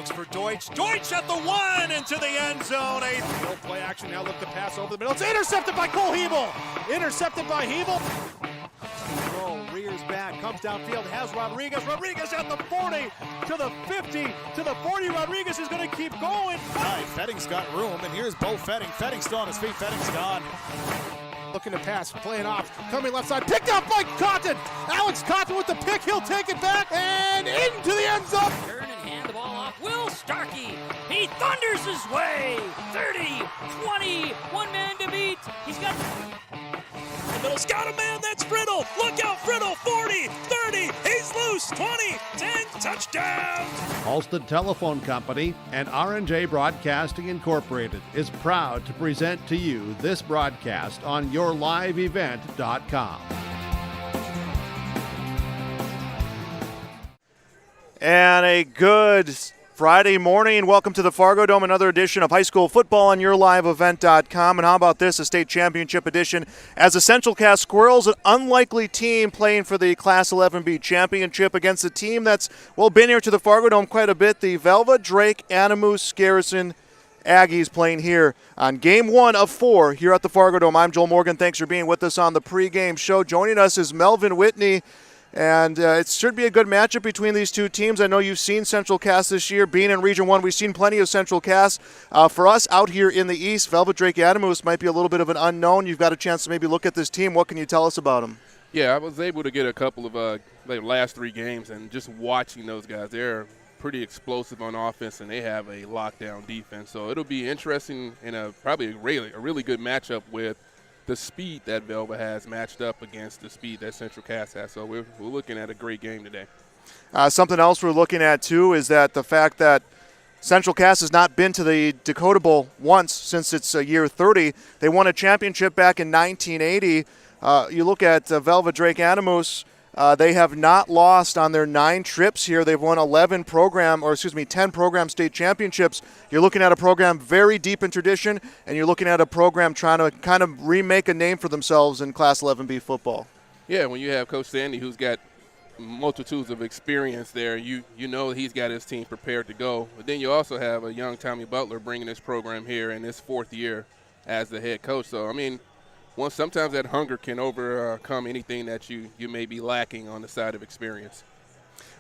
looks for Deutsch. Deutsch at the 1 into the end zone. Field play action now. Look to pass over the middle. It's intercepted by Cole Hebel. Intercepted by Hebel. Rears back, comes downfield, has Rodriguez. Rodriguez at the 40 to the 50 to the 40. Rodriguez is going to keep going. Right, Fetting's got room, and here's Bo Fetting. Fetting's still on his feet. Fetting's gone. Looking to pass, playing off, coming left side, picked up by Cotton. Alex Cotton with the pick, he'll take it back and into the end zone. Turn and hand the ball off. Will Starkey, he thunders his way. 30, 20, one man to beat. He's got the middle's got a man, that's Friddle. Look out, Friddle, 40, 30, he's loose, 20, 10, touchdown. Halstead Telephone Company and R&J Broadcasting Incorporated is proud to present to you this broadcast on yourliveevent.com. And a good Friday morning. Welcome to the Fargo Dome, another edition of high school football on yourliveevent.com. And how about this, a state championship edition? As the Central Cass Squirrels, an unlikely team playing for the Class 11B championship against a team that's, well, been here to the Fargo Dome quite a bit, the Velva-Drake Animus Garrison Aggies playing here on Game 1 of 4 here at the Fargo Dome. I'm Joel Morgan. Thanks for being with us on the pregame show. Joining us is Melvin Whitney. And it should be a good matchup between these two teams. I know you've seen Central Cass this year. Being in Region 1, we've seen plenty of Central Cass. For us out here in the East, Velva-Drake Animus might be a little bit of an unknown. You've got a chance to maybe look at this team. What can you tell us about them? Yeah, I was able to get a couple of their last 3 games, and just watching those guys, they're pretty explosive on offense, and they have a lockdown defense. So it'll be interesting and probably a really good matchup with the speed that Velva has matched up against the speed that Central Cass has. So we're looking at a great game today. Something else we're looking at, too, is that the fact that Central Cass has not been to the Dakota Bowl once since its year 30. They won a championship back in 1980. You look at Velva-Drake Animus, they have not lost on their 9 trips here. They've won 10 program state championships. You're looking at a program very deep in tradition, and you're looking at a program trying to kind of remake a name for themselves in Class 11B football. Yeah, when you have Coach Sandy, who's got multitudes of experience there, you know he's got his team prepared to go. But then you also have a young Tommy Butler bringing this program here in his 4th year as the head coach. So, I mean, sometimes that hunger can overcome anything that you may be lacking on the side of experience.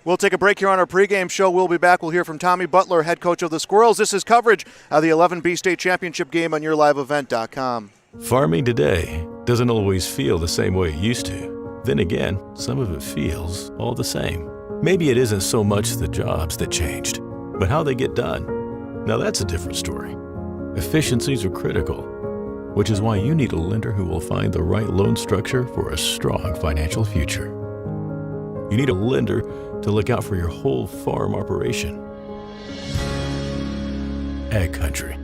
We'll take a break here on our pregame show. We'll be back. We'll hear from Tommy Butler, head coach of the Squirrels. This is coverage of the 11B state championship game on yourliveevent.com. Farming today doesn't always feel the same way it used to. Then again, some of it feels all the same. Maybe it isn't so much the jobs that changed, but how they get done. Now that's a different story. Efficiencies are critical, which is why you need a lender who will find the right loan structure for a strong financial future. You need a lender to look out for your whole farm operation. Ag Country.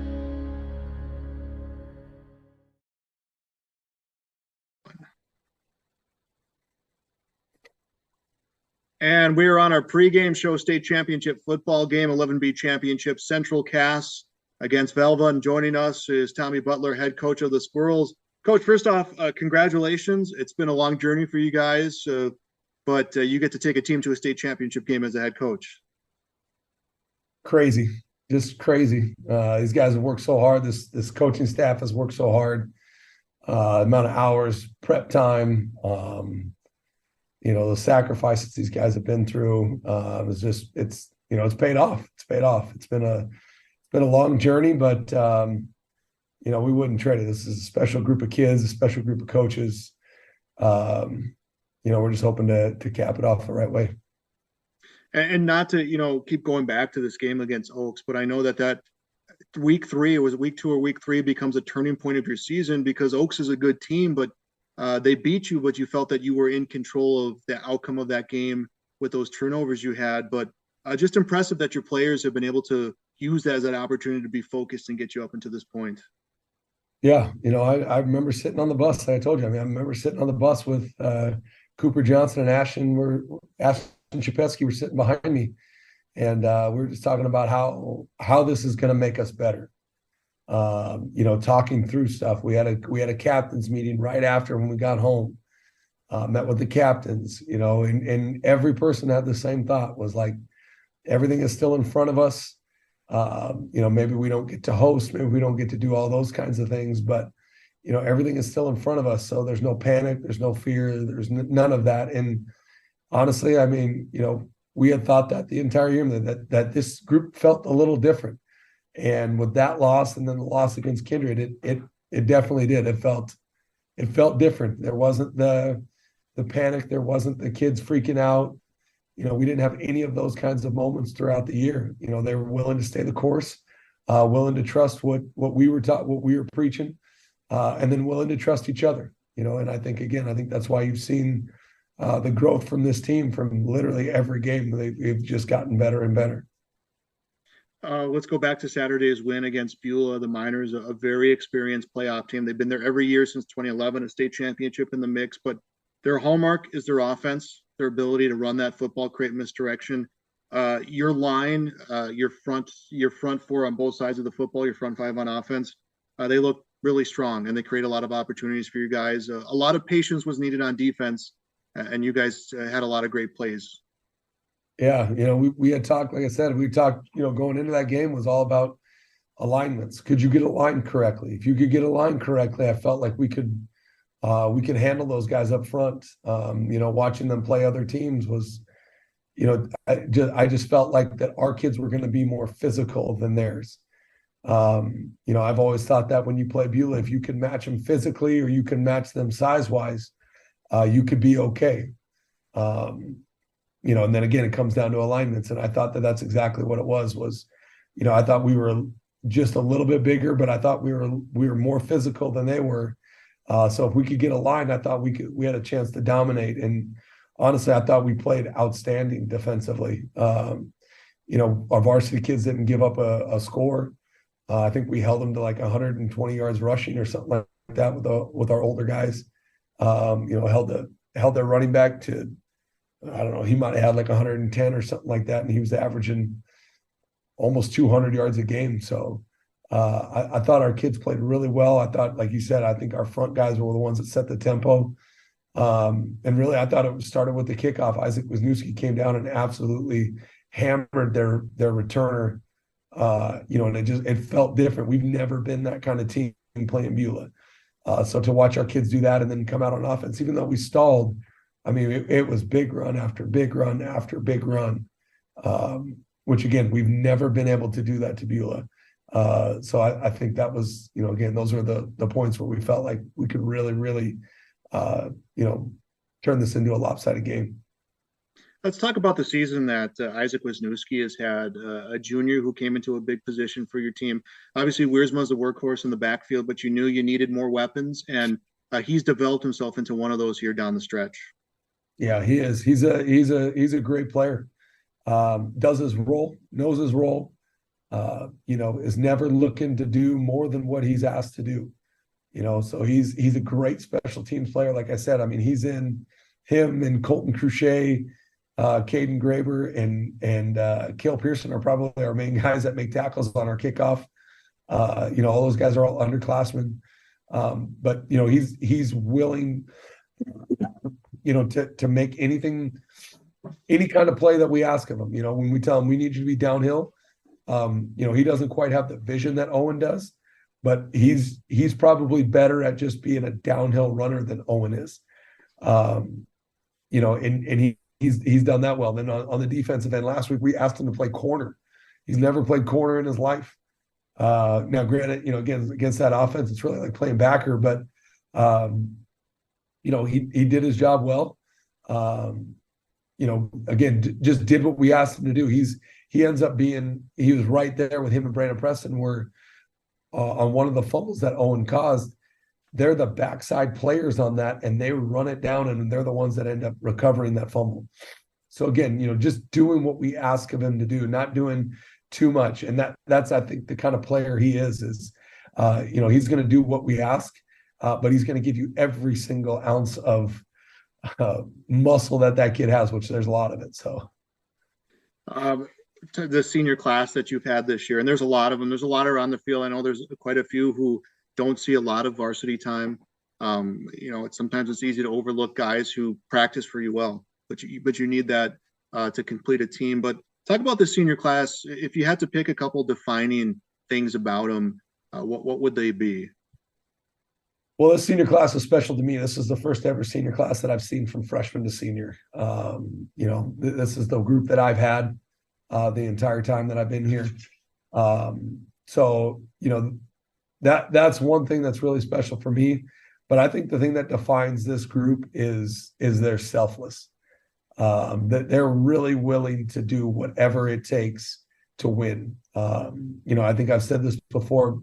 And we are on our pregame show, state championship football game, 11B championship, Central Cass against Velva. And joining us is Tommy Butler, head coach of the Squirrels. Coach, first off, congratulations. It's been a long journey for you guys, but you get to take a team to a state championship game as a head coach. Crazy, just crazy. These guys have worked so hard. This coaching staff has worked so hard. Amount of hours, prep time, the sacrifices these guys have been through. It's paid off. It's paid off. It's been a long journey, but we wouldn't trade it. This is a special group of kids, a special group of coaches. We're just hoping to cap it off the right way. And not to, keep going back to this game against Oaks, but I know that week 3, it was week 2 or week 3, becomes a turning point of your season because Oaks is a good team, but they beat you, but you felt that you were in control of the outcome of that game with those turnovers you had. But just impressive that your players have been able to use that as an opportunity to be focused and get you up until this point. Yeah. I remember sitting on the bus. Like I told you, I remember sitting on the bus with Cooper Johnson and Ashton Chapetsky were sitting behind me. And we were just talking about how this is going to make us better. Talking through stuff. We had a captain's meeting right after when we got home, met with the captains, and every person had the same thought, was like, everything is still in front of us. Maybe we don't get to host, maybe we don't get to do all those kinds of things, but everything is still in front of us. So there's no panic, there's no fear, there's none of that. And honestly, I mean, we had thought that the entire year that this group felt a little different. And with that loss and then the loss against Kindred, it definitely did. It felt different. There wasn't the panic, there wasn't the kids freaking out. We didn't have any of those kinds of moments throughout the year. They were willing to stay the course, willing to trust what we were taught, what we were preaching, and then willing to trust each other. And I think that's why you've seen the growth from this team from literally every game. They've just gotten better and better. Let's go back to Saturday's win against Beulah. The Miners, a very experienced playoff team. They've been there every year since 2011, a state championship in the mix, but their hallmark is their offense, their ability to run that football, create misdirection. Your line, your front four on both sides of the football, your front five on offense, they look really strong and they create a lot of opportunities for you guys. A lot of patience was needed on defense, and you guys had a lot of great plays. Yeah, we had talked, like I said, going into that game was all about alignments. Could you get aligned correctly? If you could get aligned correctly, I felt like we could handle those guys up front. Watching them play other teams was, I just felt like that our kids were going to be more physical than theirs. I've always thought that when you play Beulah, if you can match them physically or you can match them size-wise, you could be okay. And then again, it comes down to alignments. And I thought that that's exactly what it was, I thought we were just a little bit bigger, but I thought we were more physical than they were. So if we could get aligned, I thought we had a chance to dominate. And honestly, I thought we played outstanding defensively. Our varsity kids didn't give up a score. I think we held them to like 120 yards rushing or something like that with our older guys. Held their running back to, I don't know, he might have had like 110 or something like that, and he was averaging almost 200 yards a game. So I thought our kids played really well. I thought, like you said, I think our front guys were the ones that set the tempo. And really, I thought it started with the kickoff. Isaac Wisniewski came down and absolutely hammered their returner. And it felt different. We've never been that kind of team playing Beulah. So to watch our kids do that and then come out on offense, even though we stalled, I mean, it was big run after big run after big run, which, again, we've never been able to do that to Beulah. So I think that was, again, those were the points where we felt like we could really, really, turn this into a lopsided game. Let's talk about the season that Isaac Wisniewski has had, a junior who came into a big position for your team. Obviously, Wiersma's the workhorse in the backfield, but you knew you needed more weapons, and he's developed himself into one of those here down the stretch. Yeah, he is. He's a great player. Does his role, knows his role. Is never looking to do more than what he's asked to do. So he's a great special teams player. Like I said, I mean, he's in him and Colton Cruchet, Caden Graber and Cale Pearson are probably our main guys that make tackles on our kickoff. All those guys are all underclassmen. But he's willing, to make any kind of play that we ask of him. When we tell him we need you to be downhill, he doesn't quite have the vision that Owen does, but he's probably better at just being a downhill runner than Owen is. And he's done that well. Then on the defensive end, last week we asked him to play corner. He's never played corner in his life. Now, granted, again, against that offense, it's really like playing backer, but he did his job well. Again, just did what we asked him to do. He ends up he was right there with him and Brandon Preston, where on one of the fumbles that Owen caused, they're the backside players on that, and they run it down, and they're the ones that end up recovering that fumble. So again, just doing what we ask of him to do, not doing too much. And that's, I think, the kind of player he is he's going to do what we ask, but he's going to give you every single ounce of muscle that kid has, which there's a lot of it. So to the senior class that you've had this year, and there's a lot of them, there's a lot around the field. I know there's quite a few who don't see a lot of varsity time. Sometimes it's easy to overlook guys who practice for you well, but you need that to complete a team. But Talk about the senior class. If you had to pick a couple defining things about them, what would they be? Well, this senior class is special to me. This is the first ever senior class that I've seen from freshman to senior. This is the group that I've had the entire time that I've been here. That's one thing that's really special for me. But I think the thing that defines this group is they're selfless. That they're really willing to do whatever it takes to win. I think I've said this before.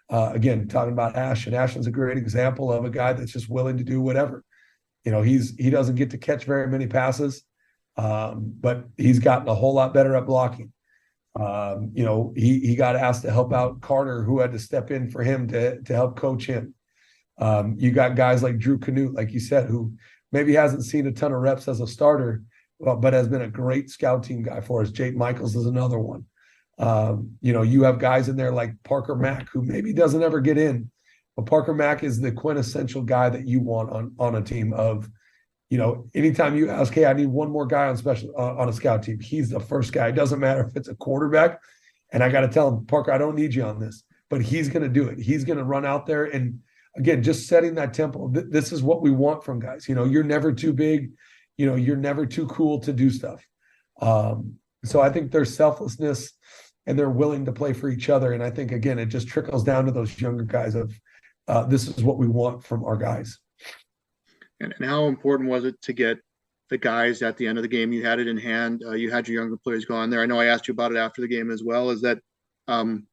Again, talking about Ashton. Ashton's a great example of a guy that's just willing to do whatever. He doesn't get to catch very many passes, but he's gotten a whole lot better at blocking. He got asked to help out Carter, who had to step in for him to help coach him. You got guys like Drew Canute, like you said, who maybe hasn't seen a ton of reps as a starter, but has been a great scout team guy for us. Jake Michaels is another one. You have guys in there like Parker Mack, who maybe doesn't ever get in, but Parker Mack is the quintessential guy that you want on a team of, anytime you ask, hey, I need one more guy on a scout team, he's the first guy. It doesn't matter if it's a quarterback. And I got to tell him, Parker, I don't need you on this, but he's going to do it. He's going to run out there. And again, just setting that tempo. This is what we want from guys. You're never too big. You're never too cool to do stuff. So I think there's selflessness and they're willing to play for each other. And I think, again, it just trickles down to those younger guys of this is what we want from our guys. And how important was it to get the guys at the end of the game? You had it in hand. You had your younger players go on there. I know I asked you about it after the game as well, is that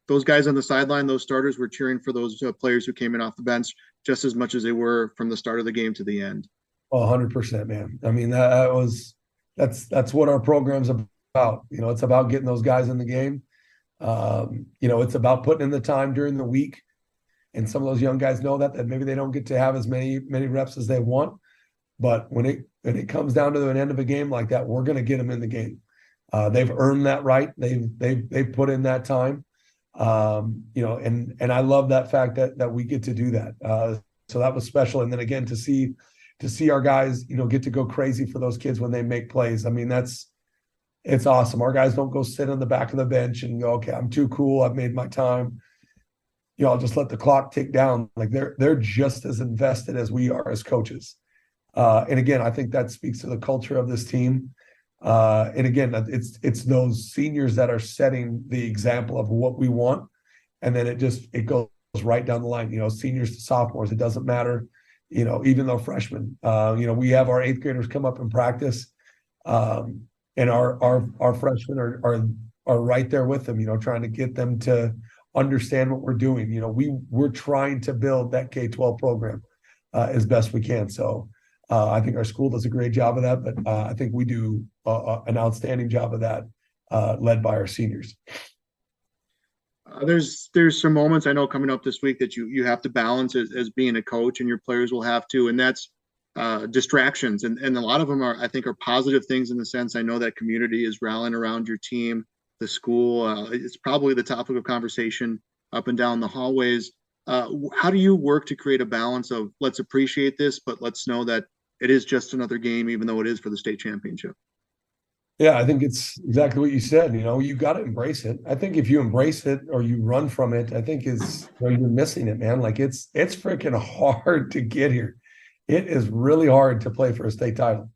those guys on the sideline, those starters were cheering for those players who came in off the bench just as much as they were from the start of the game to the end. 100%, man. I mean, that's what our program's about. It's about getting those guys in the game. It's about putting in the time during the week. And some of those young guys know that maybe they don't get to have as many reps as they want. But when it comes down to an end of a game like that, we're going to get them in the game. They've earned that right. They've put in that time. And I love that fact that we get to do that. So that was special. And then again, to see our guys, get to go crazy for those kids when they make plays. I mean, it's awesome. Our guys don't go sit on the back of the bench and go, okay, I'm too cool. I've made my time. I'll just let the clock tick down. Like they're just as invested as we are as coaches. And again, I think that speaks to the culture of this team. And again, it's those seniors that are setting the example of what we want. And then it goes right down the line, seniors to sophomores. It doesn't matter, even though freshmen, we have our 8th graders come up and practice. And our freshmen are right there with them, trying to get them to understand what we're doing. We're trying to build that K-12 program as best we can. So I think our school does a great job of that, but I think we do an outstanding job of that, led by our seniors. There's some moments I know coming up this week that you have to balance as being a coach, and your players will have to, and that's distractions. And a lot of them I think are positive things in the sense I know that community is rallying around your team, the school. It's probably the topic of conversation up and down the hallways. How do you work to create a balance of let's appreciate this, but let's know that it is just another game, even though it is for the state championship? Yeah, I think it's exactly what you said. You got to embrace it. I think if you embrace it or you run from it, I think you're missing it, man. Like it's freaking hard to get here. It is really hard to play for a state title.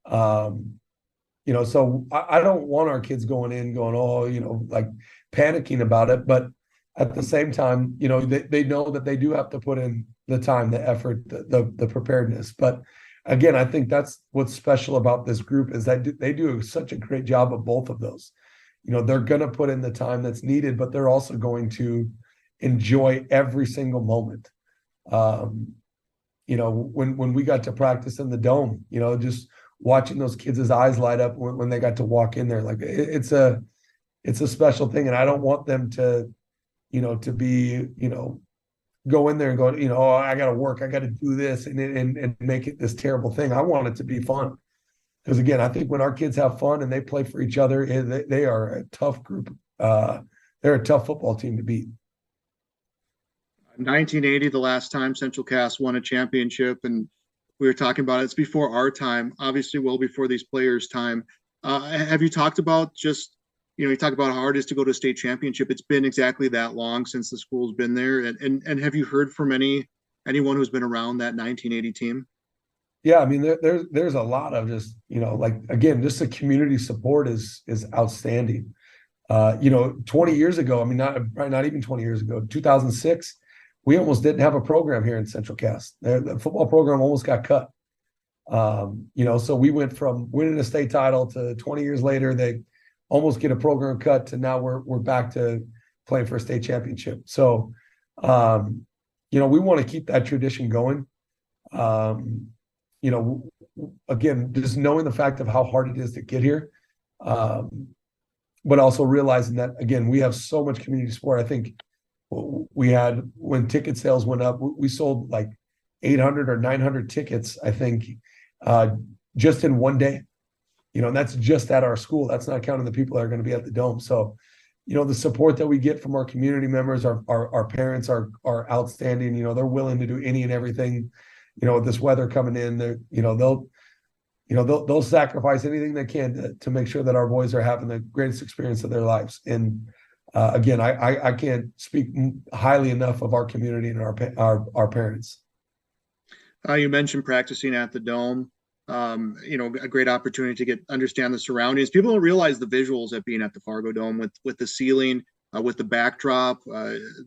So I don't want our kids going, like panicking about it. But at the same time, they know that they do have to put in the time, the effort, the preparedness. But again, I think that's what's special about this group is that they do such a great job of both of those. They're going to put in the time that's needed, but they're also going to enjoy every single moment. When we got to practice in the dome, just watching those kids' eyes light up when they got to walk in there, like it's a special thing. And I don't want them to be, go in there and go, oh, I got to work, I got to do this and make it this terrible thing. I want it to be fun. Because again, I think when our kids have fun and they play for each other, they are a tough group. They're a tough football team to beat. 1980, the last time Central Cass won a championship, and we were talking about it's before our time, obviously well before these players' time. Have you talked about just you talk about how hard it is to go to a state championship. It's been exactly that long since the school's been there. And have you heard from anyone who's been around that 1980 team? Yeah, I mean, there's a lot of just, like, again, just the community support is outstanding. 20 years ago, I mean, probably not even 20 years ago, 2006, we almost didn't have a program here in Central Cass. The football program almost got cut. So we went from winning a state title to 20 years later, they almost get a program cut, to now we're back to playing for a state championship. So, we want to keep that tradition going. Again, just knowing the fact of how hard it is to get here, but also realizing that, again, we have so much community support. I think we had, when ticket sales went up, we sold like 800 or 900 tickets, I think, just in one day. And that's just at our school. That's not counting the people that are going to be at the Dome. So, the support that we get from our community members, our parents are outstanding. They're willing to do any and everything. With this weather coming in, they'll sacrifice anything they can to make sure that our boys are having the greatest experience of their lives. And again, I can't speak highly enough of our community and our parents. You mentioned practicing at the Dome. A great opportunity to understand the surroundings. People don't realize the visuals of being at the Fargo Dome with the ceiling, with the backdrop.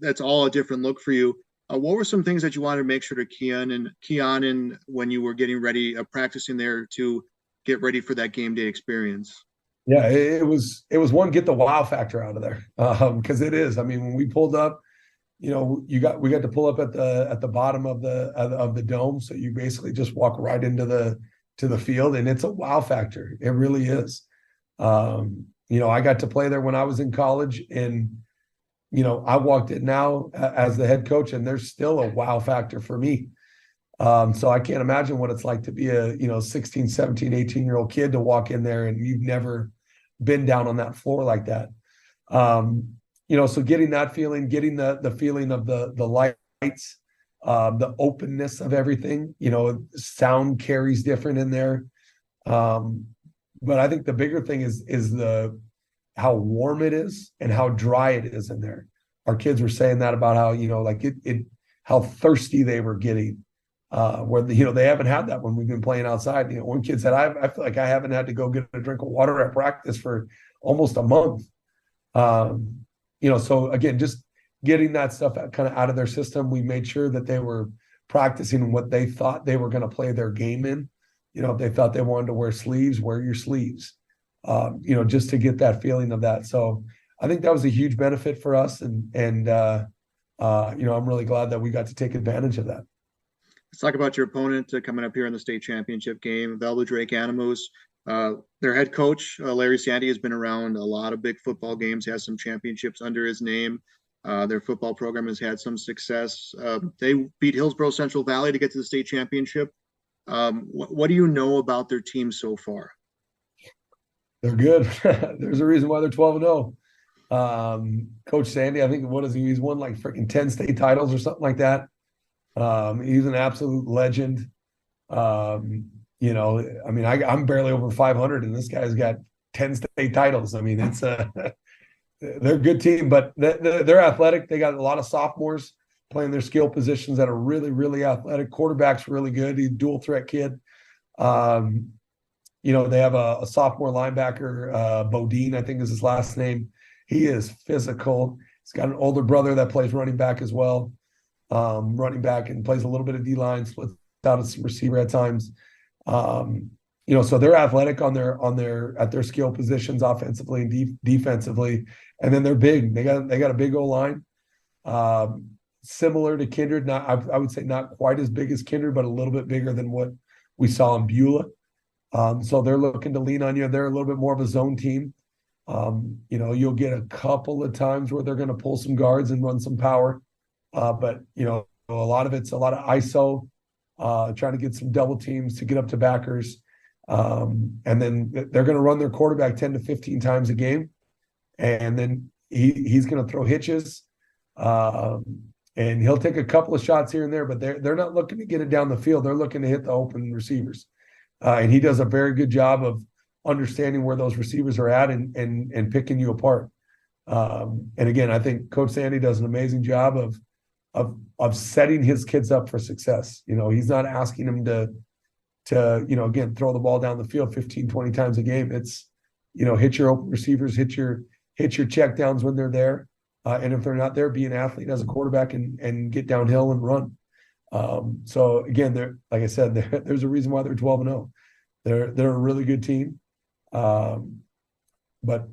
That's all a different look for you. What were some things that you wanted to make sure to key on in when you were getting ready, practicing there to get ready for that game day experience? Yeah, it was one, get the wow factor out of there, because it is. I mean, when we pulled up, we got to pull up at the bottom of the dome, so you basically just walk right into the field, and it's a wow factor. It really is. I got to play there when I was in college, and I walked it now as the head coach, and there's still a wow factor for me. So I can't imagine what it's like to be a 16, 17, 18-year-old kid to walk in there and you've never been down on that floor like that. So getting that feeling, getting the feeling of the lights, the openness of everything, sound carries different in there. But I think the bigger thing is how warm it is and how dry it is in there. Our kids were saying that about how, how thirsty they were getting, where they haven't had that when we've been playing outside. One kid said, I feel like I haven't had to go get a drink of water at practice for almost a month. So again, just getting that stuff kind of out of their system. We made sure that they were practicing what they thought they were going to play their game in. If they thought they wanted to wear sleeves, wear your sleeves. Just to get that feeling of that. So I think that was a huge benefit for us. And I'm really glad that we got to take advantage of that. Let's talk about your opponent coming up here in the state championship game, Velva-Drake Animals. Their head coach, Larry Sandy, has been around a lot of big football games, has some championships under his name. Their football program has had some success. They beat Hillsborough Central Valley to get to the state championship. What do you know about their team so far? They're good. There's a reason why they're 12-0. Coach Sandy, I think, he's won like freaking 10 state titles or something like that. He's an absolute legend. I'm barely over 500 and this guy's got 10 state titles. I mean, they're a good team, but they're athletic. They got a lot of sophomores playing their skill positions that are really, really athletic. Quarterback's really good. He's a dual threat kid. They have a sophomore linebacker, Bodine, I think is his last name. He is physical. He's got an older brother that plays running back as well. Running back and plays a little bit of D-line, splits out as some receiver at times. So they're athletic at their skill positions, offensively and defensively. And then they're big. They got a big O-line. Similar to Kindred, I would say not quite as big as Kindred, but a little bit bigger than what we saw in Beulah. So they're looking to lean on you. They're a little bit more of a zone team. You'll get a couple of times where they're going to pull some guards and run some power. But a lot of it's a lot of ISO, trying to get some double teams to get up to backers. And then they're going to run their quarterback 10 to 15 times a game. And then he's going to throw hitches. And he'll take a couple of shots here and there, but they're not looking to get it down the field. They're looking to hit the open receivers. And he does a very good job understanding where those receivers are at and picking you apart. And again, I think Coach Sandy does an amazing job of setting his kids up for success. He's not asking them to again, throw the ball down the field 15, 20 times a game. It's, hit your open receivers, hit your check downs when they're there. And if they're not there, be an athlete as a quarterback and get downhill and run. So again, like I said, there's a reason why they're 12-0. They're a really good team. But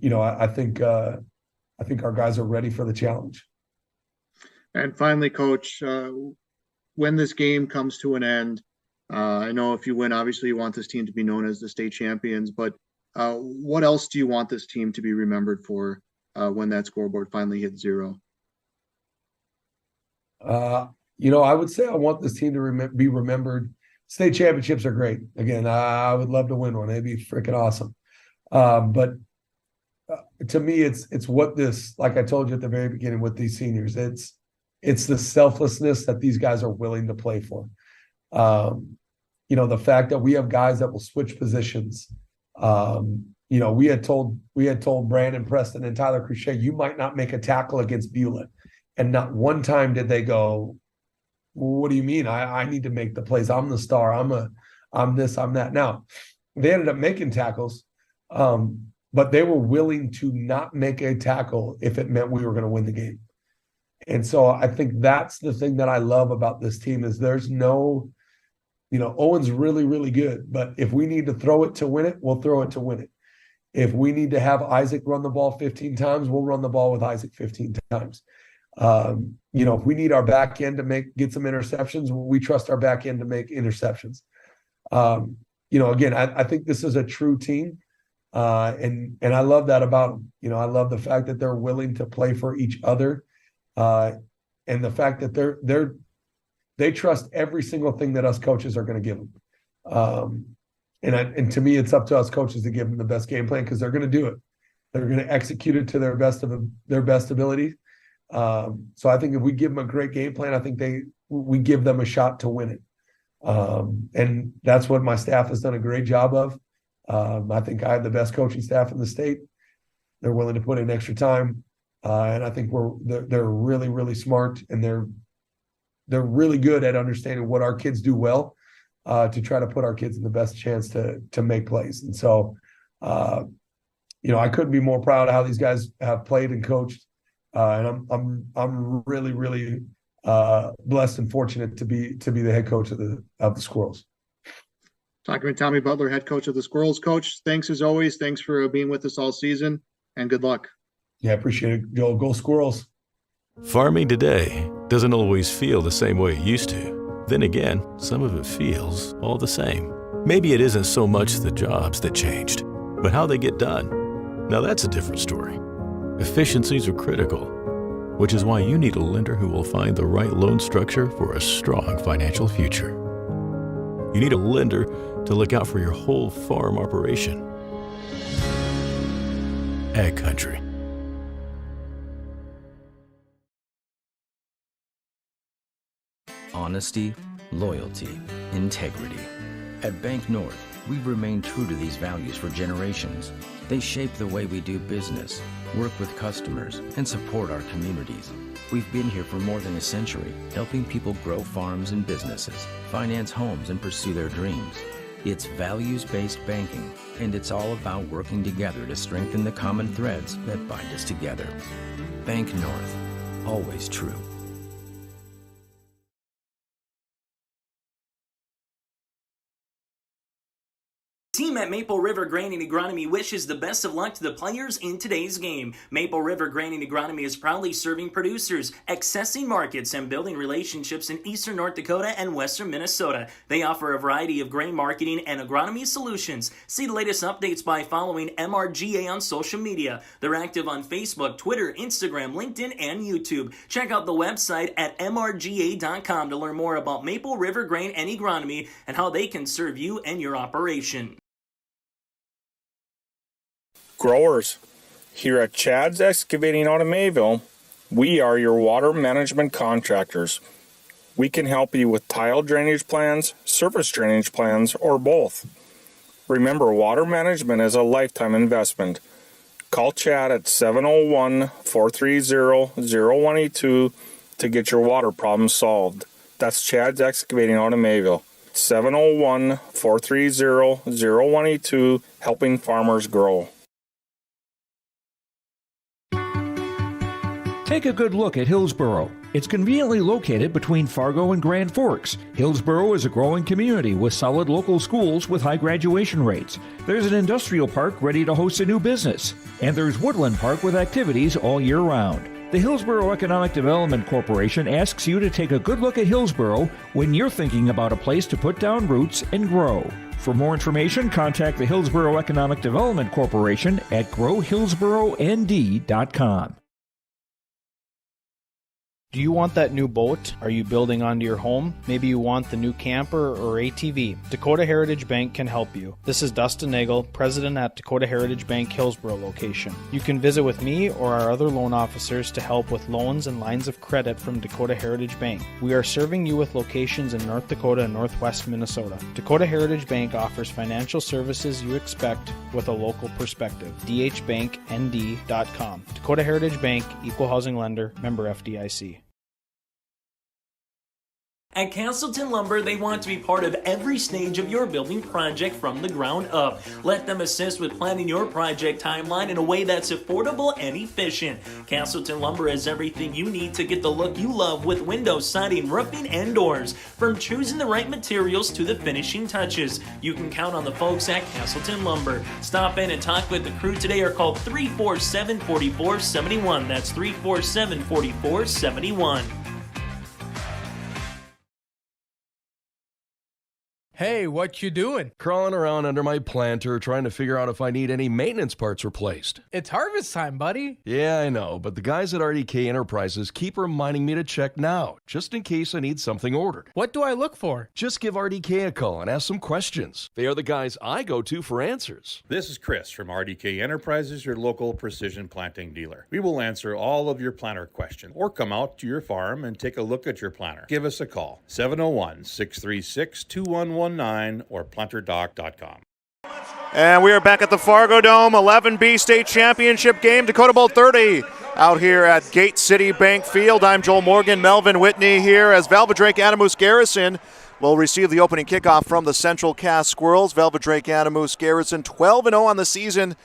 I think our guys are ready for the challenge. And finally, Coach, when this game comes to an end, I know if you win, obviously you want this team to be known as the state champions, but what else do you want this team to be remembered for when that scoreboard finally hits 0? I would say I want this team to be remembered. State championships are great. Again, I would love to win one. It'd be freaking awesome. But to me, it's what this, like I told you at the very beginning with these seniors, it's the selflessness that these guys are willing to play for. The fact that we have guys that will switch positions. We had told Brandon Preston and Tyler Crochet, you might not make a tackle against Beulah. And not one time did they go, what do you mean? I need to make the plays. I'm the star. I'm this, I'm that. Now, they ended up making tackles, but they were willing to not make a tackle if it meant we were going to win the game. And so I think that's the thing that I love about this team is there's no, Owen's really, really good. But if we need to throw it to win it, we'll throw it to win it. If we need to have Isaac run the ball 15 times, we'll run the ball with Isaac 15 times. If we need our back end to get some interceptions, we trust our back end to make interceptions. Again, I think this is a true team. And I love that about them. I love the fact that they're willing to play for each other. And the fact that they trust every single thing that us coaches are going to give them. And to me, it's up to us coaches to give them the best game plan because they're going to do it. They're going to execute it to their best ability. So I think if we give them a great game plan, I think we give them a shot to win it. And that's what my staff has done a great job of. I think I have the best coaching staff in the state. They're willing to put in extra time. And I think they're really, really smart, and they're really good at understanding what our kids do well, to try to put our kids in the best chance to make plays. And so, I couldn't be more proud of how these guys have played and coached. And I'm really, really blessed and fortunate to be the head coach of the Squirrels. Talking with Tommy Butler, head coach of the Squirrels. Coach, thanks as always. Thanks for being with us all season, and good luck. Yeah, appreciate it, Joel. Go Squirrels. Farming today doesn't always feel the same way it used to. Then again, some of it feels all the same. Maybe it isn't so much the jobs that changed, but how they get done. Now that's a different story. Efficiencies are critical, which is why you need a lender who will find the right loan structure for a strong financial future. You need a lender to look out for your whole farm operation. Ag Country. Honesty, loyalty, integrity. At Bank North, we've remained true to these values for generations. They shape the way we do business, work with customers, and support our communities. We've been here for more than a century, helping people grow farms and businesses, finance homes, and pursue their dreams. It's values-based banking, and it's all about working together to strengthen the common threads that bind us together. Bank North, always true. Team at Maple River Grain and Agronomy wishes the best of luck to the players in today's game. Maple River Grain and Agronomy is proudly serving producers, accessing markets, and building relationships in eastern North Dakota and western Minnesota. They offer a variety of grain marketing and agronomy solutions. See the latest updates by following MRGA on social media. They're active on Facebook, Twitter, Instagram, LinkedIn, and YouTube. Check out the website at mrga.com to learn more about Maple River Grain and Agronomy and how they can serve you and your operation. Growers, here at Chad's Excavating out of Mayville, we are your water management contractors. We can help you with tile drainage plans, surface drainage plans, or both. Remember, water management is a lifetime investment. Call Chad at 701-430-0182 to get your water problem solved. That's Chad's Excavating out of Mayville. 701-430-0182, helping farmers grow. Take a good look at Hillsboro. It's conveniently located between Fargo and Grand Forks. Hillsboro is a growing community with solid local schools with high graduation rates. There's an industrial park ready to host a new business. And there's Woodland Park with activities all year round. The Hillsboro Economic Development Corporation asks you to take a good look at Hillsboro when you're thinking about a place to put down roots and grow. For more information, contact the Hillsboro Economic Development Corporation at growhillsboroND.com. Do you want that new boat? Are you building onto your home? Maybe you want the new camper or ATV. Dakota Heritage Bank can help you. This is Dustin Nagel, president at Dakota Heritage Bank Hillsboro location. You can visit with me or our other loan officers to help with loans and lines of credit from Dakota Heritage Bank. We are serving you with locations in North Dakota and Northwest Minnesota. Dakota Heritage Bank offers financial services you expect with a local perspective. dhbanknd.com. Dakota Heritage Bank, equal housing lender, member FDIC. At Castleton Lumber, they want to be part of every stage of your building project from the ground up. Let them assist with planning your project timeline in a way that's affordable and efficient. Castleton Lumber has everything you need to get the look you love with windows, siding, roofing, and doors. From choosing the right materials to the finishing touches, you can count on the folks at Castleton Lumber. Stop in and talk with the crew today or call 347-4471. That's 347-4471. Hey, what you doing? Crawling around under my planter trying to figure out if I need any maintenance parts replaced. It's harvest time, buddy. Yeah, I know, but the guys at RDK Enterprises keep reminding me to check now, just in case I need something ordered. What do I look for? Just give RDK a call and ask some questions. They are the guys I go to for answers. This is Chris from RDK Enterprises, your local precision planting dealer. We will answer all of your planter questions or come out to your farm and take a look at your planter. Give us a call, 701-636-2119 or planterdoc.com. And we are back at the Fargo Dome, 11B state championship game, Dakota Bowl 30 out here at Gate City Bank Field. I'm Joel Morgan, Melvin Whitney here as Velva-Drake Adamus Garrison will receive the opening kickoff from the Central Cass Squirrels. Velva-Drake Adamus Garrison 12-0 on the season.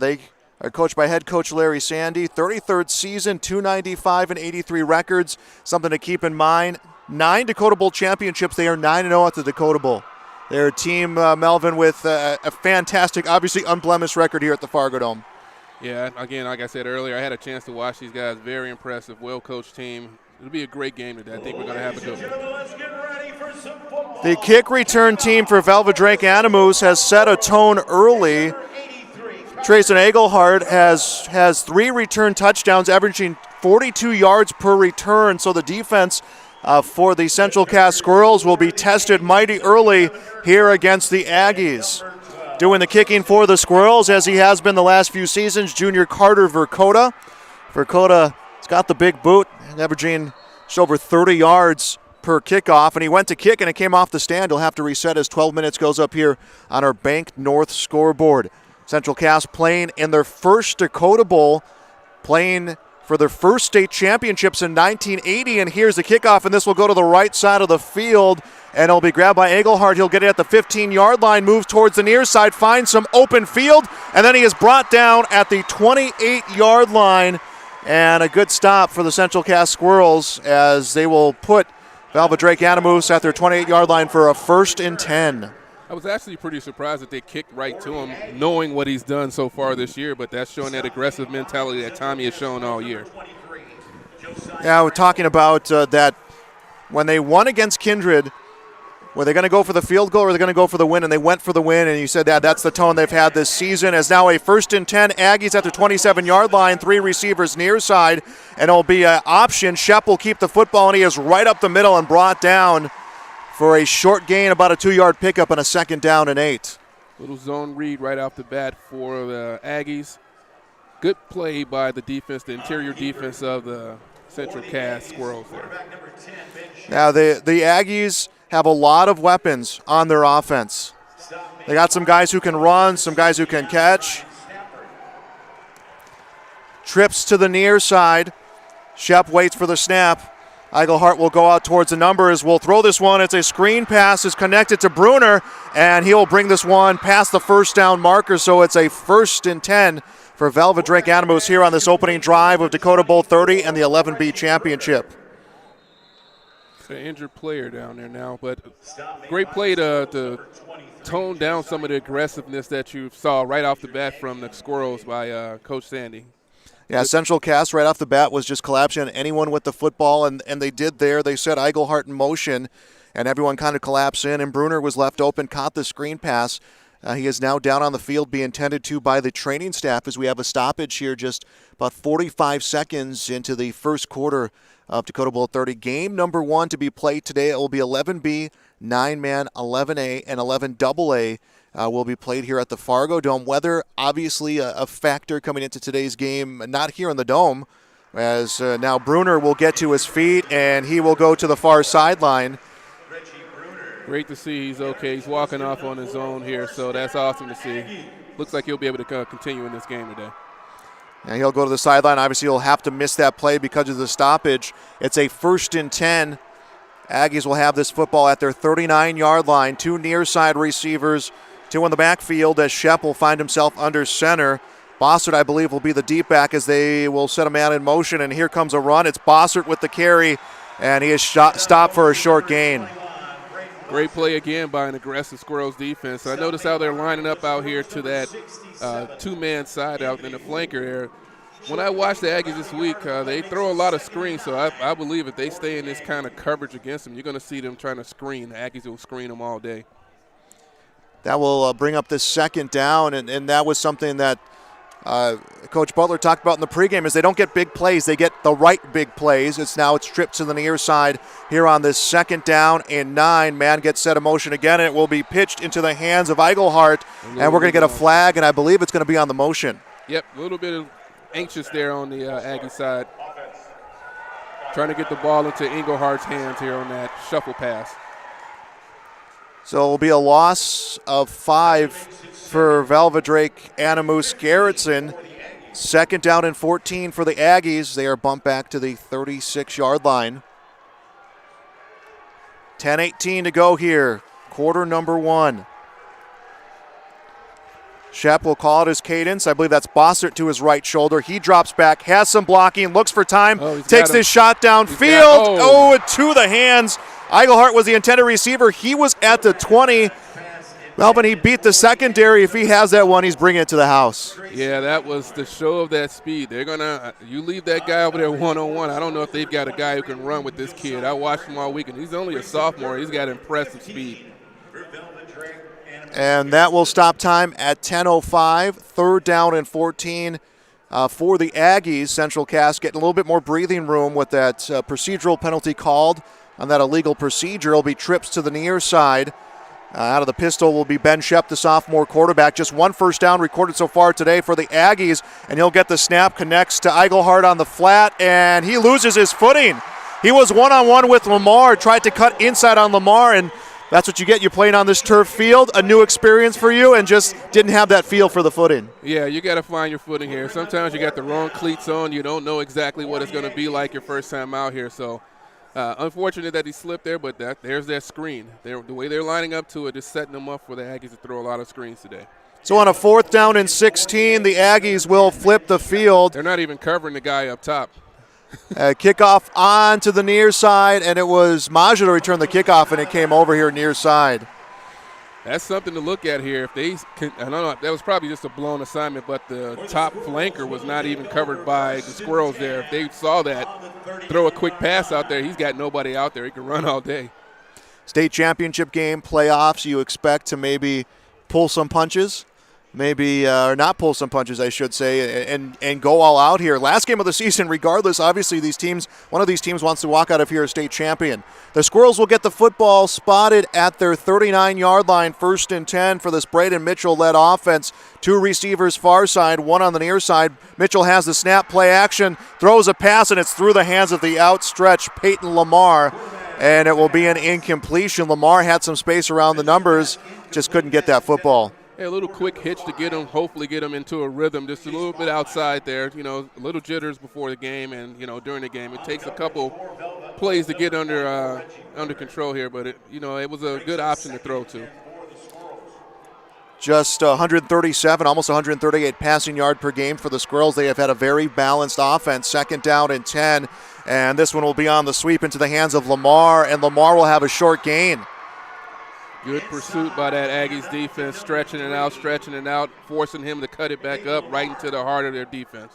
They are coached by head coach Larry Sandy. 33rd season, 295 and 83 records. Something to keep in mind. 9 Dakota Bowl championships. They are 9-0 at the Dakota Bowl. They're a team, Melvin, with a fantastic, obviously unblemished record here at the Fargo Dome. Yeah, again, like I said earlier, I had a chance to watch these guys. Very impressive, well-coached team. It'll be a great game today. I think we're going to have a good one. The kick return team for Velva-Drake Adamus has set a tone early. Trayson Egelhardt has 3 return touchdowns, averaging 42 yards per return, so the defense for the Central Cass Squirrels will be tested mighty early here against the Aggies. Doing the kicking for the Squirrels, as he has been the last few seasons, junior Carter Verkota. Verkota's got the big boot, averaging just over 30 yards per kickoff, and he went to kick and it came off the stand. He'll have to reset as 12 minutes goes up here on our Bank North scoreboard. Central Cass playing in their first Dakota Bowl, playing for their first state championships in 1980, and here's the kickoff, and this will go to the right side of the field, and it'll be grabbed by Egelhardt. He'll get it at the 15-yard line, move towards the near side, find some open field, and then he is brought down at the 28-yard line, and a good stop for the Central Cass Squirrels as they will put Velva-Drake Adamus at their 28-yard line for a 1st and 10. I was actually pretty surprised that they kicked right to him, knowing what he's done so far this year, but that's showing that aggressive mentality that Tommy has shown all year. Yeah, we're talking about that when they won against Kindred, were they going to go for the field goal or are they going to go for the win? And they went for the win, and you said that's the tone they've had this season. As now a 1st and 10, Aggies at the 27-yard line, 3 receivers near side, and it'll be an option. Shep will keep the football, and he is right up the middle and brought down for a short gain, about a 2-yard pickup and a 2nd down and 8. Little zone read right off the bat for the Aggies. Good play by the defense, the interior defense of the Central Cass Squirrels there. Now the Aggies have a lot of weapons on their offense. They got some guys who can run, some guys who can catch. Trips to the near side. Shep waits for the snap. Eigelhart will go out towards the numbers. Will throw this one. It's a screen pass. Is connected to Bruner, and he'll bring this one past the first down marker. So it's a 1st and 10 for Velva-Drake Animos here on this opening drive of Dakota Bowl 30 and the 11B championship. It's an injured player down there now, but great play to tone down some of the aggressiveness that you saw right off the bat from the Squirrels by Coach Sandy. Yeah, Central Cass right off the bat was just collapsing on anyone with the football, and they did there. They set Eigelhart in motion, and everyone kind of collapsed in, and Bruner was left open, caught the screen pass. He is now down on the field, being tended to by the training staff as we have a stoppage here just about 45 seconds into the first quarter of Dakota Bowl 30. Game number 1 to be played today. It will be 11B, 9-man, 11A, and 11AA. Will be played here at the Fargo Dome. Weather, obviously a factor coming into today's game, not here in the Dome, as now Bruner will get to his feet, and he will go to the far sideline. Great to see he's okay. He's walking off on his own here, so that's awesome to see. Looks like he'll be able to continue in this game today. And he'll go to the sideline. Obviously, he'll have to miss that play because of the stoppage. It's a 1st and 10. Aggies will have this football at their 39-yard line. 2 near side receivers, 2 in the backfield as Shep will find himself under center. Bossert, I believe, will be the deep back as they will set a man in motion. And here comes a run. It's Bossert with the carry, and he is stopped for a short gain. Great play again by an aggressive Squirrels defense. I noticed how they're lining up out here to that 2-man side out in the flanker there. When I watch the Aggies this week, they throw a lot of screens, so I believe if they stay in this kind of coverage against them, you're going to see them trying to screen. The Aggies will screen them all day. That will bring up this 2nd down, and that was something that Coach Butler talked about in the pregame is they don't get big plays. They get the right big plays. It's tripped to the near side here on this 2nd down and 9. Man gets set in motion again, and it will be pitched into the hands of Eigelhart, and we're going to get a flag, and I believe it's going to be on the motion. Yep, a little bit of anxious there on the Aggie side. Trying to get the ball into Engelhart's hands here on that shuffle pass. So it will be a loss of 5 for Velva-Drake Animus Garrettson. 2nd down and 14 for the Aggies. They are bumped back to the 36-yard line. 10:18 to go here. Quarter number 1. Shep will call it his cadence. I believe that's Bossert to his right shoulder. He drops back, has some blocking, looks for time, takes this shot downfield. To the hands. Eigelhart was the intended receiver. He was at the 20. Melvin, he beat the secondary. If he has that one, he's bringing it to the house. Yeah, that was the show of that speed. They're going to – you leave that guy over there one-on-one. I don't know if they've got a guy who can run with this kid. I watched him all weekend. He's only a sophomore. He's got impressive speed. And that will stop time at 10:05. 3rd down and 14 for the Aggies. Central Cass getting a little bit more breathing room with that procedural penalty called on that illegal procedure. It'll be trips to the near side. Out of the pistol will be Ben Shep, the sophomore quarterback. Just 1 first down recorded so far today for the Aggies, and he'll get the snap, connects to Eigelhart on the flat, and he loses his footing. He was one-on-one with Lamar, tried to cut inside on Lamar, and that's what you get. You're playing on this turf field, a new experience for you, and just didn't have that feel for the footing. Yeah, you got to find your footing here. Sometimes you got the wrong cleats on. You don't know exactly what it's going to be like your first time out here, so unfortunate that he slipped there, but there's that screen. The way they're lining up to it is setting them up for the Aggies to throw a lot of screens today. So on a 4th down and 16, the Aggies will flip the field. They're not even covering the guy up top. Kickoff on to the near side, and it was Maja to return the kickoff, and it came over here near side. That's something to look at here. If they can, I don't know, that was probably just a blown assignment, but the top flanker was not even covered by the Squirrels there. If they saw that, throw a quick pass out there, he's got nobody out there. He can run all day. State championship game, playoffs, you expect to maybe pull some punches, maybe or not pull some punches, I should say, and go all out here. Last game of the season, regardless, obviously one of these teams wants to walk out of here a state champion. The Squirrels will get the football spotted at their 39-yard line, 1st and 10 for this Braden Mitchell-led offense. 2 receivers far side, 1 on the near side. Mitchell has the snap, play action, throws a pass, and it's through the hands of the outstretched Peyton Lamar, and it will be an incompletion. Lamar had some space around the numbers just couldn't get that football. A little quick hitch to hopefully get him into a rhythm, just a little bit outside there, a little jitters before the game and, during the game. It takes a couple plays to get under control here, but it was a good option to throw to. Just 137, almost 138 passing yard per game for the Squirrels. They have had a very balanced offense. 2nd down and 10, and this one will be on the sweep into the hands of Lamar, and Lamar will have a short gain. Good pursuit by that Aggies defense, stretching it out, forcing him to cut it back up right into the heart of their defense.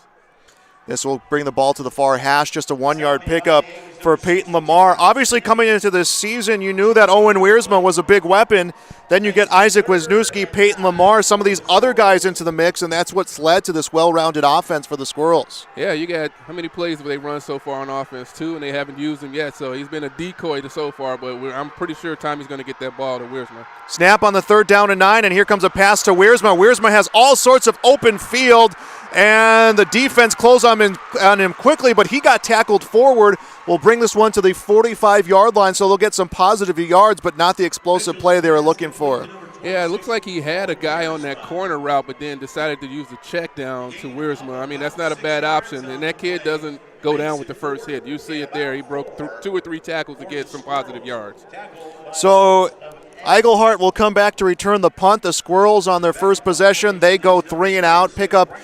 This will bring the ball to the far hash, just a 1-yard pickup for Peyton Lamar. Obviously, coming into this season, you knew that Owen Wiersma was a big weapon. Then you get Isaac Wisniewski, Peyton Lamar, some of these other guys into the mix, and that's what's led to this well-rounded offense for the Squirrels. Yeah, you got how many plays have they run so far on offense? 2, and they haven't used him yet, so he's been a decoy so far, but I'm pretty sure Tommy's going to get that ball to Wiersma. Snap on the 3rd down and 9, and here comes a pass to Wiersma. Wiersma has all sorts of open field, and the defense closed on him quickly, but he got tackled forward. We'll bring this one to the 45-yard line, so they'll get some positive yards, but not the explosive play they were looking for. Yeah, it looks like he had a guy on that corner route, but then decided to use the check down to Wiersma. I mean, that's not a bad option, and that kid doesn't go down with the first hit. You see it there. He broke 2 or 3 tackles to get some positive yards. So Eigelhart will come back to return the punt. The Squirrels on their first possession, they go 3 and out, pick up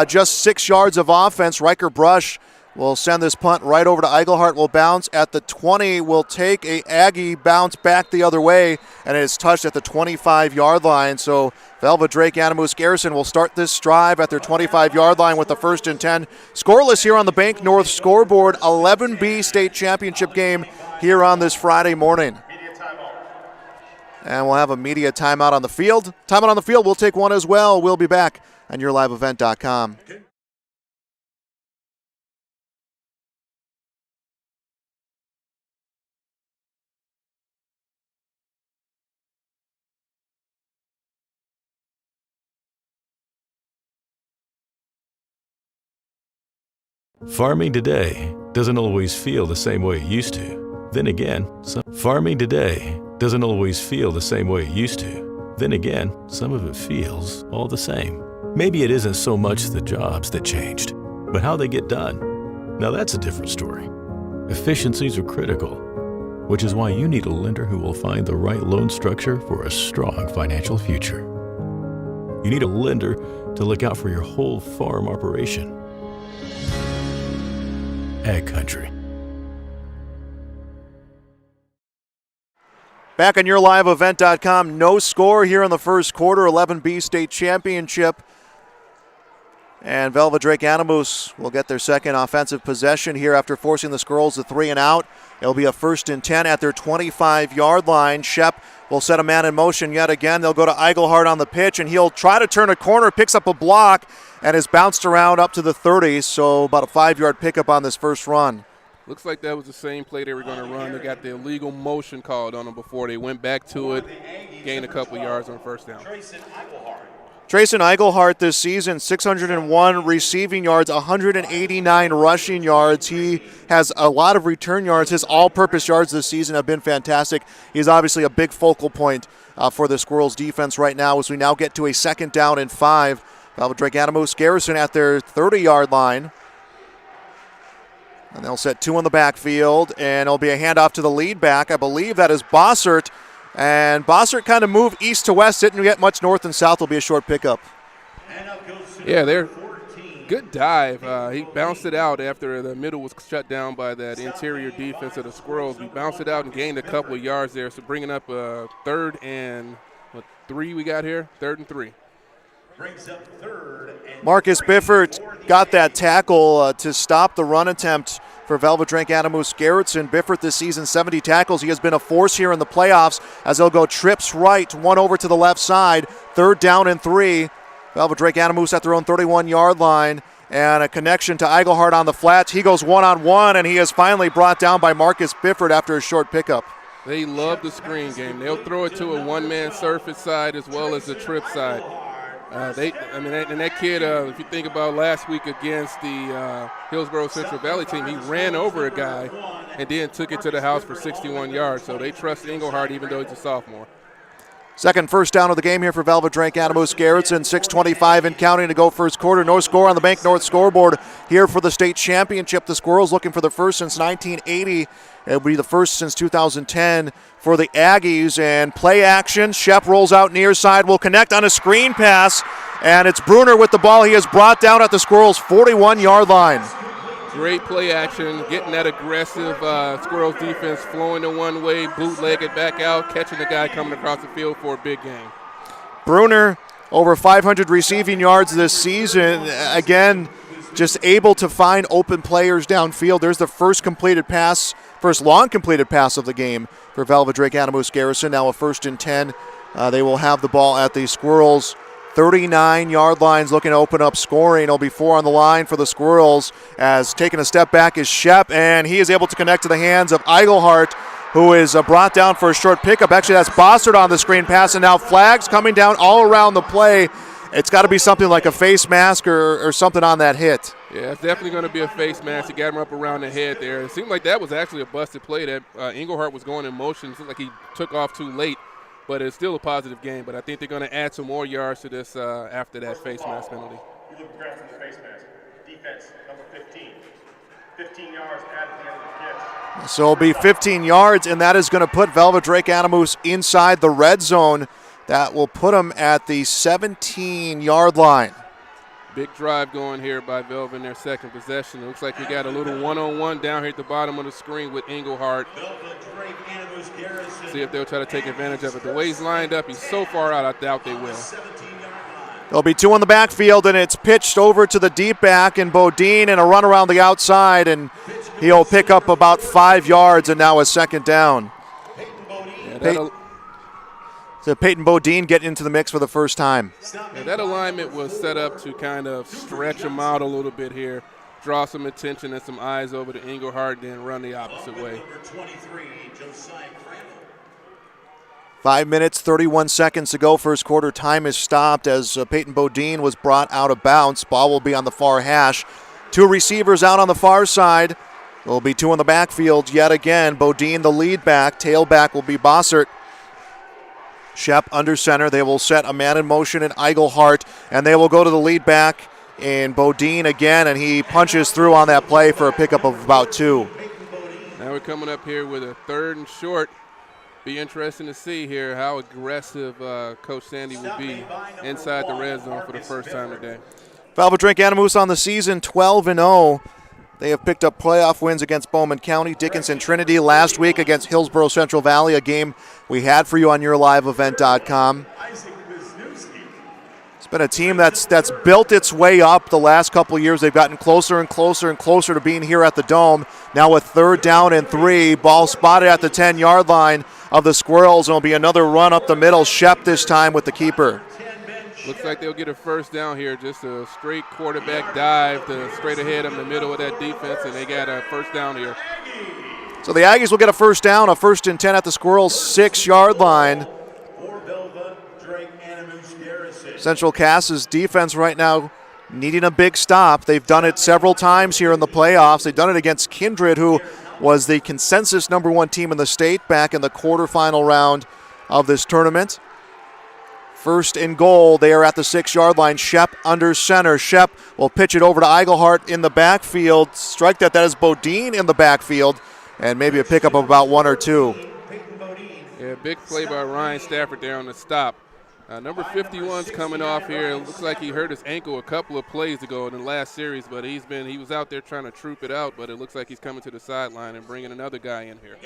just 6 yards of offense. Riker Brush will send this punt right over to Eigelhart. Will bounce at the 20. Will take a Aggie bounce back the other way, and it is touched at the 25-yard line. So Velva-Drake Animus Garrison will start this drive at their 25-yard line with the 1st and 10. Scoreless here on the Bank North scoreboard. 11B state championship game here on this Friday morning. And we'll have a media timeout on the field. Timeout on the field, we'll take one as well. We'll be back on yourliveevent.com. Farming today doesn't always feel the same way it used to. Then again, farming today doesn't always feel the same way it used to. Then again, some of it feels all the same. Maybe it isn't so much the jobs that changed, but how they get done. Now that's a different story. Efficiencies are critical, which is why you need a lender who will find the right loan structure for a strong financial future. You need a lender to look out for your whole farm operation. Ag Country. Back on yourliveevent.com, no score here in the first quarter, 11B state championship. And Velva-Drake Animus will get their second offensive possession here after forcing the Squirrels to 3 and out. It'll be a 1st and 10 at their 25-yard line. Shep will set a man in motion yet again. They'll go to Eigelhart on the pitch, and he'll try to turn a corner, picks up a block, and is bounced around up to the 30, so about a 5-yard pickup on this first run. Looks like that was the same play they were going to run. They got the illegal motion called on them before they went back to it, gained a couple yards on 1st down. Trayson Eigelhart this season, 601 receiving yards, 189 rushing yards. He has a lot of return yards. His all-purpose yards this season have been fantastic. He's obviously a big focal point for the Squirrels defense right now as we now get to a 2nd down and 5. Velva-Drake Animus Garrison at their 30-yard line. And they'll set 2 in the backfield, and it'll be a handoff to the lead back. I believe that is Bossert. And Bossert kind of moved east to west, didn't get much north and south. Will be a short pickup. Yeah, they're good dive. He bounced it out after the middle was shut down by that interior defense of the Squirrels. He bounced it out and gained a couple of yards there. So bringing up a 3rd and 3 we got here? 3rd and 3. Marcus Biffert got that tackle to stop the run attempt for Velva-Drake Animus Garrison. Biffert this season, 70 tackles. He has been a force here in the playoffs as they'll go trips right, 1 over to the left side. 3rd down and 3. Velva-Drake Animus at their own 31-yard line. And a connection to Eigelhart on the flats. He goes one-on-one, and he is finally brought down by Marcus Biffert after a short pickup. They love the screen game. They'll throw it to a one-man surface side as well as the trip side. And that kid, if you think about last week against the Hillsborough Central Valley team, he ran over a guy and then took it to the house for 61 yards. So they trust Engelhardt even though he's a sophomore. Second first down of the game here for Velva-Drake Adamus Garretson. 6:25 and counting to go first quarter. No score on the Bank North scoreboard here for the state championship. The Squirrels looking for the first since 1980. It will be the first since 2010 for the Aggies. And play action. Shep rolls out near side. Will connect on a screen pass. And it's Bruner with the ball. He is brought down at the Squirrels' 41-yard line. Great play action, getting that aggressive Squirrels defense, flowing the one way, bootleg it back out, catching the guy coming across the field for a big game. Bruner, over 500 receiving yards this season. Again, just able to find open players downfield. There's the first long completed pass of the game for Velva-Drake Adamus Garrison. Now a 1st and 10. They will have the ball at the Squirrels' 39-yard lines, looking to open up scoring. It'll be 4 on the line for the Squirrels, as taking a step back is Shep, and he is able to connect to the hands of Eigelhart, who is brought down for a short pickup. Actually, that's Bossert on the screen pass, and now flags coming down all around the play. It's got to be something like a face mask or something on that hit. Yeah, it's definitely going to be a face mask. He got him up around the head there. It seemed like that was actually a busted play that Engelhart was going in motion. It seemed like he took off too late. But it's still a positive game. But I think they're going to add some more yards to this after that face mask penalty. You look aggressive in the face mask. Defense, number 15. 15 yards added at the end of the catch. So it'll be 15 yards, and that is going to put Velva-Drake Adamus inside the red zone. That will put them at the 17-yard line. Big drive going here by Velva in their second possession. It looks like we got a little one-on-one down here at the bottom of the screen with Engelhart. See if they'll try to take advantage of it. The way he's lined up, he's so far out, I doubt they will. There'll be 2 on the backfield, and it's pitched over to the deep back, and Bodine, and a run around the outside, and he'll pick up about 5 yards, and now a second down. So Peyton Bodine getting into the mix for the first time. Yeah, that alignment was set up to kind of stretch him out a little bit here, draw some attention and some eyes over to Engelhart, then run the opposite way. 5 minutes, 31 seconds to go. First quarter time is stopped as Peyton Bodine was brought out of bounds. Ball will be on the far hash. 2 receivers out on the far side. There will be 2 on the backfield yet again. Bodine the lead back. Tailback will be Bossert. Shep under center. They will set a man in motion in Eigelhart, and they will go to the lead back in Bodine again, and he punches through on that play for a pickup of about 2. Now we're coming up here with a 3rd and short. Be interesting to see here how aggressive Coach Sandy will be inside the red zone for the first time today. Velva-Drake Adamus on the season 12-0. They have picked up playoff wins against Bowman County, Dickinson Trinity last week against Hillsborough Central Valley, a game we had for you on yourliveevent.com. It's been a team that's built its way up the last couple of years. They've gotten closer and closer and closer to being here at the Dome. Now with 3rd down and 3, ball spotted at the 10-yard line of the Squirrels. It'll be another run up the middle. Shep this time with the keeper. Looks like they'll get a first down here. Just a straight quarterback dive to straight ahead in the middle of that defense, and they got a first down here. So the Aggies will get a first down, a 1st and 10 at the Squirrels' 6-yard line. Central Cass's defense right now needing a big stop. They've done it several times here in the playoffs. They've done it against Kindred, who was the consensus #1 team in the state back in the quarterfinal round of this tournament. 1st and goal. They are at the 6-yard line. Shep under center. Shep will pitch it over to Eigelhart in the backfield. Strike that. That is Bodine in the backfield. And maybe a pickup of about 1 or 2. Yeah, big play by Ryan Stafford there on the stop. Number 51's coming off here. It looks like he hurt his ankle a couple of plays ago in the last series, but he was out there trying to troop it out, but it looks like he's coming to the sideline and bringing another guy in here.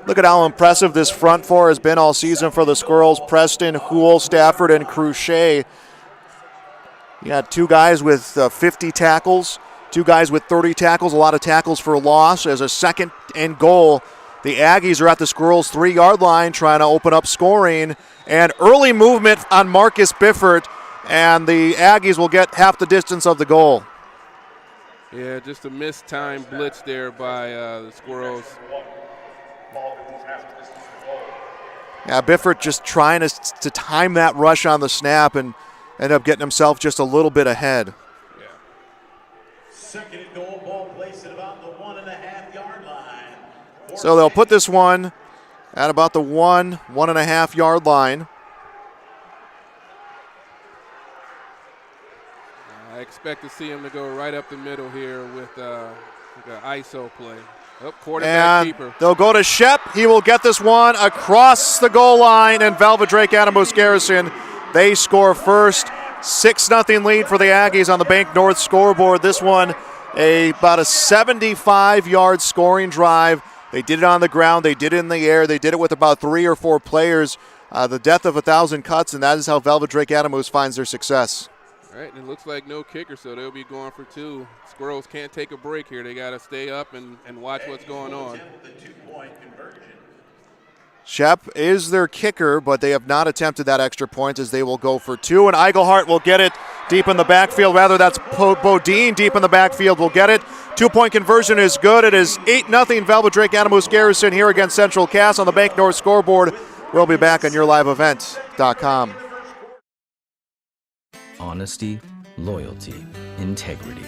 Look at how impressive this front four has been all season for the Squirrels. Preston, Houle, Stafford, and Cruchet. You got 2 guys with 50 tackles, 2 guys with 30 tackles, a lot of tackles for loss. As a 2nd and goal, the Aggies are at the Squirrels' 3-yard line trying to open up scoring. And early movement on Marcus Biffert, and the Aggies will get half the distance of the goal. Yeah, just a missed time blitz there by the Squirrels. Yeah, Biffert just trying to time that rush on the snap and end up getting himself just a little bit ahead. Yeah. 2nd and goal, ball placed at about the 1.5-yard line. So they'll put this one at about the 1.5 yard line. expect to see him to go right up the middle here with an ISO play. Quarterback And keeper. they'll go to Shep. He will get this one across the goal line, and Velva-Drake Animos Garrison, they score first. 6-0 lead for the Aggies on the Bank North scoreboard. This one, about a 75-yard scoring drive. They did it on the ground. They did it in the air. They did it with about 3 or 4 players. The death of 1,000 cuts, and that is how Velva-Drake Animos finds their success. All right, and it looks like no kicker, so they'll be going for 2. Squirrels can't take a break here. They got to stay up and watch what's going on. Shep is their kicker, but they have not attempted that extra point as they will go for 2. And Eigelhart will get it deep in the backfield. Rather, that's Bodine deep in the backfield will get it. 2-point conversion is good. It is 8-0 Velva-Drake Animos Garrison here against Central Cass on the Bank North scoreboard. We'll be back on yourliveevent.com. Honesty, loyalty, integrity.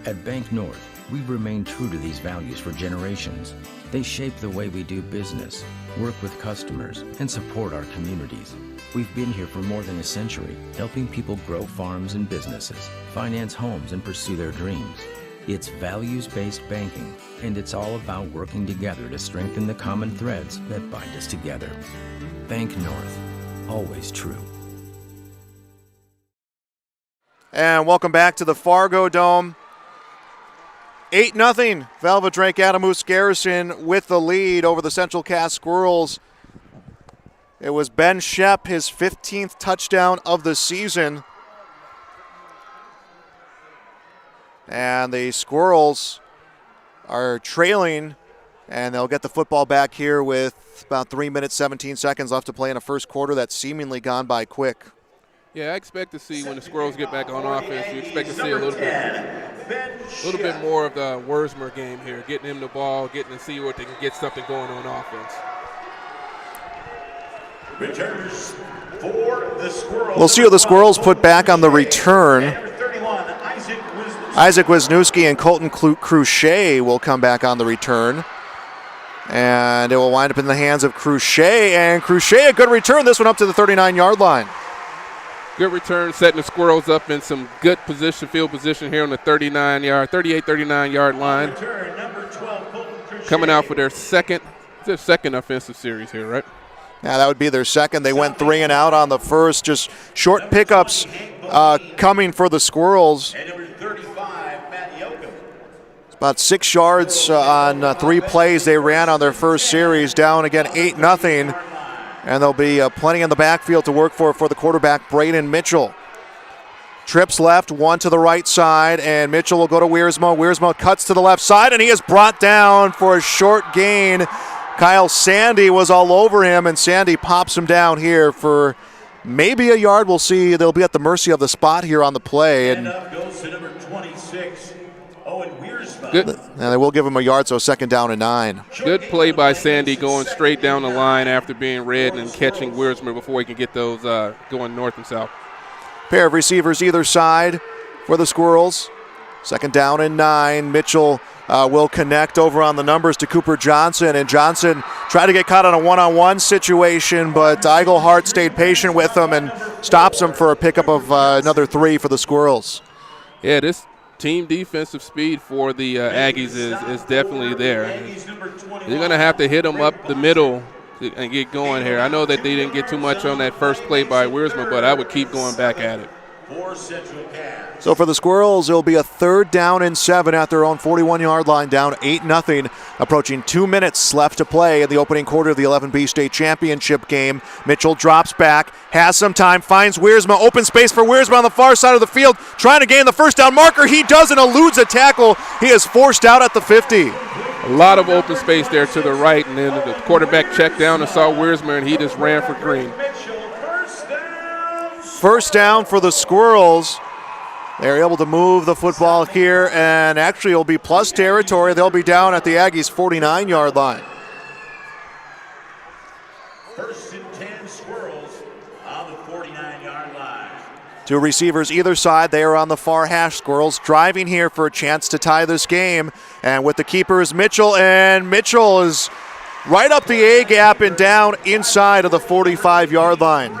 At Bank North, we've remained true to these values for generations. They shape the way we do business, work with customers, and support our communities. We've been here for more than a century, helping people grow farms and businesses, finance homes, and pursue their dreams. It's values-based banking, and it's all about working together to strengthen the common threads that bind us together. Bank North, always true. And welcome back to the Fargo Dome. 8-0 Velva-Drake Animos Garrison with the lead over the Central Cass Squirrels. It was Ben Shep, his 15th touchdown of the season. And the Squirrels are trailing, and they'll get the football back here with about 3 minutes, 17 seconds left to play in a first quarter that's seemingly gone by quick. Yeah, I expect to see when the Squirrels get back on offense, you expect to see a little bit more of the Wuersmer game here, getting him the ball, getting to see what they can get something going on offense. Returners for the Squirrels. We'll see what the Squirrels put back on the return. Isaac Wisniewski and Colton Cruchet will come back on the return. And it will wind up in the hands of Cruchet. And Cruchet, a good return. This one up to the 39-yard line. Good return, setting the Squirrels up in some good position, field position here on the 38-39-yard line. Coming out for their second offensive series here, right? Yeah, that would be their second. They went 3 and out on the first. Just short pickups coming for the Squirrels. It's about 6 yards on 3 plays they ran on their first series. Down again 8-0. And there'll be plenty in the backfield to work for the quarterback, Braden Mitchell. Trips left, 1 to the right side, and Mitchell will go to Wiersma. Wiersma cuts to the left side, and he is brought down for a short gain. Kyle Sandy was all over him, and Sandy pops him down here for maybe a yard. We'll see. They'll be at the mercy of the spot here on the play. And goes to number 26, Owen Wiersma. Good. And they will give him a yard, so 2nd down and 9. Good play by Sandy going straight down the line after being read and catching Wiersma before he can get those going north and south. Pair of receivers either side for the Squirrels. 2nd down and 9. Mitchell will connect over on the numbers to Cooper Johnson, and Johnson tried to get caught on a one-on-one situation, but Eigelhart stayed patient with him and stops him for a pickup of another 3 for the Squirrels. Yeah, this team defensive speed for the Aggies is definitely there. You're going to have to hit them up the middle and get going here. I know that they didn't get too much on that first play by Wiersma, but I would keep going back at it. So for the Squirrels, it'll be a 3rd down and 7 at their own 41-yard line, down 8-0, approaching 2 minutes left to play in the opening quarter of the 11B state championship game. Mitchell drops back, has some time, finds Wiersma, open space for Wiersma on the far side of the field, trying to gain the first down marker. He does and eludes a tackle. He is forced out at the 50. A lot of open space there to the right, and then the quarterback checked down and saw Wiersma, and he just ran for green. First down for the Squirrels. They're able to move the football here, and actually it'll be plus territory. They'll be down at the Aggies' 49-yard line. 1st and 10 Squirrels on the 49-yard line. 2 receivers either side. They are on the far hash. Squirrels driving here for a chance to tie this game. And with the keeper is Mitchell, and Mitchell is right up the A-gap and down inside of the 45-yard line.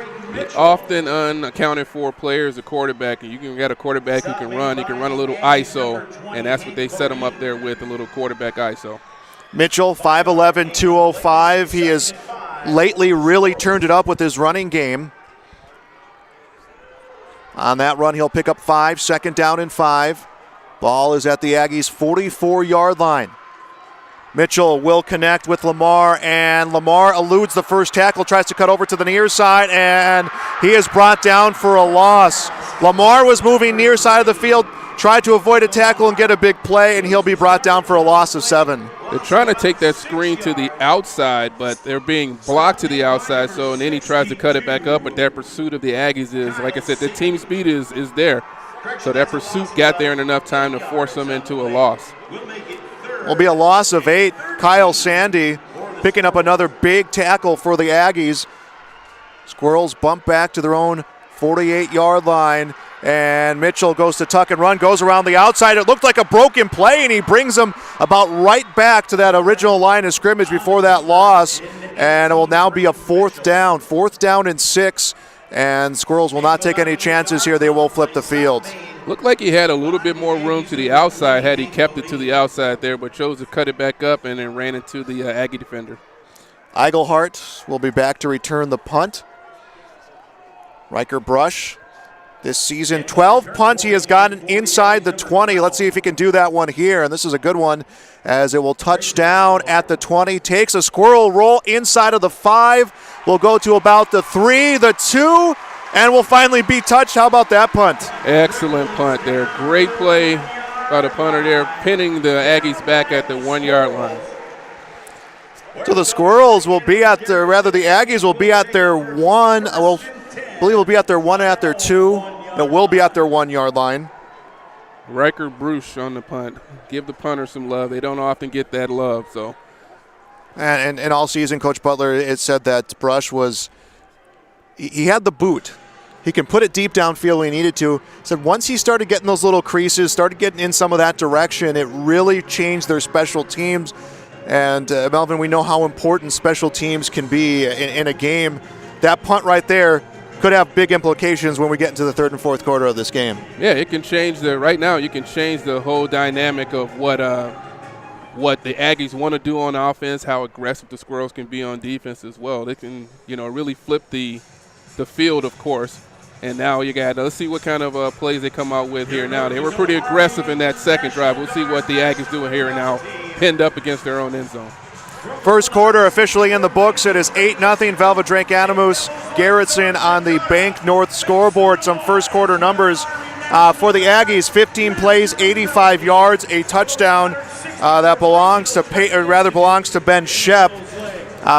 Often unaccounted for player is a quarterback, and you can get a quarterback who can run. He can run a little ISO, and that's what they set him up there with, a little quarterback ISO. Mitchell, 5'11", 205. He has lately really turned it up with his running game. On that run, he'll pick up 5, second down and 5. Ball is at the Aggies' 44-yard line. Mitchell will connect with Lamar, and Lamar eludes the first tackle, tries to cut over to the near side, and he is brought down for a loss. Lamar was moving near side of the field, tried to avoid a tackle and get a big play, and he'll be brought down for a loss of 7. They're trying to take that screen to the outside, but they're being blocked to the outside, and then he tries to cut it back up, but that pursuit of the Aggies is, like I said, the team speed is there. So that pursuit got there in enough time to force them into a loss. Will be a loss of 8. Kyle Sandy picking up another big tackle for the Aggies. Squirrels bump back to their own 48-yard line, and Mitchell goes to tuck and run, goes around the outside. It looked like a broken play, and he brings them about right back to that original line of scrimmage before that loss, and it will now be a 4th down. 4th down and 6, and Squirrels will not take any chances here. They will flip the field. Looked like he had a little bit more room to the outside had he kept it to the outside there, but chose to cut it back up and then ran into the Aggie defender. Eigelhart will be back to return the punt. Riker Brush this season, 12 punts he has gotten inside the 20. Let's see if he can do that one here, and this is a good one as it will touch down at the 20. Takes a squirrel roll inside of the 5. Will go to about the 3, the 2, and will finally be touched. How about that punt? Excellent punt there. Great play by the punter there, pinning the Aggies back at the 1-yard line. So the Squirrels will be at their, rather the Aggies will be at their 1, well, I believe will be at their 1 and at their 2. It will be at their 1-yard line. Riker Bruce on the punt. Give the punter some love. They don't often get that love, so. And all season, Coach Butler had said that Brush was, he had the boot. He can put it deep downfield when he needed to. Said once he started getting those little creases, started getting in some of that direction, it really changed their special teams. And Melvin, we know how important special teams can be in a game. That punt right there could have big implications when we get into the 3rd and 4th quarter of this game. Yeah, it can change right now you can change the whole dynamic of what the Aggies want to do on offense, how aggressive the Squirrels can be on defense as well. They can, really flip the field, of course. And now let's see what kind of plays they come out with here now. They were pretty aggressive in that second drive. We'll see what the Aggies do here now, pinned up against their own end zone. First quarter officially in the books. It is 8-0 Velva-Drake Animus. Garrettson on the Bank North scoreboard. Some first quarter numbers for the Aggies: 15 plays, 85 yards, a touchdown that belongs to Ben Shep.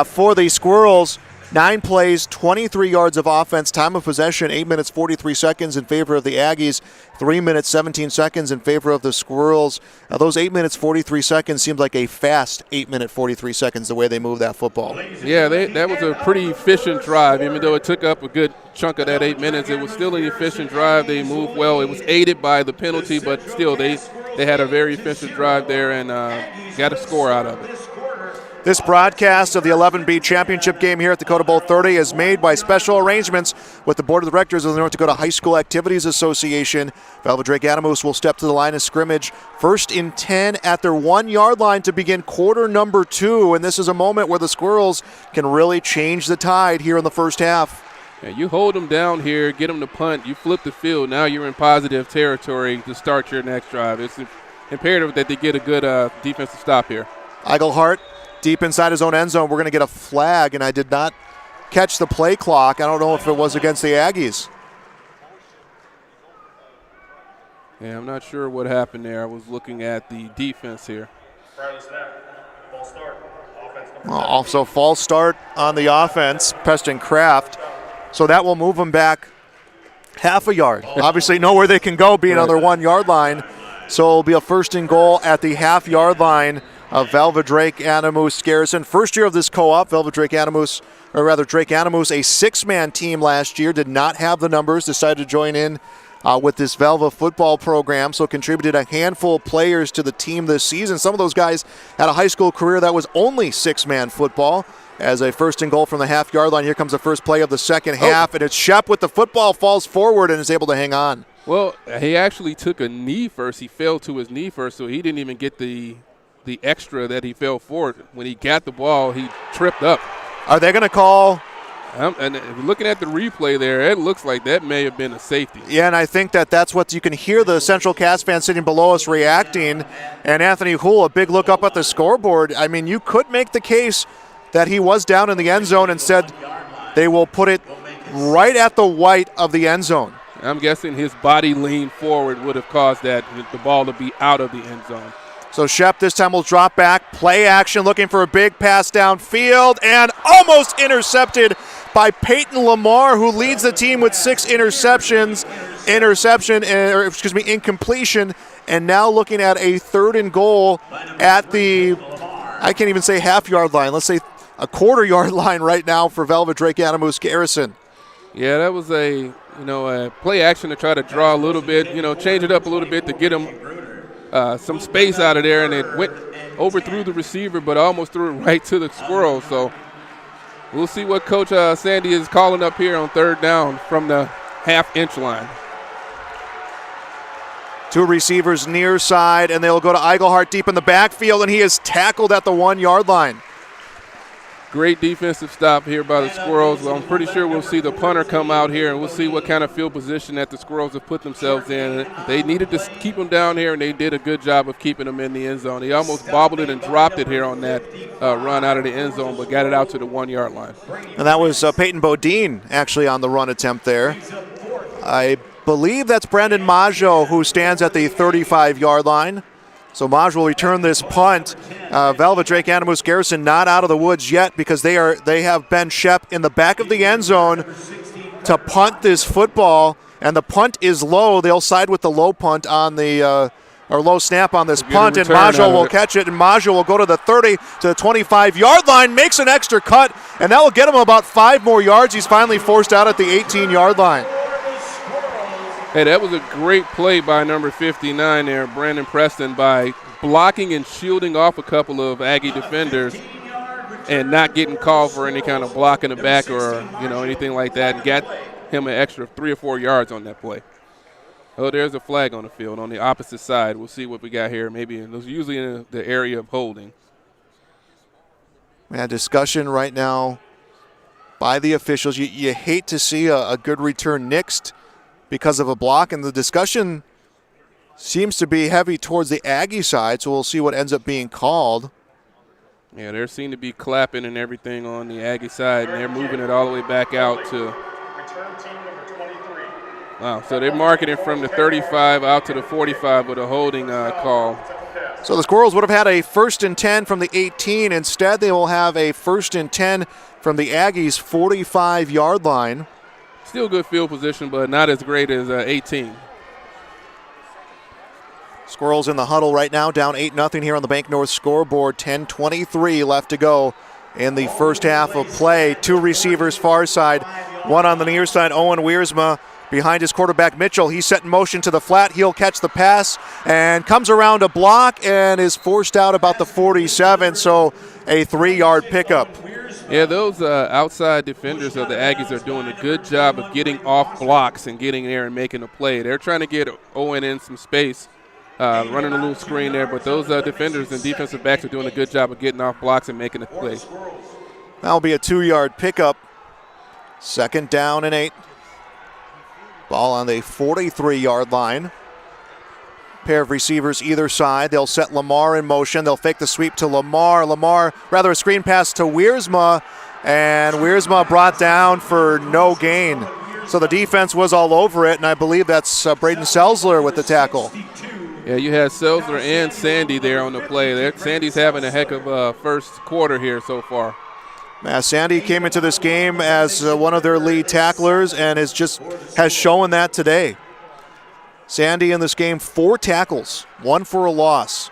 For the Squirrels, 9 plays, 23 yards of offense, time of possession 8 minutes 43 seconds in favor of the Aggies, 3 minutes 17 seconds in favor of the Squirrels. Those 8 minutes 43 seconds seemed like a fast 8 minute 43 seconds the way they moved that football. Yeah, that was a pretty efficient drive. Even though it took up a good chunk of that 8 minutes, it was still an efficient drive. They moved well. It was aided by the penalty, but still they had a very efficient drive there and got a score out of it. This broadcast of the 11B championship game here at Dakota Bowl 30 is made by special arrangements with the Board of Directors of the North Dakota High School Activities Association. Velva-Drake Animus will step to the line of scrimmage. 1st and 10 at their 1-yard line to begin quarter number 2. And this is a moment where the Squirrels can really change the tide here in the first half. Yeah, you hold them down here, get them to punt, you flip the field. Now you're in positive territory to start your next drive. It's imperative that they get a good defensive stop here. Eigelhart deep inside his own end zone. We're going to get a flag, and I did not catch the play clock. I don't know if it was against the Aggies. Yeah, I'm not sure what happened there. I was looking at the defense here. Also, false start on the offense, Preston Kraft. So that will move them back half a yard. Obviously, know where they can go being on their 1-yard line. So it'll be a 1st and goal at the half-yard line of Velva-Drake Animus Garrison. First year of this co-op, Velva-Drake Animus, or rather Drake Animus, a 6-man team last year, did not have the numbers, decided to join in with this Velva football program, so contributed a handful of players to the team this season. Some of those guys had a high school career that was only six-man football. As a first and goal from the half-yard line, here comes the first play of the second half, and it's Shep with the football, falls forward and is able to hang on. Well, he actually took a knee first. He fell to his knee first, so he didn't even get the extra that he fell forward. When he got the ball, he tripped up. Are they going to call? And looking at the replay there, it looks like that may have been a safety. Yeah, and I think that's what you can hear the Central Cass fan sitting below us reacting. And Anthony Houle, a big look up at the scoreboard. I mean, you could make the case that he was down in the end zone and said they will put it right at the white of the end zone. I'm guessing his body lean forward would have caused the ball to be out of the end zone. So Shep this time will drop back, play action, looking for a big pass downfield, and almost intercepted by Peyton Lamar, who leads the team with 6 incompletion, and now looking at a 3rd and goal at the, I can't even say half-yard line, let's say a quarter-yard line right now for Velva-Drake Anamoose Garrison. Yeah, that was a play action to try to draw a little bit, change it up a little bit to get him some space out of there, and it went over through the receiver, but almost threw it right to the squirrel. So we'll see what Coach Sandy is calling up here on 3rd down from the half-inch line. 2 receivers near side, and they'll go to Eigelhart deep in the backfield, and he is tackled at the 1-yard line. Great defensive stop here by the Squirrels. I'm pretty sure we'll see the punter come out here, and we'll see what kind of field position that the Squirrels have put themselves in. They needed to keep him down here, and they did a good job of keeping him in the end zone. He almost bobbled it and dropped it here on that run out of the end zone, but got it out to the 1-yard line. And that was Peyton Bodine actually on the run attempt there. I believe that's Brandon Maggio who stands at the 35-yard line. So Maj will return this punt. Velva-Drake Anamoose Garrison not out of the woods yet because they have Ben Shep in the back of the end zone to punt this football, and the punt is low. They'll side with the low punt on the or low snap on this punt, and Maggio will catch it, and Maggio will go to the 30 to the 25-yard line, makes an extra cut, and that will get him about 5 more yards. He's finally forced out at the 18-yard line. Hey, that was a great play by number 59 there, Brandon Preston, by blocking and shielding off a couple of Aggie defenders and not getting called for any kind of block in the back or anything like that, and got him an extra 3 or 4 yards on that play. Oh, there's a flag on the field on the opposite side. We'll see what we got here. Maybe it was usually in the area of holding. Yeah, discussion right now by the officials. You hate to see a good return nixed because of a block, and the discussion seems to be heavy towards the Aggie side, so we'll see what ends up being called. Yeah, there seem to be clapping and everything on the Aggie side, and they're moving it all the way back out to – wow, so they're marking it from the 35 out to the 45 with a holding call. So the Squirrels would have had a 1st and 10 from the 18. Instead, they will have a 1st and 10 from the Aggies' 45-yard line. Still good field position, but not as great as 18. Squirrels in the huddle right now, down 8-0 here on the Bank North scoreboard. 10:23 left to go in the first half of play. 2 receivers far side, 1 on the near side. Owen Wiersma behind his quarterback Mitchell. He's set in motion to the flat. He'll catch the pass and comes around a block and is forced out about the 47, so a 3-yard pickup. Yeah, those outside defenders of the Aggies are doing a good job of getting off blocks and getting there and making a play. They're trying to get Owen in some space, running a little screen there, but those defenders and defensive backs are doing a good job of getting off blocks and making a play. That'll be a 2-yard pickup. 2nd down and 8. Ball on the 43-yard line. Pair of receivers either side. They'll set Lamar in motion. They'll fake the sweep to Lamar. A screen pass to Wiersma, and Wiersma brought down for no gain. So the defense was all over it, and I believe that's Braden Selzler with the tackle. Yeah, you had Selzler and Sandy there on the play. Sandy's having a heck of a first quarter here so far. Sandy came into this game as one of their lead tacklers and has shown that today. Sandy in this game, 4 tackles, 1 for a loss.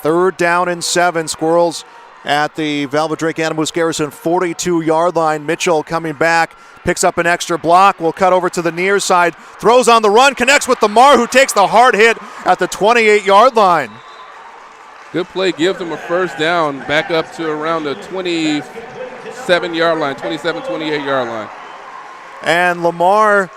3rd down and 7. Squirrels at the Velva-Drake Animus Garrison 42-yard line. Mitchell coming back, picks up an extra block, will cut over to the near side, throws on the run, connects with Lamar, who takes the hard hit at the 28-yard line. Good play, gives them a first down, back up to around the 27-yard line, 27, 28-yard line. And Lamar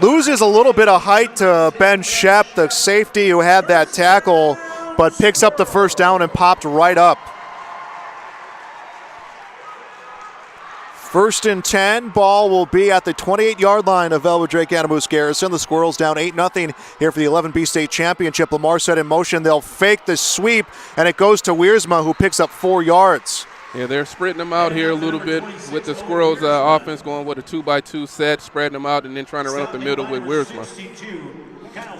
loses a little bit of height to Ben Shep, the safety who had that tackle, but picks up the first down and popped right up. 1st and 10, ball will be at the 28-yard line of Velva-Drake Animus Garrison. The Squirrels down 8-0 here for the 11B state championship. Lamar set in motion. They'll fake the sweep, and it goes to Wiersma, who picks up 4 yards. Yeah, they're spreading them out here a little bit with the Squirrels offense going with a 2-by-2 set, spreading them out and then trying to run up the middle with Wiersma.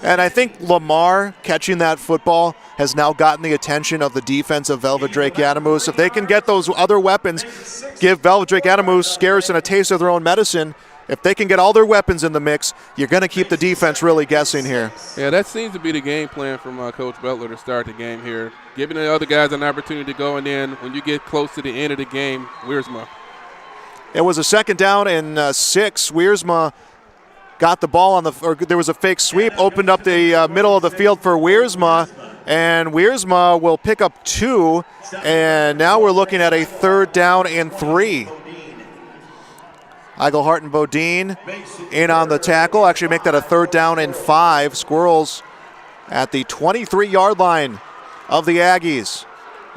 And I think Lamar catching that football has now gotten the attention of the defense of Velva-Drake Animus. If they can get those other weapons, give Velva-Drake Animus Garrison a taste of their own medicine. If they can get all their weapons in the mix, you're going to keep the defense really guessing here. Yeah, that seems to be the game plan from Coach Butler to start the game here. Giving the other guys an opportunity to go, and then when you get close to the end of the game, Wiersma. It was a 2nd down and 6. Wiersma got the ball there was a fake sweep, opened up the middle of the field for Wiersma, and Wiersma will pick up 2, and now we're looking at a 3rd down and 3. Eigelhart and Bodine in on the tackle, actually make that a 3rd down and 5. Squirrels at the 23-yard line of the Aggies.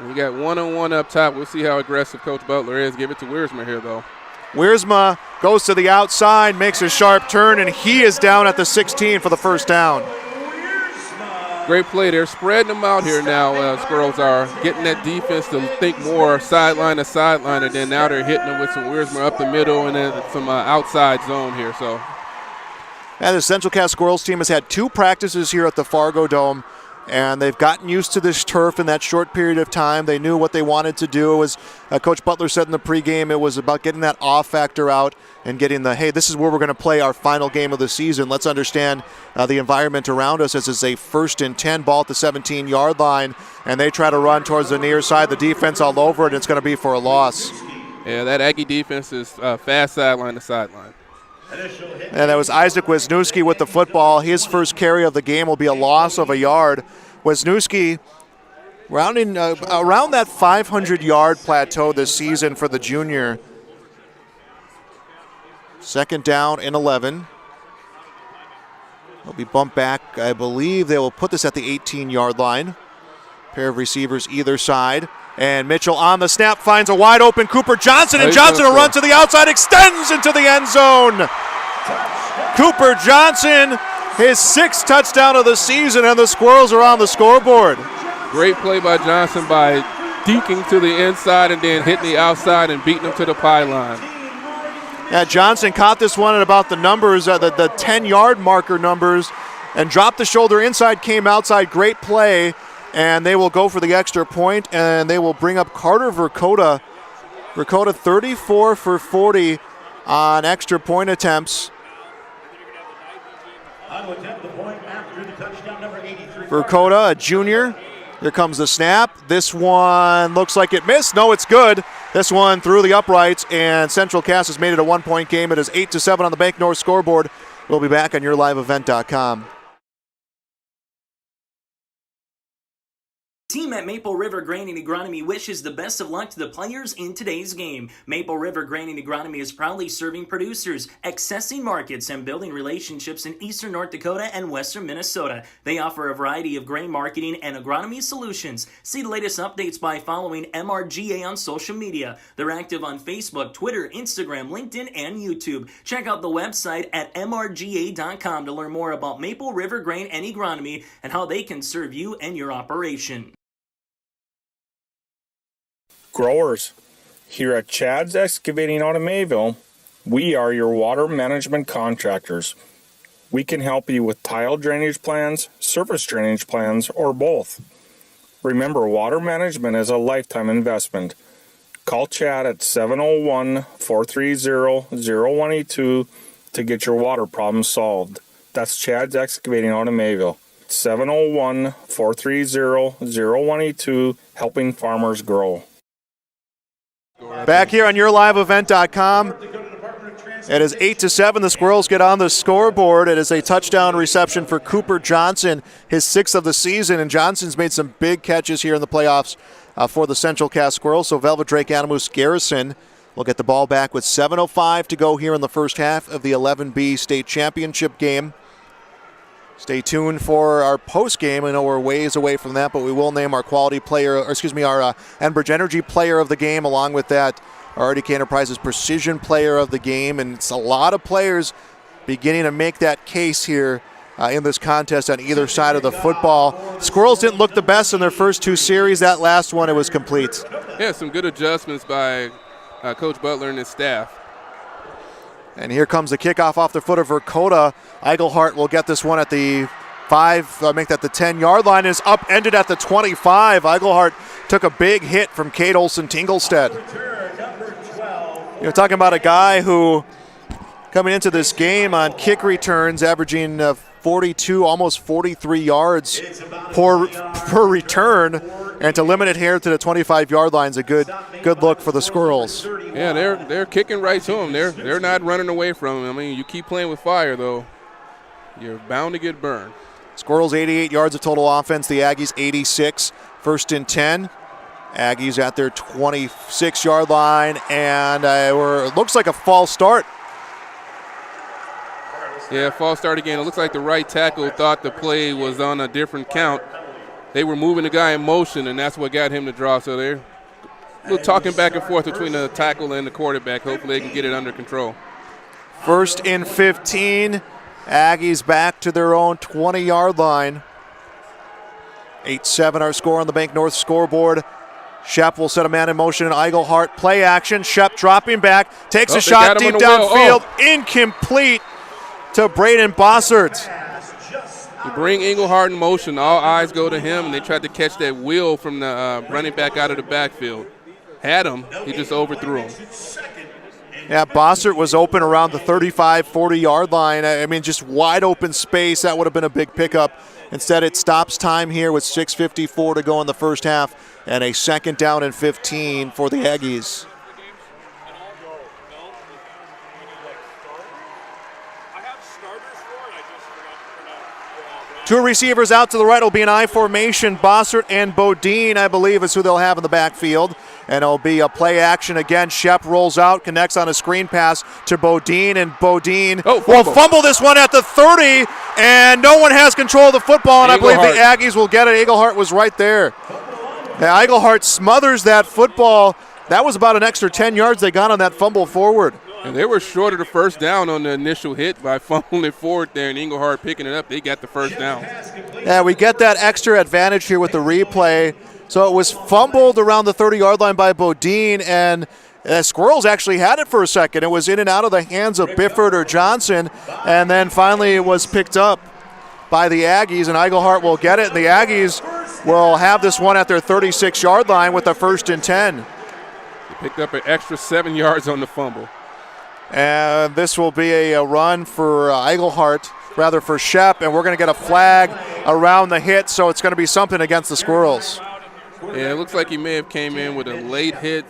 We got 1-on-1 up top. We'll see how aggressive Coach Butler is. Give it to Wiersma here, though. Wiersma goes to the outside, makes a sharp turn, and he is down at the 16 for the first down. Great play. They're spreading them out here now. Squirrels are getting that defense to think more sideline to sideline, and then now they're hitting them with some Wiersma up the middle and then some outside zone here. So, and the Central Cass Squirrels team has had 2 practices here at the Fargo Dome, and they've gotten used to this turf in that short period of time. They knew what they wanted to do. It was, Coach Butler said in the pregame, it was about getting that awe factor out and getting the, hey, this is where we're going to play our final game of the season. Let's understand the environment around us as it's a 1st and 10 ball at the 17-yard line, and they try to run towards the near side. The defense all over it, and it's going to be for a loss. Yeah, that Aggie defense is fast sideline to sideline. And that was Isaac Wisniewski with the football. His first carry of the game will be a loss of a yard. Wisniewski around that 500-yard plateau this season for the junior. 2nd down and 11. They'll be bumped back. I believe they will put this at the 18-yard line. Pair of receivers either side. And Mitchell on the snap finds a wide open Cooper Johnson, and Johnson will run to the outside, extends into the end zone. Cooper Johnson, his 6th touchdown of the season, and the Squirrels are on the scoreboard. Great play by Johnson by deking to the inside and then hitting the outside and beating him to the pylon. Yeah, Johnson caught this one at about the numbers, the 10-yard marker numbers, and dropped the shoulder inside, came outside. Great play. And they will go for the extra point, and they will bring up Carter Verkota. Verkota 34 for 40 on extra point attempts. Verkota, a junior. Here comes the snap. This one looks like it missed. No, it's good. This one through the uprights, and Central Cass has made it a 1-point game. It is 8-7 on the Bank North scoreboard. We'll be back on yourliveevent.com. Team at Maple River Grain and Agronomy wishes the best of luck to the players in today's game. Maple River Grain and Agronomy is proudly serving producers, accessing markets, and building relationships in eastern North Dakota and western Minnesota. They offer a variety of grain marketing and agronomy solutions. See the latest updates by following MRGA on social media. They're active on Facebook, Twitter, Instagram, LinkedIn, and YouTube. Check out the website at mrga.com to learn more about Maple River Grain and Agronomy and how they can serve you and your operation. Growers, here at Chad's Excavating out of Mayville, we are your water management contractors. We can help you with tile drainage plans, surface drainage plans, or both. Remember, water management is a lifetime investment. Call Chad at 701-430-0182 to get your water problem solved. That's Chad's Excavating out of Mayville. 701-430-0182, helping farmers grow. Back here on YourLiveEvent.com. It is 8-7. The Squirrels get on the scoreboard. It is a touchdown reception for Cooper Johnson, his 6th of the season. And Johnson's made some big catches here in the playoffs for the Central Cass Squirrels. So Velva-Drake Anamoose Garrison will get the ball back with 7:05 to go here in the first half of the 11B state championship game. Stay tuned for our post game. I know we're ways away from that, but we will name our quality player, or excuse me, our Enbridge Energy player of the game. Along with that, our RDK Enterprises Precision player of the game. And it's a lot of players beginning to make that case here in this contest on either side of the football. Squirrels didn't look the best in their first 2 series. That last one, it was complete. Yeah, some good adjustments by Coach Butler and his staff. And here comes the kickoff off the foot of Verkota. Eigelhart will get this one at the 5, make that the 10-yard line. Is upended at the 25. Eigelhart took a big hit from Kate Olsen-Tinglestead. You're talking about a guy who, coming into this game on kick returns, averaging 42, almost 43 yards per return, and to limit it here to the 25-yard line is a good look for the Squirrels. Yeah, they're kicking right to him. They're not running away from him. I mean, you keep playing with fire, though, you're bound to get burned. Squirrels 88 yards of total offense. The Aggies 86. 1st and 10. Aggies at their 26-yard line, and it looks like a false start. Yeah, false start again. It looks like the right tackle thought the play was on a different count. They were moving the guy in motion, and that's what got him to draw. So they're a little talking back and forth between the tackle and the quarterback. Hopefully they can get it under control. 1st and 15. Aggies back to their own 20-yard line. 8-7 our score on the Bank North scoreboard. Shep will set a man in motion in Eigelhart. Play action. Shep dropping back. Takes a shot deep downfield. Incomplete to Braden Bossert. To bring Engelhart in motion, all eyes go to him, and they tried to catch that wheel from the running back out of the backfield. Had him. He just overthrew him. Yeah, Bossert was open around the 35, 40-yard line. I mean, just wide open space. That would have been a big pickup. Instead, it stops time here with 6:54 to go in the first half, and a 2nd down and 15 for the Aggies. Two receivers out to the right will be an I formation. Bossert and Bodine, I believe, is who they'll have in the backfield. And it'll be a play action again. Shep rolls out, connects on a screen pass to Bodine, and Bodine will fumble this one at the 30, and no one has control of the football, and I believe the Aggies will get it. Eigelhart was right there. Yeah, Eigelhart smothers that football. That was about an extra 10 yards they got on that fumble forward. And they were short of the first down on the initial hit by fumbling it forward there, and Engelhart picking it up. They got the first down. Yeah, we get that extra advantage here with the replay. So it was fumbled around the 30-yard line by Bodine, and Squirrels actually had it for a second. It was in and out of the hands of Bifford or Johnson, and then finally it was picked up by the Aggies, and Eigelhart will get it, and the Aggies will have this one at their 36-yard line with a 1st and 10. They picked up an extra 7 yards on the fumble. And this will be a run for for Shep, and we're going to get a flag around the hit, so it's going to be something against the Squirrels. Yeah, it looks like he may have came in with a late hit.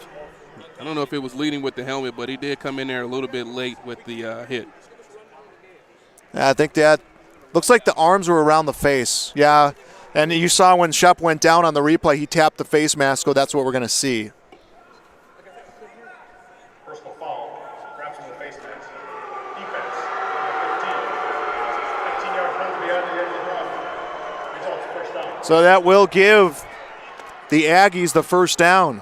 I don't know if it was leading with the helmet, but he did come in there a little bit late with the hit. I think that looks like the arms were around the face. Yeah, and you saw when Shep went down on the replay, he tapped the face mask, so that's what we're going to see. Personal foul. Grabs from the face mask. Defense. 15. 15-yard penalty out of the end of the run. Results first down. So that will give the Aggies the first down.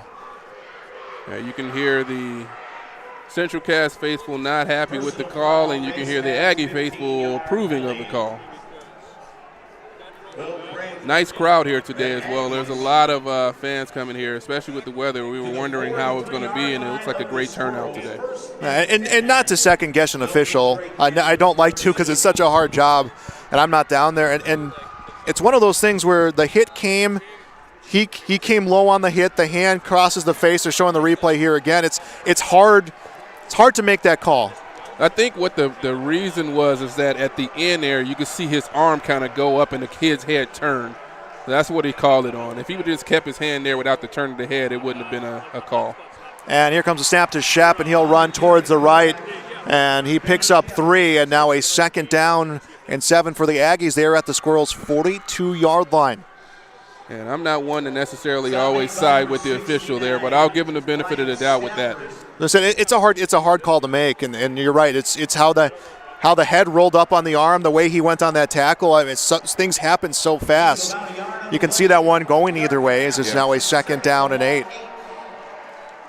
Yeah, you can hear the Central Cass faithful not happy with the call, and you can hear the Aggie faithful approving of the call. Nice crowd here today as well. There's a lot of fans coming here, especially with the weather. We were wondering how it was going to be, and it looks like a great turnout today. And not to second guess an official. I don't like to because it's such a hard job, and I'm not down there. And it's one of those things where the hit came. He came low on the hit. The hand crosses the face. They're showing the replay here again. It's hard to make that call. I think what the reason was is that at the end there, you could see his arm kind of go up and the kid's head turn. That's what he called it on. If he would have just kept his hand there without the turn of the head, it wouldn't have been a call. And here comes a snap to Shep, and he'll run towards the right, and he picks up 3, and now a 2nd down and 7 for the Aggies. They're at the Squirrels' 42-yard line. And I'm not one to necessarily always side with the official there, but I'll give him the benefit of the doubt with that. Listen, it's a hard call to make, and you're right. It's how the head rolled up on the arm, the way he went on that tackle. I mean, things happen so fast. You can see that one going either way. As it's now a 2nd down and 8.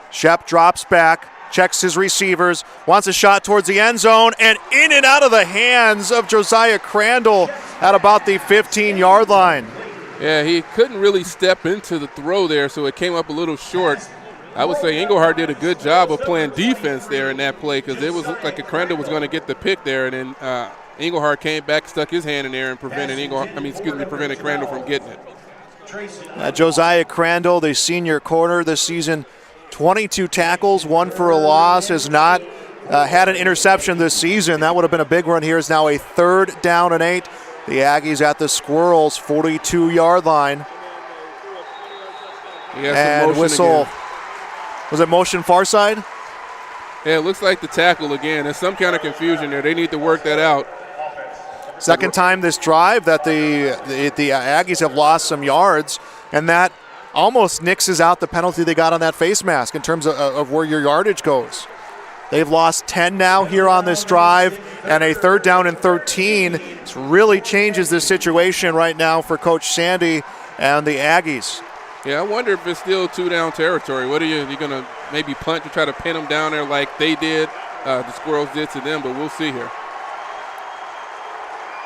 Shep drops back, checks his receivers, wants a shot towards the end zone, and in and out of the hands of Josiah Crandall at about the 15-yard line. Yeah, he couldn't really step into the throw there, so it came up a little short. I would say Engelhardt did a good job of playing defense there in that play because it looked like Crandall was going to get the pick there, and then Engelhardt came back, stuck his hand in there, and prevented Crandall from getting it. Josiah Crandall, the senior corner this season, 22 tackles, 1 for a loss, has not had an interception this season. That would have been a big run here. Is now a 3rd down and 8. The Aggies at the Squirrels' 42-yard line. And whistle. Again. Was it motion far side? Yeah, it looks like the tackle again. There's some kind of confusion there. They need to work that out. Second time this drive that the Aggies have lost some yards, and that almost nixes out the penalty they got on that face mask in terms of where your yardage goes. They've lost 10 now here on this drive, and a 3rd down and 13. This really changes the situation right now for Coach Sandy and the Aggies. Yeah, I wonder if it's still 2-down territory. What are you going to maybe punt to try to pin them down there like they did, the Squirrels did to them, but we'll see here.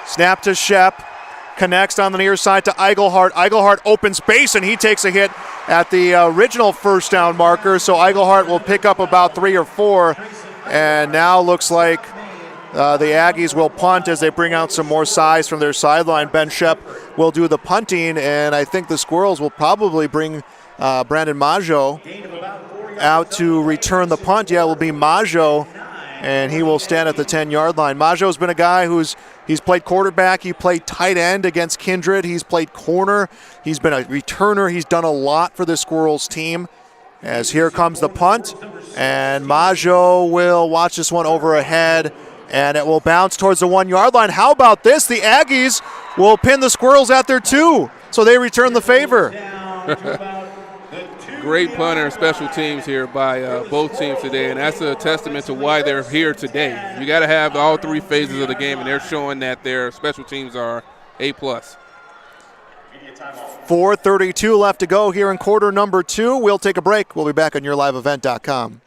Snap to Shep. Connects on the near side to Eigelhart. Eigelhart open space, and he takes a hit at the original 1st down marker. So Eigelhart will pick up about 3 or 4. And now looks like the Aggies will punt as they bring out some more size from their sideline. Ben Shep will do the punting, and I think the Squirrels will probably bring Brandon Maggio out to return the punt. Yeah, it will be Maggio, and he will stand at the 10-yard line. Maggio's been a guy he's played quarterback. He played tight end against Kindred. He's played corner. He's been a returner. He's done a lot for the Squirrels team. As here comes the punt, and Maggio will watch this one over ahead, and it will bounce towards the 1-yard line. How about this? The Aggies will pin the Squirrels at their 2, so they return the favor. Great punter and special teams here by both teams today, and that's a testament to why they're here today. You got to have all 3 phases of the game, and they're showing that their special teams are A+. 4:32 left to go here in quarter number 2. We'll take a break. We'll be back on YourLiveEvent.com.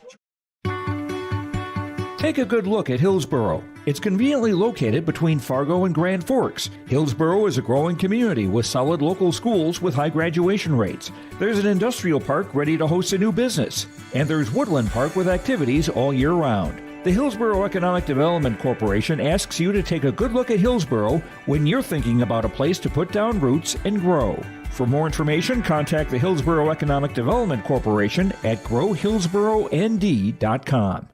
Take a good look at Hillsboro. It's conveniently located between Fargo and Grand Forks. Hillsboro is a growing community with solid local schools with high graduation rates. There's an industrial park ready to host a new business. And there's Woodland Park with activities all year round. The Hillsboro Economic Development Corporation asks you to take a good look at Hillsboro when you're thinking about a place to put down roots and grow. For more information, contact the Hillsboro Economic Development Corporation at growhillsboroND.com.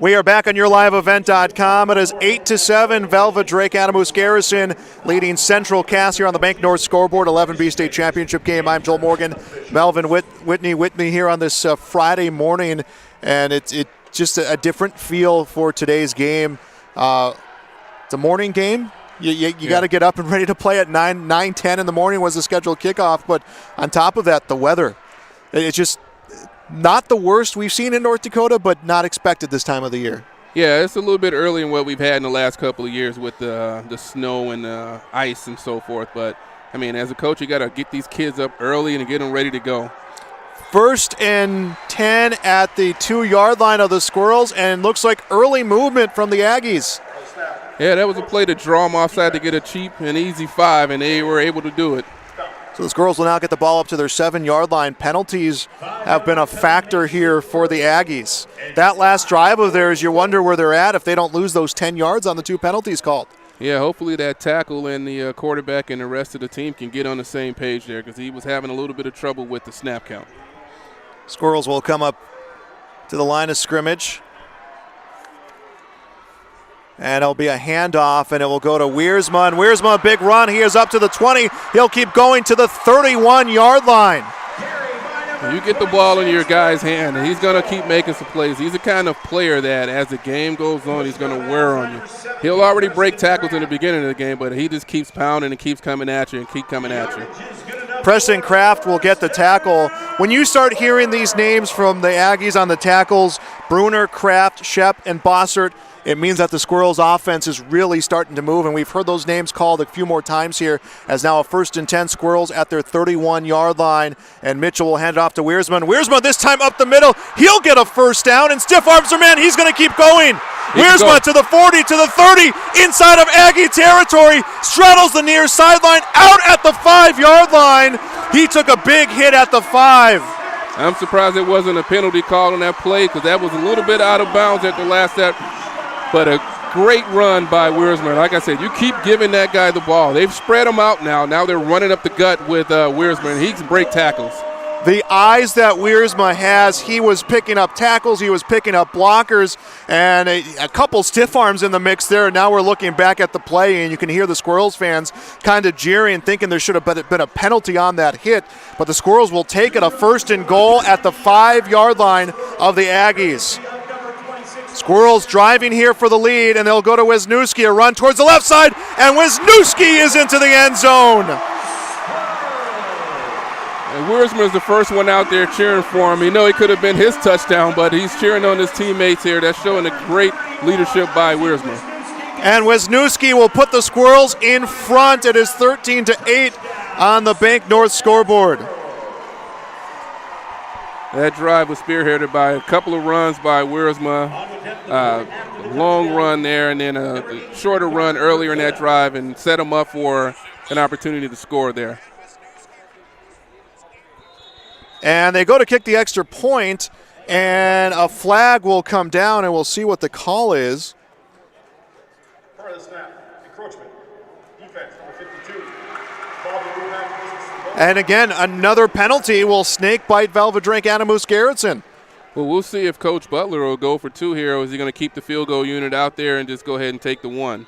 We are back on YourLiveEvent.com. It is 8-7. Velva-Drake, Adamus Garrison leading Central Cass here on the Bank North scoreboard. 11B State Championship game. I'm Joel Morgan. Melvin Whitney with me here on this Friday morning, and it's just a different feel for today's game. It's a morning game. You got to get up and ready to play at 9:10 in the morning was the scheduled kickoff. But on top of that, the weather. It's just not the worst we've seen in North Dakota, but not expected this time of the year. Yeah, it's a little bit early in what we've had in the last couple of years with the snow and ice and so forth. But, I mean, as a coach, you got to get these kids up early and get them ready to go. 1st and 10 at the 2-yard line of the Squirrels, and looks like early movement from the Aggies. Yeah, that was a play to draw them offside to get a cheap and easy 5, and they were able to do it. So the Squirrels will now get the ball up to their 7-yard line. Penalties have been a factor here for the Aggies. That last drive of theirs, you wonder where they're at if they don't lose those 10 yards on the 2 penalties called. Yeah, hopefully that tackle and the quarterback and the rest of the team can get on the same page there because he was having a little bit of trouble with the snap count. Squirrels will come up to the line of scrimmage. And it'll be a handoff, and it will go to Wiersma. And Wiersma, big run. He is up to the 20. He'll keep going to the 31-yard line. You get the ball in your guy's hand, and he's going to keep making some plays. He's the kind of player that as the game goes on, he's going to wear on you. He'll already break tackles in the beginning of the game, but he just keeps pounding and keeps coming at you and keep coming at you. Preston Kraft will get the tackle. When you start hearing these names from the Aggies on the tackles, Bruner, Kraft, Shep, and Bossert, it means that the Squirrels offense is really starting to move, and we've heard those names called a few more times here as now a 1st and 10 Squirrels at their 31-yard line, and Mitchell will hand it off to Wiersma. Wiersma this time up the middle. He'll get a first down, and stiff arms their man. He's going to keep going. Wiersma to the 40, to the 30, inside of Aggie territory, straddles the near sideline, out at the 5-yard line. He took a big hit at the 5. I'm surprised there wasn't a penalty called on that play because that was a little bit out of bounds at the last step. But a great run by Wiersma. Like I said, you keep giving that guy the ball. They've spread him out now. Now they're running up the gut with Wiersma, and he can break tackles. The eyes that Wiersma has, he was picking up tackles, he was picking up blockers, and a couple stiff arms in the mix there. Now we're looking back at the play, and you can hear the Squirrels fans kind of jeering, thinking there should have been a penalty on that hit. But the Squirrels will take it, a 1st and goal at the 5-yard line of the Aggies. Squirrels driving here for the lead, and they'll go to Wisniewski, a run towards the left side, and Wisniewski is into the end zone. And Wiersma is the first one out there cheering for him. You know it could have been his touchdown, but he's cheering on his teammates here. That's showing a great leadership by Wiersma. And Wisniewski will put the Squirrels in front. It is 13-8 on the Bank North scoreboard. That drive was spearheaded by a couple of runs by Wiersma. Long run there, and then a shorter run earlier in that drive, and set him up for an opportunity to score there. And they go to kick the extra point, and a flag will come down, and we'll see what the call is. Part of the snap, encroachment, defense, number 52. And again, another penalty will snake bite Velva-Drake Adamus Garrettson. Well, we'll see if Coach Butler will go for 2 here, or is he going to keep the field goal unit out there and just go ahead and take the 1?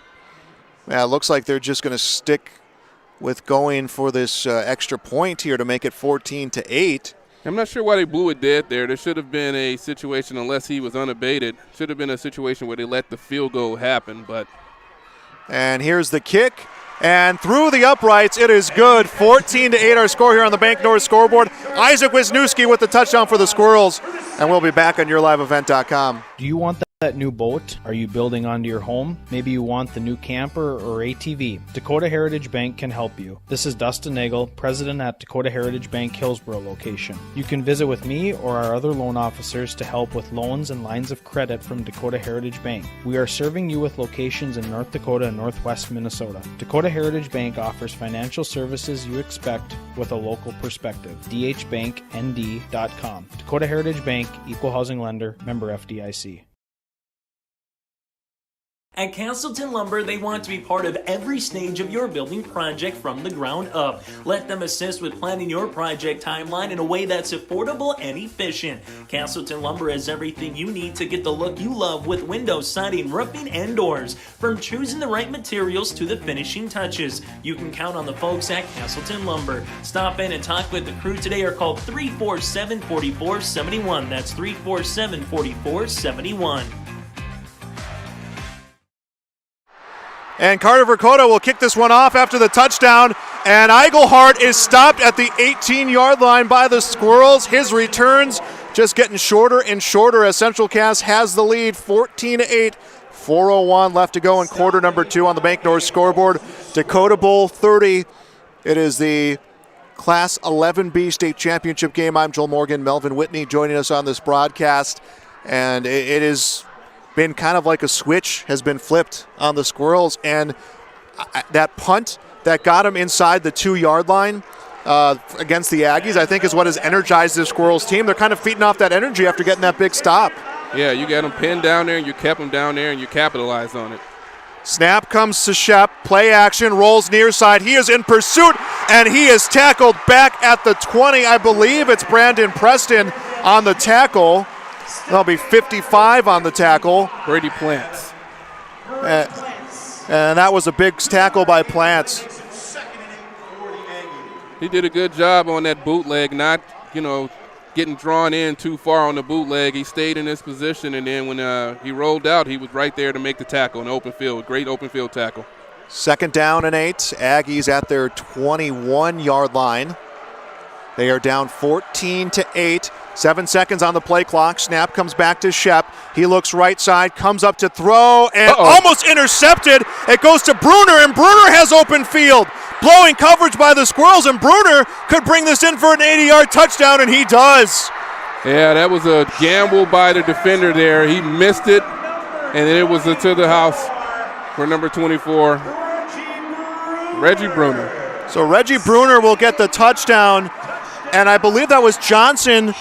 Yeah, it looks like they're just going to stick with going for this extra point here to make it 14-8. I'm not sure why they blew it dead there. There should have been a situation, unless he was unabated, should have been a situation where they let the field goal happen. But and here's the kick. And through the uprights, it is good. 14-8 our score here on the Bank North scoreboard. Isaac Wisniewski with the touchdown for the Squirrels. And we'll be back on yourliveevent.com. Do you want that new boat? Are you building onto your home? Maybe you want the new camper or ATV. Dakota Heritage Bank can help you. This is Dustin Nagel, president at Dakota Heritage Bank Hillsborough location. You can visit with me or our other loan officers to help with loans and lines of credit from Dakota Heritage Bank. We are serving you with locations in North Dakota and Northwest Minnesota. Dakota Heritage Bank offers financial services you expect with a local perspective. dhbanknd.com. Dakota Heritage Bank, equal housing lender, member FDIC. At Castleton Lumber, they want to be part of every stage of your building project from the ground up. Let them assist with planning your project timeline in a way that's affordable and efficient. Castleton Lumber has everything you need to get the look you love with windows, siding, roofing, and doors. From choosing the right materials to the finishing touches, you can count on the folks at Castleton Lumber. Stop in and talk with the crew today or call 347-4471. That's 347-4471. And Carter Verkota will kick this one off after the touchdown. And Eigelhart is stopped at the 18-yard line by the Squirrels. His returns just getting shorter and shorter as Central Cass has the lead, 14-8. 4:01 left to go in quarter number 2 on the Bank North scoreboard. Dakota Bowl 30. It is the Class 11B state championship game. I'm Joel Morgan. Melvin Whitney joining us on this broadcast. And it is been kind of like a switch has been flipped on the Squirrels, and that punt that got him inside the 2-yard line against the Aggies, I think, is what has energized the Squirrels team. They're kind of feeding off that energy after getting that big stop. Yeah, you got them pinned down there, and you kept them down there, and you capitalized on it. Snap comes to Shep, play action, rolls near side. He is in pursuit, and he is tackled back at the 20. I believe it's Brandon Preston on the tackle. There'll be 55 on the tackle. Brady Plants. And that was a big tackle by Plants. He did a good job on that bootleg, not, getting drawn in too far on the bootleg. He stayed in his position, and then when he rolled out, he was right there to make the tackle in the open field. Great open field tackle. 2nd down and 8. Aggies at their 21-yard line. They are down 14-8. 7 seconds on the play clock. Snap comes back to Shep. He looks right side, comes up to throw, and almost intercepted. It goes to Bruner, and Bruner has open field. Blowing coverage by the Squirrels, and Bruner could bring this in for an 80-yard touchdown, and he does. Yeah, that was a gamble by the defender there. He missed it, and it was to the house for number 24, Reggie Bruner. So Reggie Bruner will get the touchdown, and I believe that was Johnson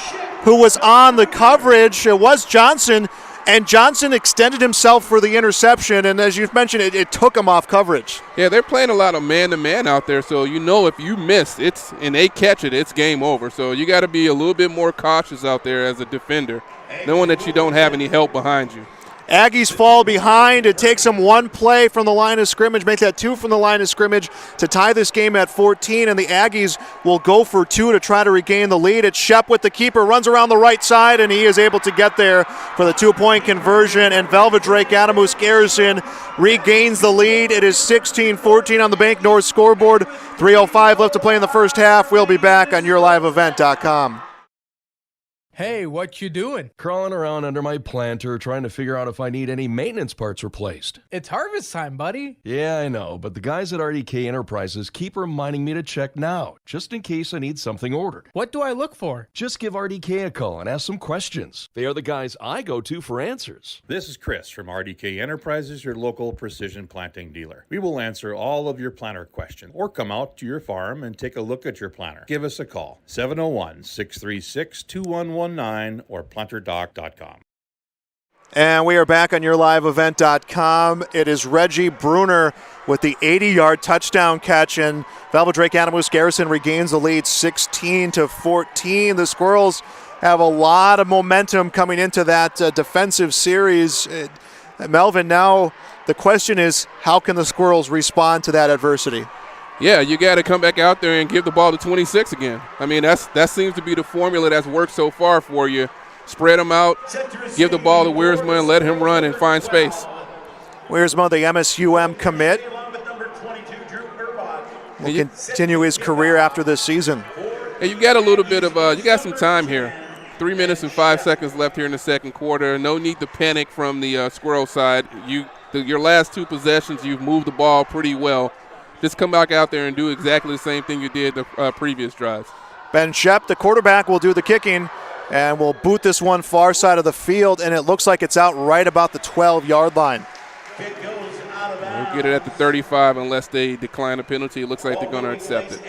who was on the coverage. It was Johnson, and Johnson extended himself for the interception, and as you've mentioned, it took him off coverage. Yeah, they're playing a lot of man-to-man out there, so if you miss, and they catch it, it's game over. So you got to be a little bit more cautious out there as a defender, knowing that you don't have any help behind you. Aggies fall behind. It takes them 1 play from the line of scrimmage, make that 2 from the line of scrimmage to tie this game at 14, and the Aggies will go for 2 to try to regain the lead. It's Shep with the keeper, runs around the right side, and he is able to get there for the 2-point conversion, and Velva-Drake Adamus Garrison regains the lead. It is 16-14 on the Bank North scoreboard. 3:05 left to play in the first half. We'll be back on yourliveevent.com. Hey, what you doing? Crawling around under my planter trying to figure out if I need any maintenance parts replaced. It's harvest time, buddy. Yeah, I know, but the guys at RDK Enterprises keep reminding me to check now, just in case I need something ordered. What do I look for? Just give RDK a call and ask some questions. They are the guys I go to for answers. This is Chris from RDK Enterprises, your local precision planting dealer. We will answer all of your planter questions or come out to your farm and take a look at your planter. Give us a call, 701-636-2119 or planterdoc.com. And we are back on yourliveevent.com. It is Reggie Bruner with the 80-yard touchdown catch, and Velva-Drake Adamus Garrison regains the lead 16-14. The Squirrels have a lot of momentum coming into that defensive series. Melvin, now the question is, how can the Squirrels respond to that adversity? Yeah, you got to come back out there and give the ball to 26 again. I mean, that seems to be the formula that's worked so far for you. Spread them out, give the ball to Wiersma and let him run and find space. Wiersma, the MSUM commit, will continue his career after this season. Hey, you got a little bit of you got some time here. 3 minutes and 5 seconds left here in the second quarter. No need to panic from the Squirrel side. Your last 2 possessions, you've moved the ball pretty well. Just come back out there and do exactly the same thing you did the previous drives. Ben Shep, the quarterback, will do the kicking and will boot this one far side of the field, and it looks like it's out right about the 12-yard line. We'll get it at the 35 unless they decline a penalty. It looks like they're going to accept it.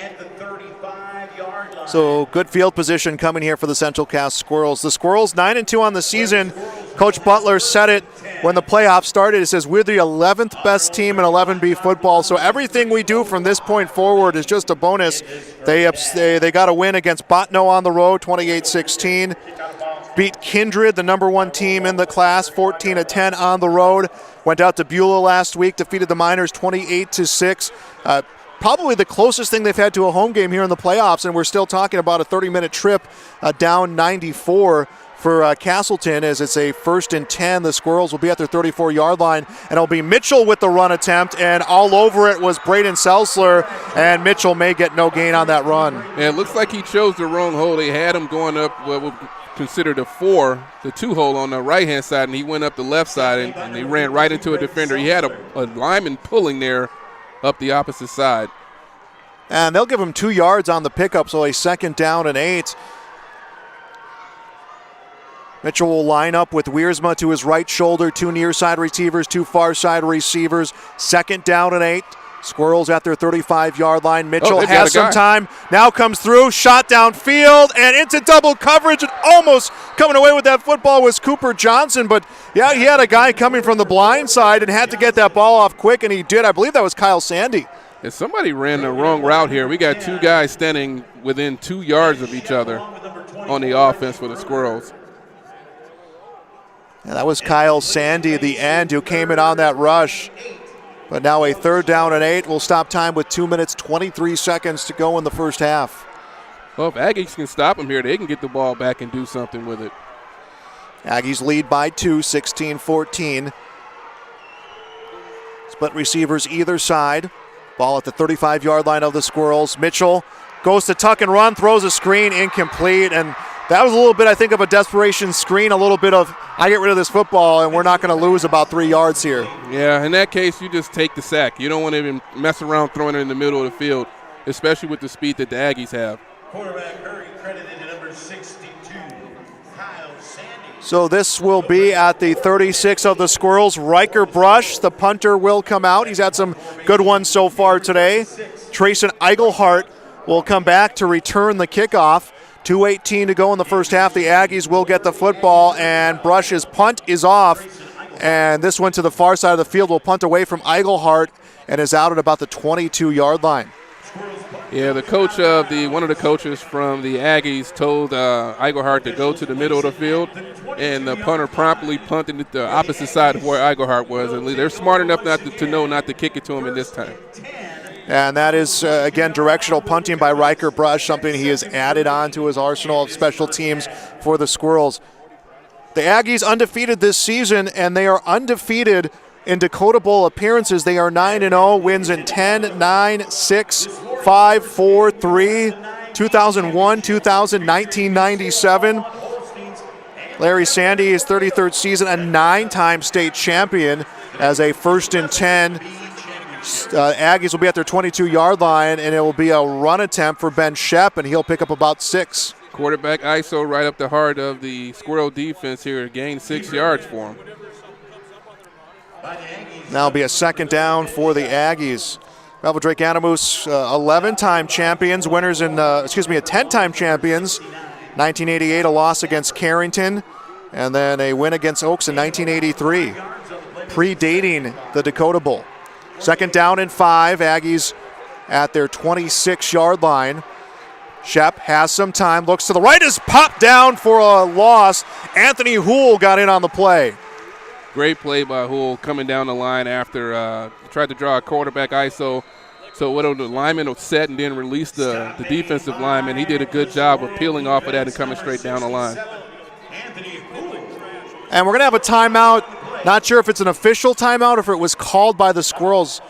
So good field position coming here for the Central Cass Squirrels. The Squirrels 9-2 on the season. Coach Butler said it when the playoffs started. He says, we're the 11th best team in 11B football, so everything we do from this point forward is just a bonus. They got a win against Botno on the road, 28-16. Beat Kindred, the number 1 team in the class, 14-10 on the road. Went out to Beulah last week, defeated the Miners 28-6. Probably the closest thing they've had to a home game here in the playoffs, and we're still talking about a 30-minute trip down 94 for Castleton as it's a 1st and 10. The Squirrels will be at their 34-yard line, and it'll be Mitchell with the run attempt, and all over it was Braden Selsler, and Mitchell may get no gain on that run. Yeah, it looks like he chose the wrong hole. They had him going up what would consider the 2 hole on the right-hand side, and he went up the left side, and they ran right into a defender. He had a lineman pulling there up the opposite side. And they'll give him 2 yards on the pickup, so a 2nd down and 8. Mitchell will line up with Wiersma to his right shoulder, 2 near side receivers, 2 far side receivers. 2nd down and 8. Squirrels at their 35-yard line. Mitchell has some time. Now comes through, shot downfield, and into double coverage. And almost coming away with that football was Cooper Johnson. But, yeah, he had a guy coming from the blind side and had to get that ball off quick, and he did. I believe that was Kyle Sandy. Yeah, somebody ran the wrong route here. We got 2 guys standing within 2 yards of each other on the offense for the Squirrels. And that was Kyle Sandy at the end who came in on that rush. But now a 3rd down and 8. We'll stop time with 2 minutes, 23 seconds to go in the first half. Well, if Aggies can stop them here, they can get the ball back and do something with it. Aggies lead by 2, 16-14. Split receivers either side. Ball at the 35-yard line of the Squirrels. Mitchell goes to tuck and run, throws a screen, incomplete. And that was a little bit, I think, of a desperation screen, a little bit of, I get rid of this football and we're not going to lose about 3 yards here. Yeah, in that case, you just take the sack. You don't want to even mess around throwing it in the middle of the field, especially with the speed that the Aggies have. Quarterback hurry credited to number 62, Kyle Sandy. So this will be at the 36 of the Squirrels. Riker Brush, the punter, will come out. He's had some good ones so far today. Trayson Eigelhart will come back to return the kickoff. 2:18 to go in the first half. The Aggies will get the football, and Brush's punt is off. And this one to the far side of the field will punt away from Eigelhart and is out at about the 22-yard line. Yeah, the coach of one of the coaches from the Aggies told Eigelhart to go to the middle of the field, and the punter promptly punted it the opposite side of where Eigelhart was. And they're smart enough to know not to kick it to him in this time. And that is, again, directional punting by Riker Brush, something he has added on to his arsenal of special teams for the Squirrels. The Aggies undefeated this season, and they are undefeated in Dakota Bowl appearances. They are 9-0, wins in 10, 9, 6, 5, 4, 3, 2001, 2000, 1997. Larry Sandy, his 33rd season, a 9-time state champion as a 1st and 10. Aggies will be at their 22-yard line, and it will be a run attempt for Ben Shep, and he'll pick up about 6. Quarterback ISO right up the heart of the Squirrel defense here, gained 6 yards for him. Now will be a 2nd down for the Aggies. Velva-Drake Animus, 11-time champions, winners in, 10-time champions. 1988, a loss against Carrington, and then a win against Oaks in 1983, predating the Dakota Bowl. 2nd down and 5, Aggies at their 26-yard line. Shep has some time, looks to the right, is popped down for a loss. Anthony Houle got in on the play. Great play by Houle coming down the line after tried to draw a quarterback ISO. So what the lineman was set and then release the defensive lineman. He did a good job of peeling off of that and coming straight down the line. And we're going to have a timeout. Not sure if it's an official timeout or if it was called by the Squirrels.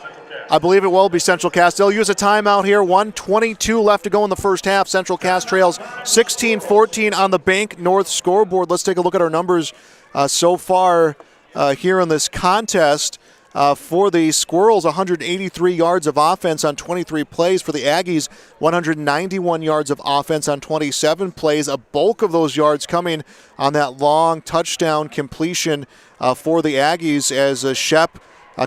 I believe it will be Central Cass. They'll use a timeout here. 1:22 left to go in the first half. Central Cass trails 16-14 on the Bank North scoreboard. Let's take a look at our numbers so far here in this contest. For the Squirrels, 183 yards of offense on 23 plays. For the Aggies, 191 yards of offense on 27 plays. A bulk of those yards coming on that long touchdown completion for the Aggies as Shep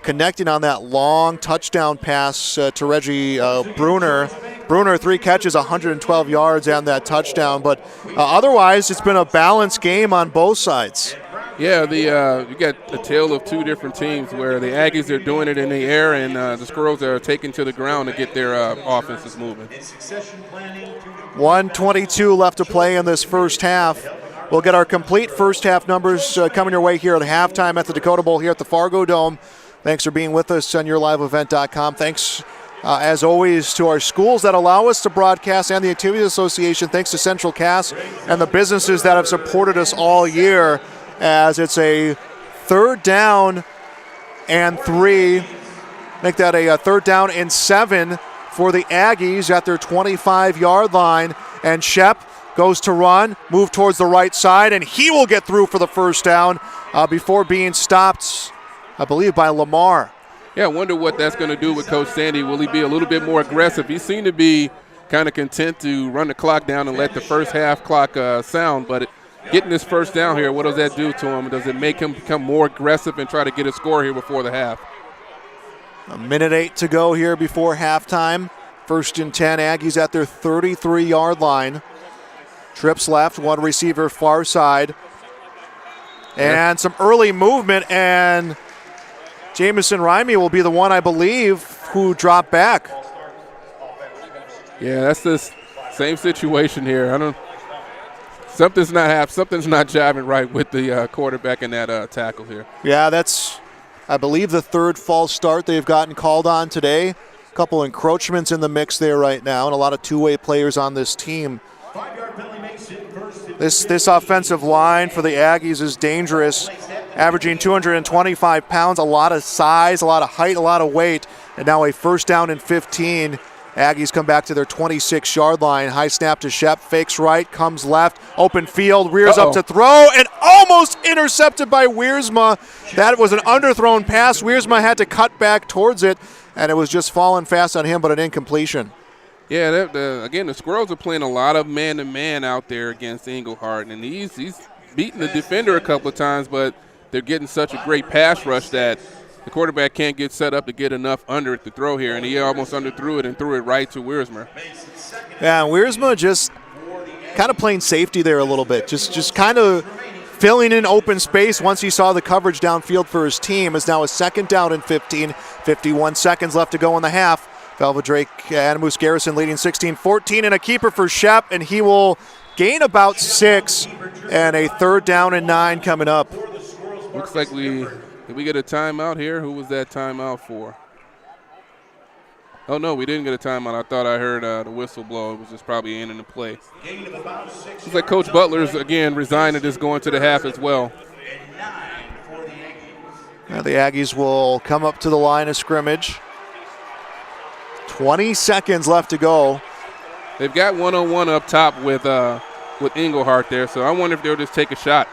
connecting on that long touchdown pass to Reggie Bruner. Bruner, 3 catches, 112 yards and that touchdown. But otherwise, it's been a balanced game on both sides. Yeah, you got a tale of 2 different teams where the Aggies are doing it in the air and the Squirrels are taking to the ground to get their offenses moving. 1:22 left to play in this first half. We'll get our complete first half numbers coming your way here at halftime at the Dakota Bowl here at the Fargo Dome. Thanks for being with us on yourliveevent.com. Thanks, as always, to our schools that allow us to broadcast and the Activities Association. Thanks to Central Cass and the businesses that have supported us all year, as it's a 3rd down and 3. Make that a 3rd down and 7 for the Aggies at their 25-yard line. And Shep goes to run, move towards the right side, and he will get through for the first down before being stopped, I believe, by Lamar. Yeah, I wonder what that's going to do with Coach Sandy. Will he be a little bit more aggressive? He seemed to be kind of content to run the clock down and let the first half clock sound, but getting this first down here, what does that do to him? Does it make him become more aggressive and try to get a score here before the half? 1:08 to go here before halftime. 1st and 10, Aggies at their 33-yard line. Trips left, 1 receiver far side. And some early movement, and Jamison Rimey will be the one, I believe, who dropped back. Yeah, that's the same situation here. Something's not jiving right with the quarterback in that tackle here. Yeah, that's, I believe, the third false start they've gotten called on today. A couple encroachments in the mix there right now, and a lot of two-way players on this team. This offensive line for the Aggies is dangerous, averaging 225 pounds, a lot of size, a lot of height, a lot of weight, and now a first down and 15. Aggies come back to their 26-yard line. High snap to Shep, fakes right, comes left, open field, rears up to throw, and almost intercepted by Wiersma. That was an underthrown pass. Wiersma had to cut back towards it, and it was just falling fast on him, but an incompletion. Yeah, again, the Squirrels are playing a lot of man-to-man out there against Englehart, and he's beaten the defender a couple of times, but they're getting such a great pass rush that the quarterback can't get set up to get enough under it to throw here, and he almost underthrew it and threw it right to Wiersma. Yeah, Wiersma just kind of playing safety there a little bit, just kind of filling in open space once he saw the coverage downfield for his team. Is now a second down and 15, 51 seconds left to go in the half. Velva-Drake, Adamus Garrison leading 16-14, and a keeper for Shep, and he will gain about 6, and a third down and 9 coming up. Looks like did we get a timeout here? Who was that timeout for? Oh, no, we didn't get a timeout. I thought I heard the whistle blow. It was just probably ending the play. Looks like Coach Butler's, again, resigned and is going to the half as well. Now the Aggies will come up to the line of scrimmage. 20 seconds left to go. They've got one-on-one up top with Englehart there, so I wonder if they'll just take a shot.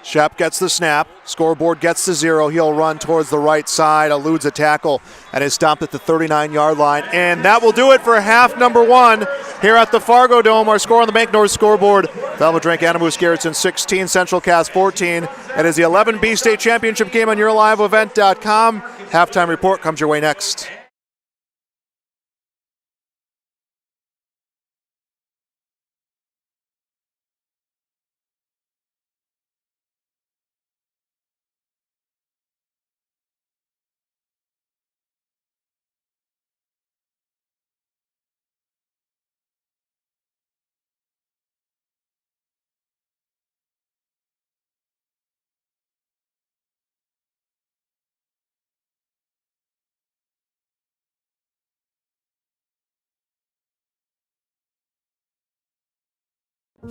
Shep gets the snap. Scoreboard gets to 0. He'll run towards the right side, eludes a tackle, and is stopped at the 39-yard line. And that will do it for half number 1 here at the Fargo Dome. Our score on the Bank North scoreboard: Velva-Drake, Adamus Garrison 16, Central Cass 14. It is the 11B State Championship game on YourLiveEvent.com. Halftime report comes your way next.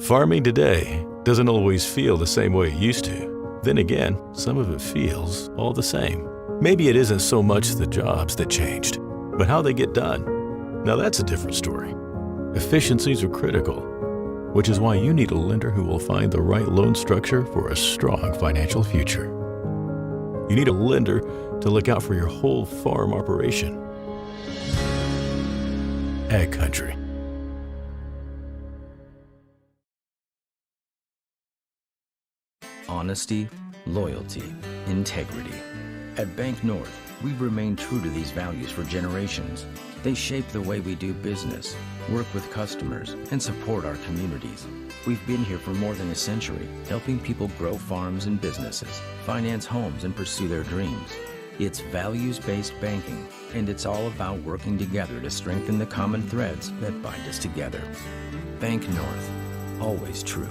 Farming today doesn't always feel the same way it used to. Then again, some of it feels all the same. Maybe it isn't so much the jobs that changed, but how they get done. Now that's a different story. Efficiencies are critical, which is why you need a lender who will find the right loan structure for a strong financial future. You need a lender to look out for your whole farm operation. Ag Country. Honesty, loyalty, integrity. At Bank North, we've remained true to these values for generations. They shape the way we do business, work with customers, and support our communities. We've been here for more than a century, helping people grow farms and businesses, finance homes, and pursue their dreams. It's values-based banking, and it's all about working together to strengthen the common threads that bind us together. Bank North, always true.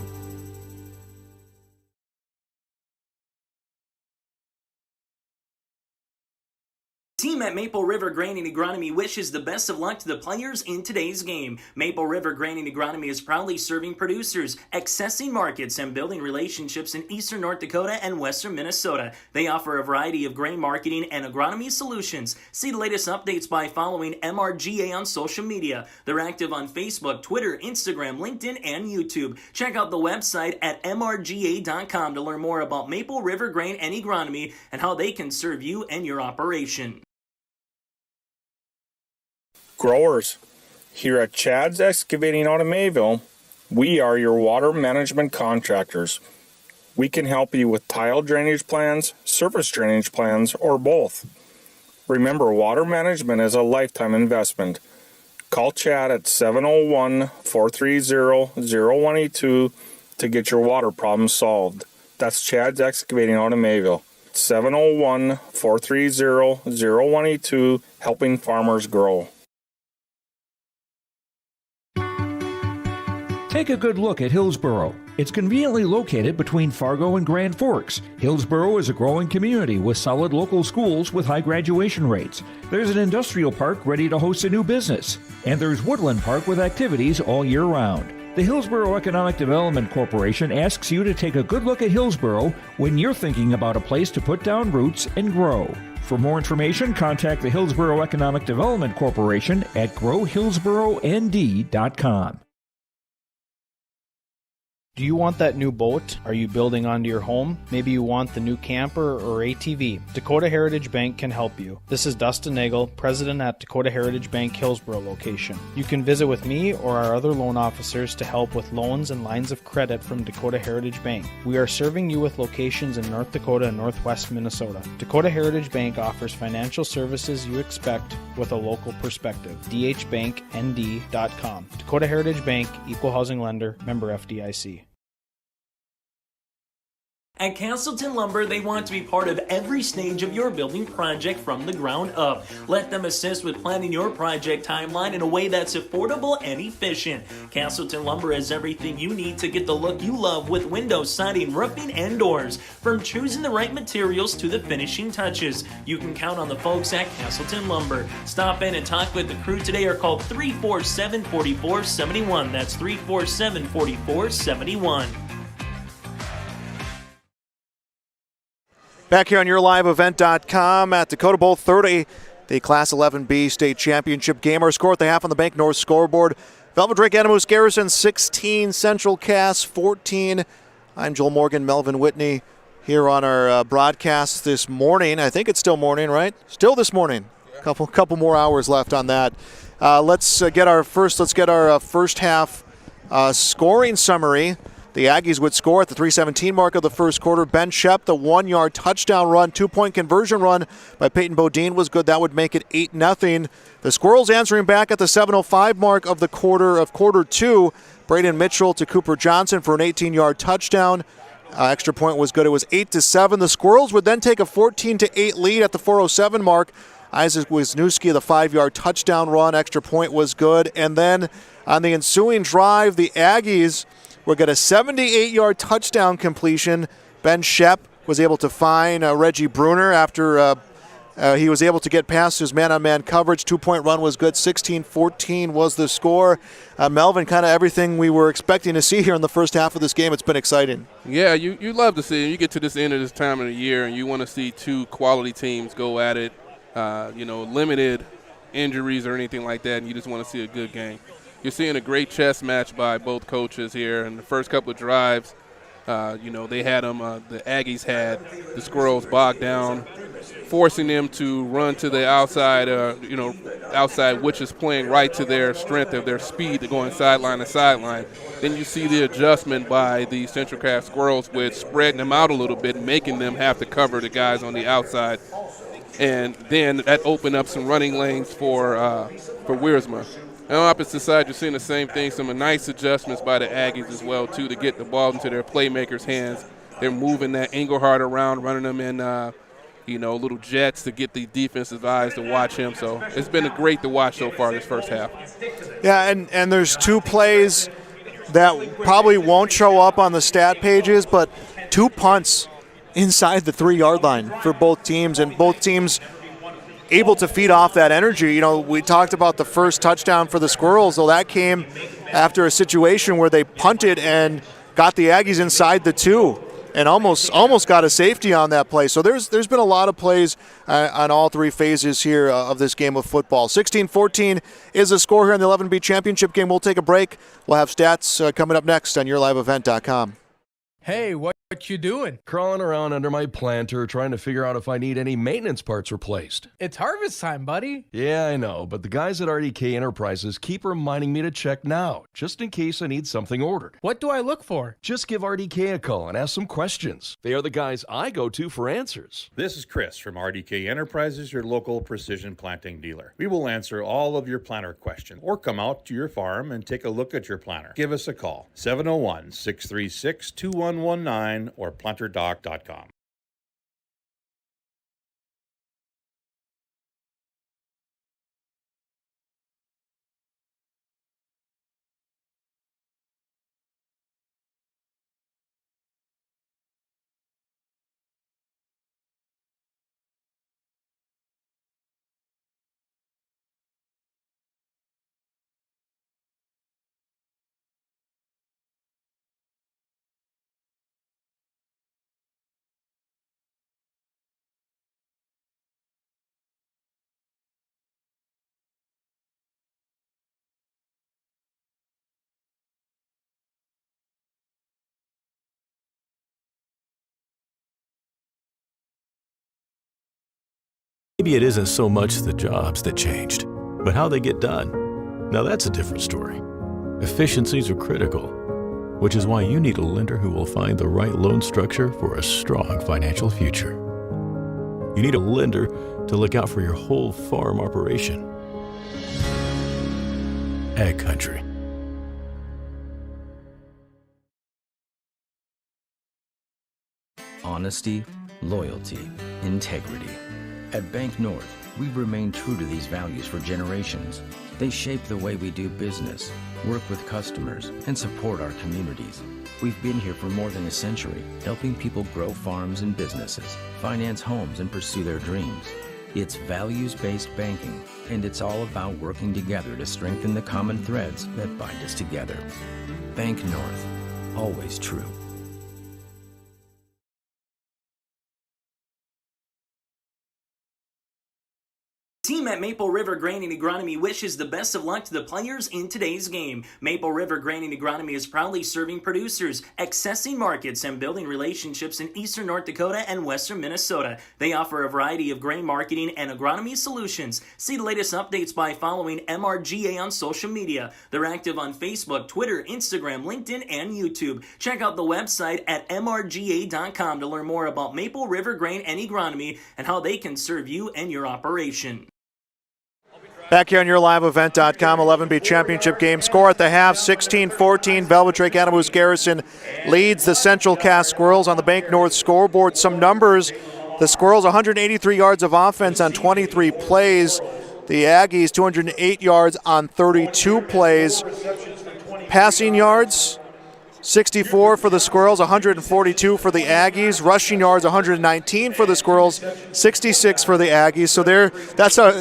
Team at Maple River Grain and Agronomy wishes the best of luck to the players in today's game. Maple River Grain and Agronomy is proudly serving producers, accessing markets, and building relationships in eastern North Dakota and western Minnesota. They offer a variety of grain marketing and agronomy solutions. See the latest updates by following MRGA on social media. They're active on Facebook, Twitter, Instagram, LinkedIn, and YouTube. Check out the website at mrga.com to learn more about Maple River Grain and Agronomy and how they can serve you and your operation. Growers, here at Chad's Excavating out of Mayville, we are your water management contractors. We can help you with tile drainage plans, surface drainage plans, or both. Remember, water management is a lifetime investment. Call Chad at 701-430-0182 to get your water problems solved. That's Chad's Excavating out of Mayville. 701-430-0182, helping farmers grow. Take a good look at Hillsboro. It's conveniently located between Fargo and Grand Forks. Hillsboro is a growing community with solid local schools with high graduation rates. There's an industrial park ready to host a new business. And there's Woodland Park with activities all year round. The Hillsboro Economic Development Corporation asks you to take a good look at Hillsboro when you're thinking about a place to put down roots and grow. For more information, contact the Hillsboro Economic Development Corporation at growhillsboroND.com. Do you want that new boat? Are you building onto your home? Maybe you want the new camper or ATV. Dakota Heritage Bank can help you. This is Dustin Nagel, president at Dakota Heritage Bank Hillsboro location. You can visit with me or our other loan officers to help with loans and lines of credit from Dakota Heritage Bank. We are serving you with locations in North Dakota and Northwest Minnesota. Dakota Heritage Bank offers financial services you expect with a local perspective. dhbanknd.com. Dakota Heritage Bank, equal housing lender, member FDIC. At Castleton Lumber, they want to be part of every stage of your building project from the ground up. Let them assist with planning your project timeline in a way that's affordable and efficient. Castleton Lumber has everything you need to get the look you love with windows, siding, roofing, and doors. From choosing the right materials to the finishing touches, you can count on the folks at Castleton Lumber. Stop in and talk with the crew today or call 347-4471. That's 347-4471. Back here on YourLiveEvent.com at Dakota Bowl 30, the Class 11B state championship game. Our score at the half on the Bank North scoreboard. Velva-Drake, Animus Garrison 16, Central Cass 14. I'm Joel Morgan, Melvin Whitney here on our broadcast this morning. I think it's still morning, right? Still this morning. Couple more hours left on that. Let's get our first half scoring summary. The Aggies would score at the 3:17 mark of the first quarter. Ben Shep, the 1-yard touchdown run, 2-point conversion run by Peyton Bodine was good. That would make it 8-0. The Squirrels answering back at the 7:05 mark of quarter two. Braden Mitchell to Cooper Johnson for an 18-yard touchdown. Extra point was good. It was 8-7. The Squirrels would then take a 14-8 lead at the 4:07 mark. Isaac Wisniewski, the 5-yard touchdown run. Extra point was good. And then on the ensuing drive, the Aggies would get a 78-yard touchdown completion. Ben Shep was able to find Reggie Bruner after he was able to get past his man-on-man coverage. 2-point run was good. 16-14 was the score. Melvin, kind of everything we were expecting to see here in the first half of this game. It's been exciting. Yeah, you love to see it. You get to this end of this time of the year, and you want to see two quality teams go at it. Limited injuries or anything like that, and you just want to see a good game. You're seeing a great chess match by both coaches here. In the first couple of drives, they had them. The Aggies had the Squirrels bogged down, forcing them to run to the outside. Outside, which is playing right to their strength of their speed, to going sideline to sideline. Then you see the adjustment by the Central Cass Squirrels with spreading them out a little bit, making them have to cover the guys on the outside, and then that opened up some running lanes for Wiersma. On the opposite side, you're seeing the same thing, some nice adjustments by the Aggies as well, too, to get the ball into their playmakers' hands. They're moving that Engelhardt around, running them in, little jets to get the defensive eyes to watch him. So it's been great to watch so far this first half. Yeah, and there's two plays that probably won't show up on the stat pages, but 2 punts inside the 3-yard line for both teams, and both teams able to feed off that energy. We talked about the first touchdown for the Squirrels, so that came after a situation where they punted and got the Aggies inside the 2 and almost got a safety on that play. So there's been a lot of plays on all three phases here of this game of football. 16-14 is the score here in the 11B championship game. We'll take a break. We'll have stats coming up next on YourLiveEvent.com. Hey, what you doing? Crawling around under my planter trying to figure out if I need any maintenance parts replaced. It's harvest time, buddy. Yeah, I know, but the guys at RDK Enterprises keep reminding me to check now, just in case I need something ordered. What do I look for? Just give RDK a call and ask some questions. They are the guys I go to for answers. This is Chris from RDK Enterprises, your local precision planting dealer. We will answer all of your planter questions or come out to your farm and take a look at your planter. Give us a call, 701-636-2119 or planterdoc.com. Maybe it isn't so much the jobs that changed, but how they get done. Now that's a different story. Efficiencies are critical, which is why you need a lender who will find the right loan structure for a strong financial future. You need a lender to look out for your whole farm operation. Ag Country. Honesty, loyalty, integrity. At Bank North, we've remained true to these values for generations. They shape the way we do business, work with customers, and support our communities. We've been here for more than a century, helping people grow farms and businesses, finance homes, and pursue their dreams. It's values-based banking, and it's all about working together to strengthen the common threads that bind us together. Bank North, always true. Team at Maple River Grain and Agronomy wishes the best of luck to the players in today's game. Maple River Grain and Agronomy is proudly serving producers, accessing markets, and building relationships in eastern North Dakota and western Minnesota. They offer a variety of grain marketing and agronomy solutions. See the latest updates by following MRGA on social media. They're active on Facebook, Twitter, Instagram, LinkedIn, and YouTube. Check out the website at mrga.com to learn more about Maple River Grain and Agronomy and how they can serve you and your operation. Back here on yourliveevent.com, 11B championship game. Score at the half, 16-14. Velva-Drake Anamoose Garrison leads the Central Cass Squirrels on the Bank North scoreboard. Some numbers. The Squirrels, 183 yards of offense on 23 plays. The Aggies, 208 yards on 32 plays. Passing yards, 64 for the Squirrels, 142 for the Aggies. Rushing yards, 119 for the Squirrels, 66 for the Aggies. So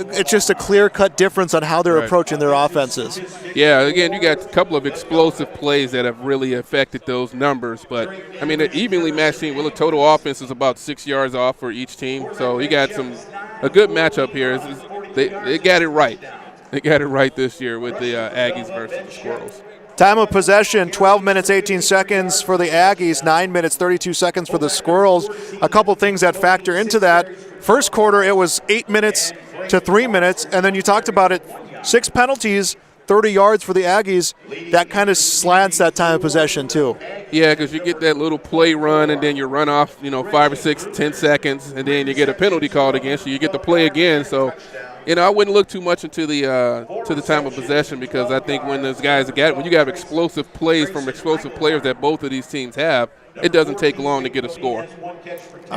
it's just a clear-cut difference on how they're approaching their offenses. Yeah, again, you got a couple of explosive plays that have really affected those numbers. But, I mean, an evenly matched team. Well, the total offense is about 6 yards off for each team. So you got a good matchup here. They got it right. They got it right this year with the Aggies versus the Squirrels. Time of possession, 12 minutes, 18 seconds for the Aggies, 9 minutes, 32 seconds for the Squirrels. A couple things that factor into that. First quarter, it was 8 minutes to 3 minutes, and then you talked about it, 6 penalties, 30 yards for the Aggies. That kind of slants that time of possession, too. Yeah, because you get that little play run, and then you run off, 5 or 6, 10 seconds, and then you get a penalty called against you. You get to play again, so I wouldn't look too much into the time of possession, because I think when you got explosive plays from explosive players that both of these teams have, it doesn't take long to get a score.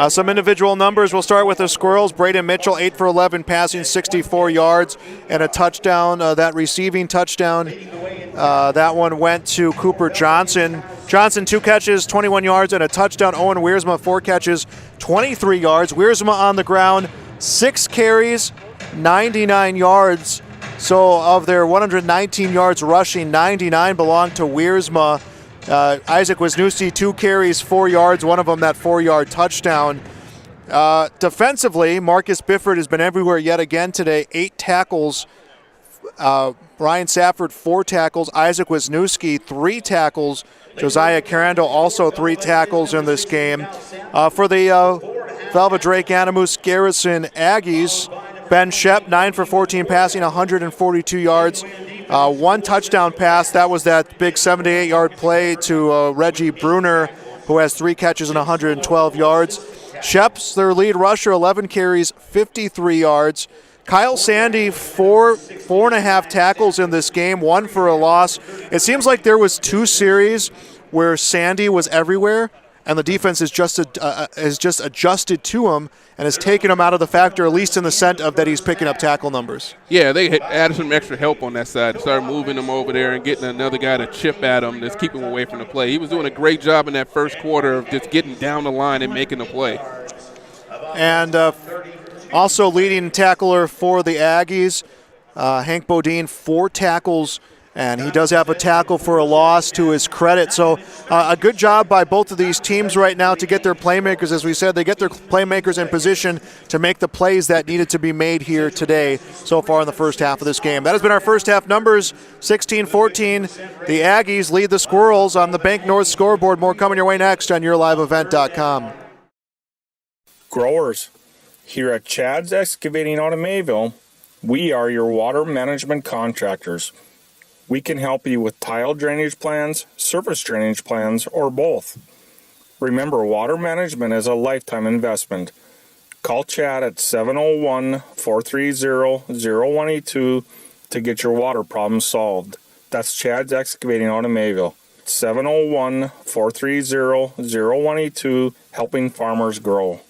Some individual numbers. We'll start with the Squirrels. Braden Mitchell, 8 for 11, passing 64 yards and a touchdown. That receiving touchdown, that one went to Cooper Johnson. Johnson, 2 catches, 21 yards and a touchdown. Owen Wiersma, 4 catches, 23 yards. Wiersma on the ground, 6 carries, 99 yards. So of their 119 yards rushing, 99 belonged to Wiersma. Isaac Wisniewski, 2 carries, 4 yards, one of them that 4-yard touchdown. Defensively, Marcus Bifford has been everywhere yet again today. 8 tackles. Brian Safford, 4 tackles. Isaac Wisniewski, 3 tackles. Josiah Carando, also 3 tackles in this game. For the Velva-Drake Anamoose Garrison Aggies, Ben Shep, 9 for 14 passing, 142 yards. 1 touchdown pass. That was that big 78-yard play to Reggie Bruner, who has 3 catches and 112 yards. Shep's their lead rusher, 11 carries, 53 yards. Kyle Sandy, 4.5 tackles in this game, 1 for a loss. It seems like there was 2 series where Sandy was everywhere, and the defense has just adjusted to him and has taken him out of the factor, at least in the sense of that he's picking up tackle numbers. Yeah, they added some extra help on that side. Started moving him over there and getting another guy to chip at him, just keep him away from the play. He was doing a great job in that first quarter of just getting down the line and making the play. And also leading tackler for the Aggies, Hank Bodine, 4 tackles, and he does have a tackle for a loss to his credit. So a good job by both of these teams right now to get their playmakers. As we said, they get their playmakers in position to make the plays that needed to be made here today so far in the first half of this game. That has been our first half numbers, 16-14. The Aggies lead the Squirrels on the Bank North scoreboard. More coming your way next on yourliveevent.com. Growers, Here at Chad's Excavating out of Mayville, we are your water management contractors. We can help you with tile drainage plans, surface drainage plans, or both. Remember, water management is a lifetime investment. Call Chad at 701-430-0182 to get your water problems solved. That's Chad's Excavating out of Mayville. 701-430-0182, helping farmers grow.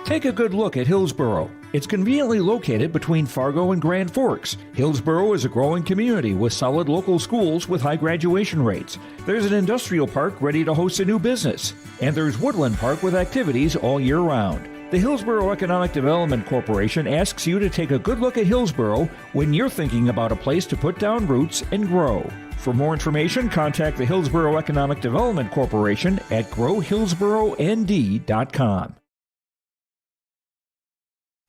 Take a good look at Hillsboro. It's conveniently located between Fargo and Grand Forks. Hillsboro is a growing community with solid local schools with high graduation rates. There's an industrial park ready to host a new business. And there's Woodland Park with activities all year round. The Hillsboro Economic Development Corporation asks you to take a good look at Hillsboro when you're thinking about a place to put down roots and grow. For more information, contact the Hillsboro Economic Development Corporation at growhillsboroND.com.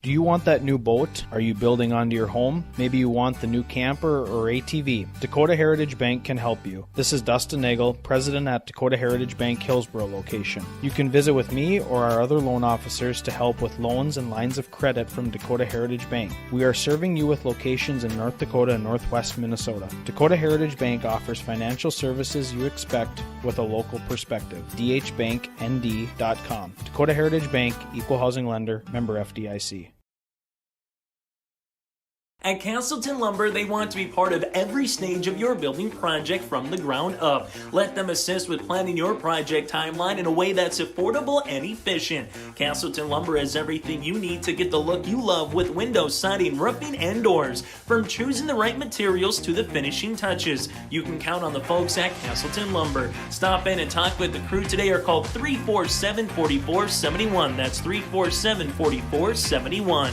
Do you want that new boat? Are you building onto your home? Maybe you want the new camper or ATV. Dakota Heritage Bank can help you. This is Dustin Nagel, President at Dakota Heritage Bank Hillsboro location. You can visit with me or our other loan officers to help with loans and lines of credit from Dakota Heritage Bank. We are serving you with locations in North Dakota and Northwest Minnesota. Dakota Heritage Bank offers financial services you expect with a local perspective. dhbanknd.com. Dakota Heritage Bank, Equal Housing Lender, member FDIC. At Castleton Lumber, they want to be part of every stage of your building project from the ground up. Let them assist with planning your project timeline in a way that's affordable and efficient. Castleton Lumber has everything you need to get the look you love with windows, siding, roofing, and doors. From choosing the right materials to the finishing touches, you can count on the folks at Castleton Lumber. Stop in and talk with the crew today or call 347-4471. That's 347-4471.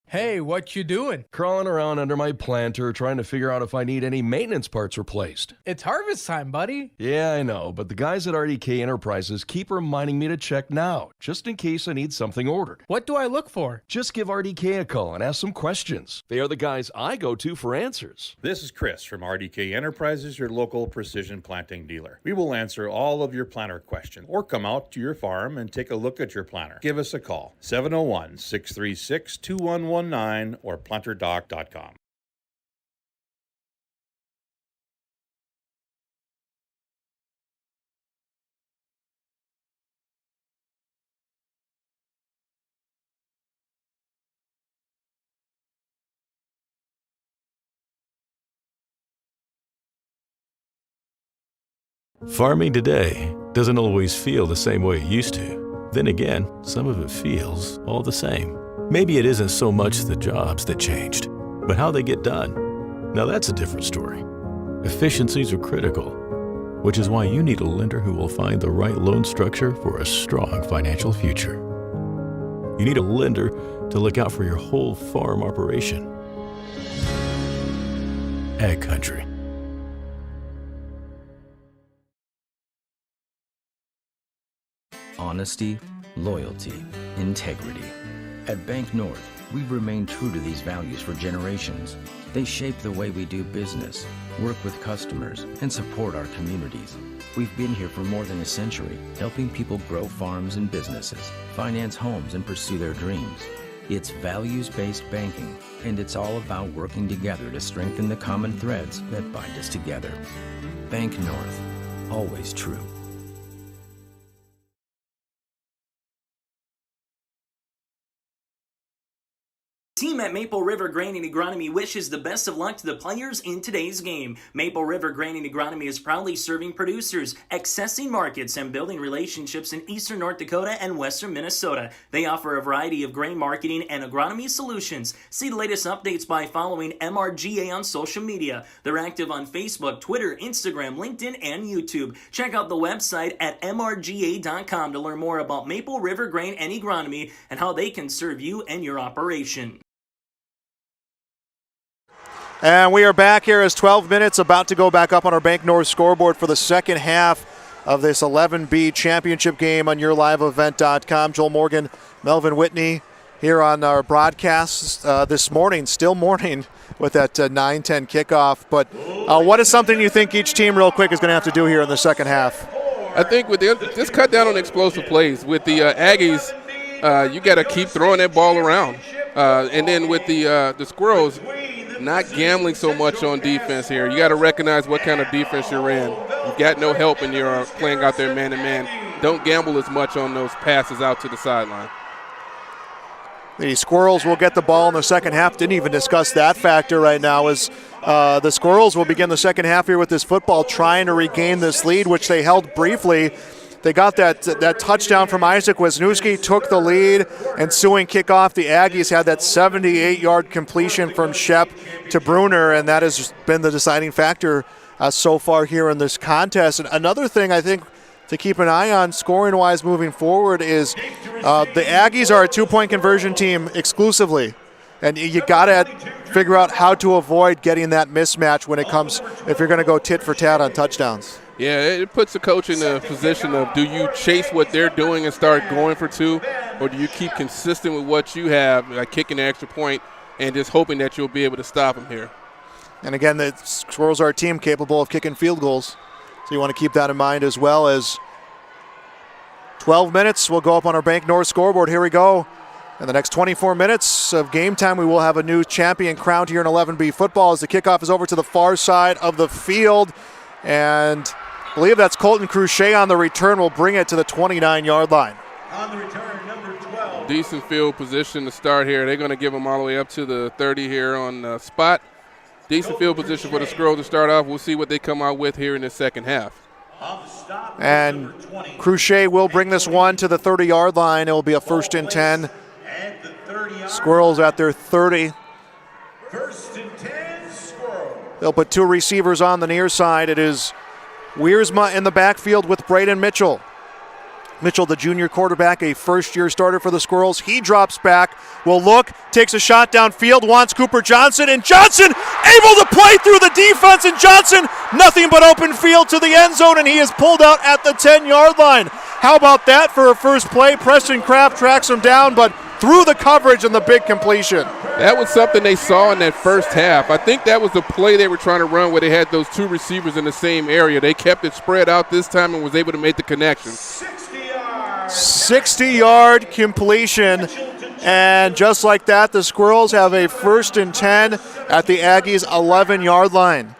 Hey, what you doing? Crawling around under my planter trying to figure out if I need any maintenance parts replaced. It's harvest time, buddy. Yeah, I know, but the guys at RDK Enterprises keep reminding me to check now, just in case I need something ordered. What do I look for? Just give RDK a call and ask some questions. They are the guys I go to for answers. This is Chris from RDK Enterprises, your local precision planting dealer. We will answer all of your planter questions or come out to your farm and take a look at your planter. Give us a call, 701-636-2119 or planterdoc.com. Farming today doesn't always feel the same way it used to. Then again, some of it feels all the same. Maybe it isn't so much the jobs that changed, but how they get done. Now that's a different story. Efficiencies are critical, which is why you need a lender who will find the right loan structure for a strong financial future. You need a lender to look out for your whole farm operation. Ag Country. Honesty, loyalty, integrity. At Bank North, we've remained true to these values for generations. They shape the way we do business, work with customers, and support our communities. We've been here for more than a century, helping people grow farms and businesses, finance homes, and pursue their dreams. It's values-based banking, and it's all about working together to strengthen the common threads that bind us together. Bank North, always true. Team at Maple River Grain and Agronomy wishes the best of luck to the players in today's game. Maple River Grain and Agronomy is proudly serving producers, accessing markets, and building relationships in eastern North Dakota and western Minnesota. They offer a variety of grain marketing and agronomy solutions. See the latest updates by following MRGA on social media. They're active on Facebook, Twitter, Instagram, LinkedIn, and YouTube. Check out the website at mrga.com to learn more about Maple River Grain and Agronomy and how they can serve you and your operation. And we are back here as 12 minutes about to go back up on our Bank North scoreboard for the second half of this 11B championship game on yourliveevent.com. Joel Morgan, Melvin Whitney here on our broadcast this morning, still morning with that 9-10 kickoff. But what is something you think each team, real quick, is going to have to do here in the second half? I think with just cut down on explosive plays. With the Aggies, you got to keep throwing that ball around. And then with the Squirrels, not gambling so much on defense here. You got to recognize what kind of defense you're in. You've got no help and you're playing out there man-to-man. Don't gamble as much on those passes out to the sideline. The Squirrels will get the ball in the second half. Didn't even discuss that factor right now, as the Squirrels will begin the second half here with this football, trying to regain this lead, which they held briefly. They got that touchdown from Isaac Wisniewski, took the lead. Ensuing kickoff, the Aggies had that 78-yard completion from Shep to Bruner, and that has been the deciding factor so far here in this contest. And another thing I think to keep an eye on scoring-wise moving forward is the Aggies are a two-point conversion team exclusively. And you got to figure out how to avoid getting that mismatch when it comes, if you're going to go tit for tat on touchdowns. Yeah, it puts the coach in the position of, do you chase what they're doing and start going for two, or do you keep consistent with what you have, like kicking an extra point and just hoping that you'll be able to stop them here? And again, the Squirrels are a team capable of kicking field goals, so you want to keep that in mind as well. As 12 minutes will go up on our Bank North scoreboard. Here we go. In the next 24 minutes of game time, we will have a new champion crowned here in 11B football as the kickoff is over to the far side of the field. And I believe that's Colton Cruchet on the return. Will bring it to the 29-yard line. On the return, number 12. Decent field position to start here. They're going to give them all the way up to the 30 here on the spot. Decent field position for the Squirrels to start off. We'll see what they come out with here in the second half. And Cruchet will bring this one to the 30-yard line. It will be a 1st and 10. Squirrels at their 30. 1st and 10, Squirrels. They'll put two receivers on the near side. It is Wiersma in the backfield with Braden Mitchell. Mitchell, the junior quarterback, a first-year starter for the Squirrels. He drops back, will look, takes a shot downfield, wants Cooper Johnson, and Johnson able to play through the defense, and Johnson nothing but open field to the end zone, and he is pulled out at the 10-yard line. How about that for a first play? Preston Kraft tracks him down, but through the coverage and the big completion. That was something they saw in that first half. I think that was the play they were trying to run where they had those two receivers in the same area. They kept it spread out this time and was able to make the connection. 60-yard completion. And just like that, the Squirrels have a 1st and 10 at the Aggies' 11-yard line.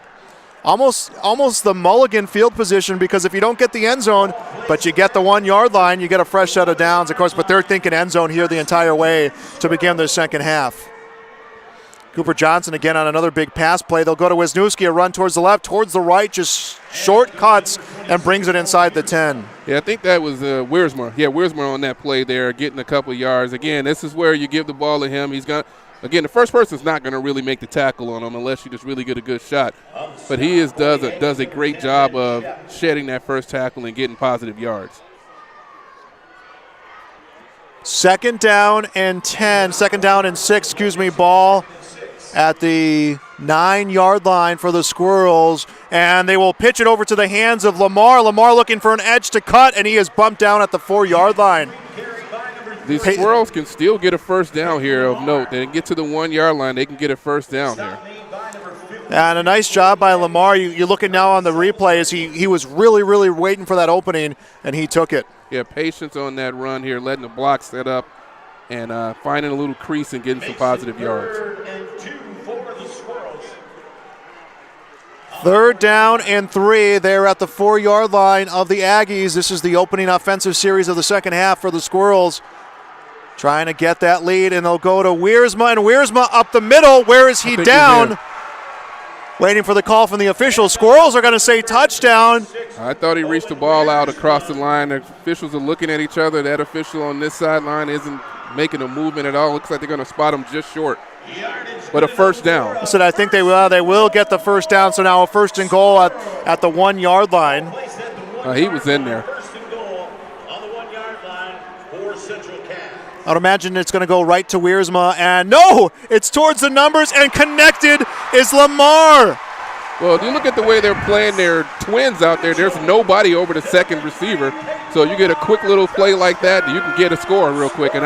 Almost the mulligan field position, because if you don't get the end zone, but you get the 1-yard line, you get a fresh set of downs, of course, but they're thinking end zone here the entire way to begin the second half. Cooper Johnson again on another big pass play. They'll go to Wisniewski, a run towards the left, towards the right, just shortcuts and brings it inside the 10. Yeah, I think that was Wiersma. Yeah, Wiersma on that play there, getting a couple yards. Again, this is where you give the ball to him. He's going to, again, the first person's not going to really make the tackle on him unless you just really get a good shot. But he does a great job of shedding that first tackle and getting positive yards. 2nd down and 6, ball at the 9-yard line for the Squirrels, and they will pitch it over to the hands of Lamar. Lamar looking for an edge to cut, and he is bumped down at the 4-yard line. The Squirrels can still get a first down here of note. They get to the 1-yard line, they can get a first down here. And a nice job by Lamar. You're looking now on the replay as he was really, really waiting for that opening, and he took it. Yeah, patience on that run here, letting the block set up and finding a little crease and getting some positive yards. 3rd down and 3. They're at the 4-yard line of the Aggies. This is the opening offensive series of the second half for the Squirrels. Trying to get that lead, and they'll go to Wiersma, and Wiersma up the middle. Where is he down? Waiting for the call from the officials. Squirrels are going to say touchdown. I thought he reached the ball out across the line. The officials are looking at each other. That official on this sideline isn't making a movement at all. Looks like they're going to spot him just short. But a first down. I said I think they will get the first down. So now a 1st and goal at the 1-yard line. He was in there. I'd imagine it's going to go right to Wiersma, and no, it's towards the numbers, and connected is Lamar. Well, if you look at the way they're playing their twins out there, there's nobody over the second receiver. So you get a quick little play like that, you can get a score real quick. And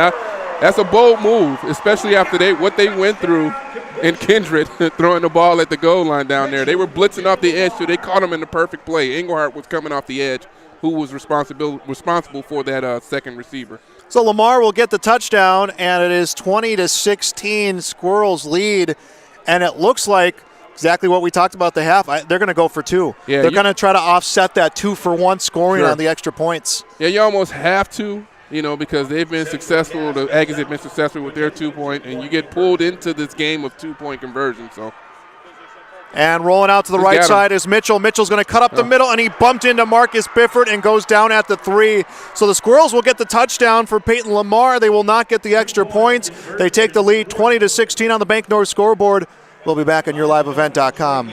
That's a bold move, especially after what they went through in Kindred, throwing the ball at the goal line down there. They were blitzing off the edge, so they caught him in the perfect play. Engelhardt was coming off the edge, who was responsible for that second receiver. So Lamar will get the touchdown, and it is 20-16, Squirrels lead, and it looks like exactly what we talked about the half. They're going to go for two. Yeah, they're going to try to offset that 2-for-1 scoring on the extra points. Yeah, you almost have to, because they've been successful. The Aggies have been successful with their 2-point, and you get pulled into this game of 2-point conversion. So. And rolling out to the right side is Mitchell. Mitchell's going to cut up the middle, and he bumped into Marcus Bifford and goes down at the 3. So the Squirrels will get the touchdown for Peyton Lamar. They will not get the extra points. They take the lead 20-16 on the Bank North scoreboard. We'll be back on yourliveevent.com.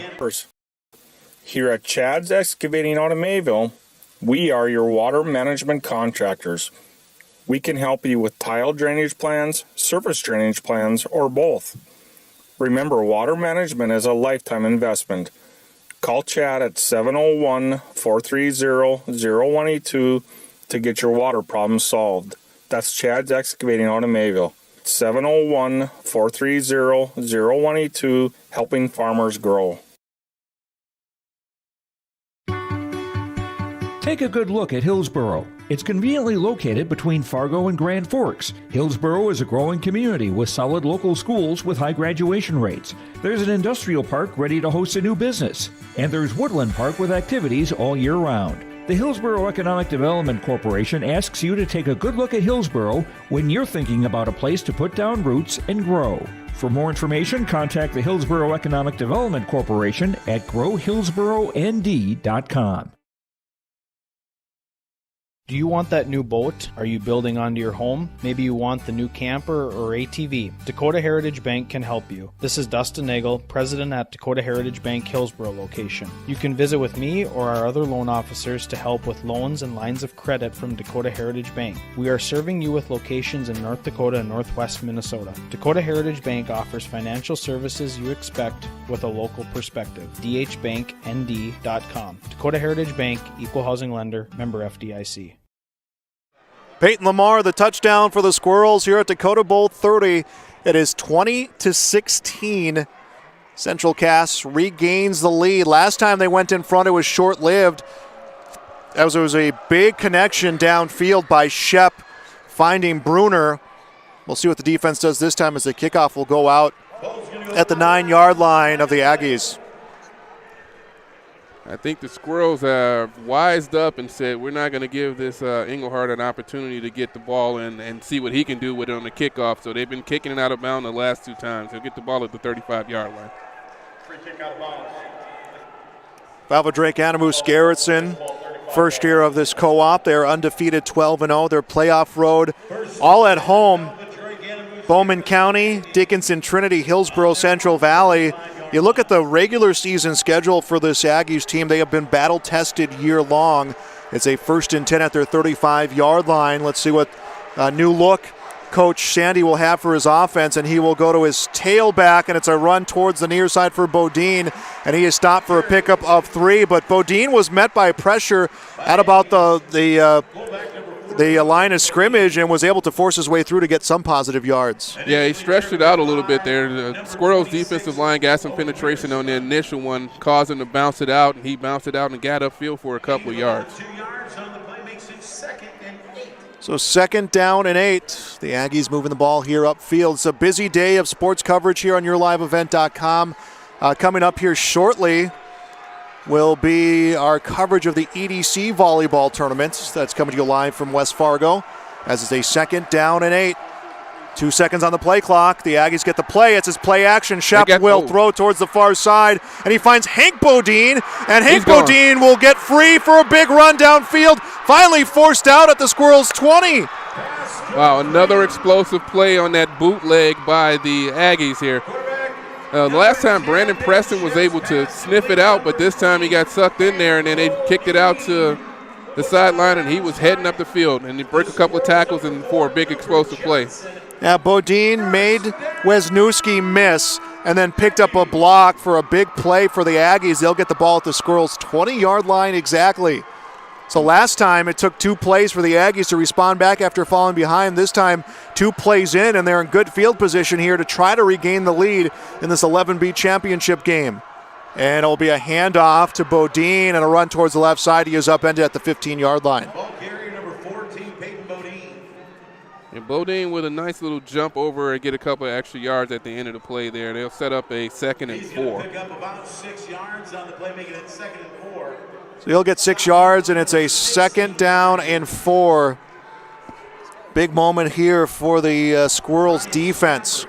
Here at Chad's Excavating out of Mayville, we are your water management contractors. We can help you with tile drainage plans, surface drainage plans, or both. Remember, water management is a lifetime investment. Call Chad at 701-430-0182 to get your water problem solved. That's Chad's Excavating out of Mayville. 701-430-0182, helping farmers grow. Take a good look at Hillsboro. It's conveniently located between Fargo and Grand Forks. Hillsboro is a growing community with solid local schools with high graduation rates. There's an industrial park ready to host a new business. And there's Woodland Park with activities all year round. The Hillsboro Economic Development Corporation asks you to take a good look at Hillsboro when you're thinking about a place to put down roots and grow. For more information, contact the Hillsboro Economic Development Corporation at growhillsboroND.com. Do you want that new boat? Are you building onto your home? Maybe you want the new camper or ATV. Dakota Heritage Bank can help you. This is Dustin Nagel, president at Dakota Heritage Bank Hillsboro location. You can visit with me or our other loan officers to help with loans and lines of credit from Dakota Heritage Bank. We are serving you with locations in North Dakota and Northwest Minnesota. Dakota Heritage Bank offers financial services you expect with a local perspective. dhbanknd.com. Dakota Heritage Bank, equal housing lender, member FDIC. Peyton Lamar, the touchdown for the Squirrels here at Dakota Bowl 30. It is 20-16. Central Cass regains the lead. Last time they went in front, it was short-lived, as it was a big connection downfield by Shep finding Bruner. We'll see what the defense does this time, as the kickoff will go out at the 9-yard line of the Aggies. I think the Squirrels wised up and said, we're not going to give this Engelhardt an opportunity to get the ball in and see what he can do with it on the kickoff. So they've been kicking it out of bounds the last 2 times. He'll get the ball at the 35-yard line. Free kick out of bounds. Velva-Drake, Anamoose, Garrettson, first year of this co-op. They're undefeated 12-0. Their playoff road all at home. Bowman County, Dickinson, Trinity, Hillsboro, Central Valley. You look at the regular season schedule for this Aggies team, they have been battle-tested year long. It's a 1st and 10 at their 35-yard line. Let's see what new look Coach Sandy will have for his offense, and he will go to his tailback, and it's a run towards the near side for Bodine, and he is stopped for a pickup of 3. But Bodine was met by pressure at about the line of scrimmage and was able to force his way through to get some positive yards. Yeah, he stretched it out a little bit there. The Squirrels' defensive line got some penetration on the initial one, caused him to bounce it out, and he bounced it out and got upfield for a couple of yards. So 2nd down and 8. The Aggies moving the ball here upfield. It's a busy day of sports coverage here on yourliveevent.com. Coming up here shortly will be our coverage of the EDC volleyball tournament. That's coming to you live from West Fargo, as it's a 2nd down and 8. 2 seconds on the play clock. The Aggies get the play. It's his play action. Shep will throw towards the far side, and he finds Hank Bodine, and Hank Bodine will get free for a big run downfield. Finally forced out at the Squirrels' 20. Wow, another explosive play on that bootleg by the Aggies here. The last time Brandon Preston was able to sniff it out, but this time he got sucked in there, and then they kicked it out to the sideline, and he was heading up the field, and he broke a couple of tackles and for a big explosive play. Yeah, Bodine made Wisniewski miss and then picked up a block for a big play for the Aggies. They'll get the ball at the Squirrels' 20-yard line exactly. So last time it took 2 plays for the Aggies to respond back after falling behind. This time 2 plays in, and they're in good field position here to try to regain the lead in this 11B championship game. And it'll be a handoff to Bodine and a run towards the left side. He is upended at the 15-yard line. And Bodine with a nice little jump over and get a couple of extra yards at the end of the play there. They'll set up a 2nd and 4. Pick up about 6 yards on the play, making it 2nd and 4. So he'll get 6 yards, and it's a 2nd down and 4. Big moment here for the Squirrels defense.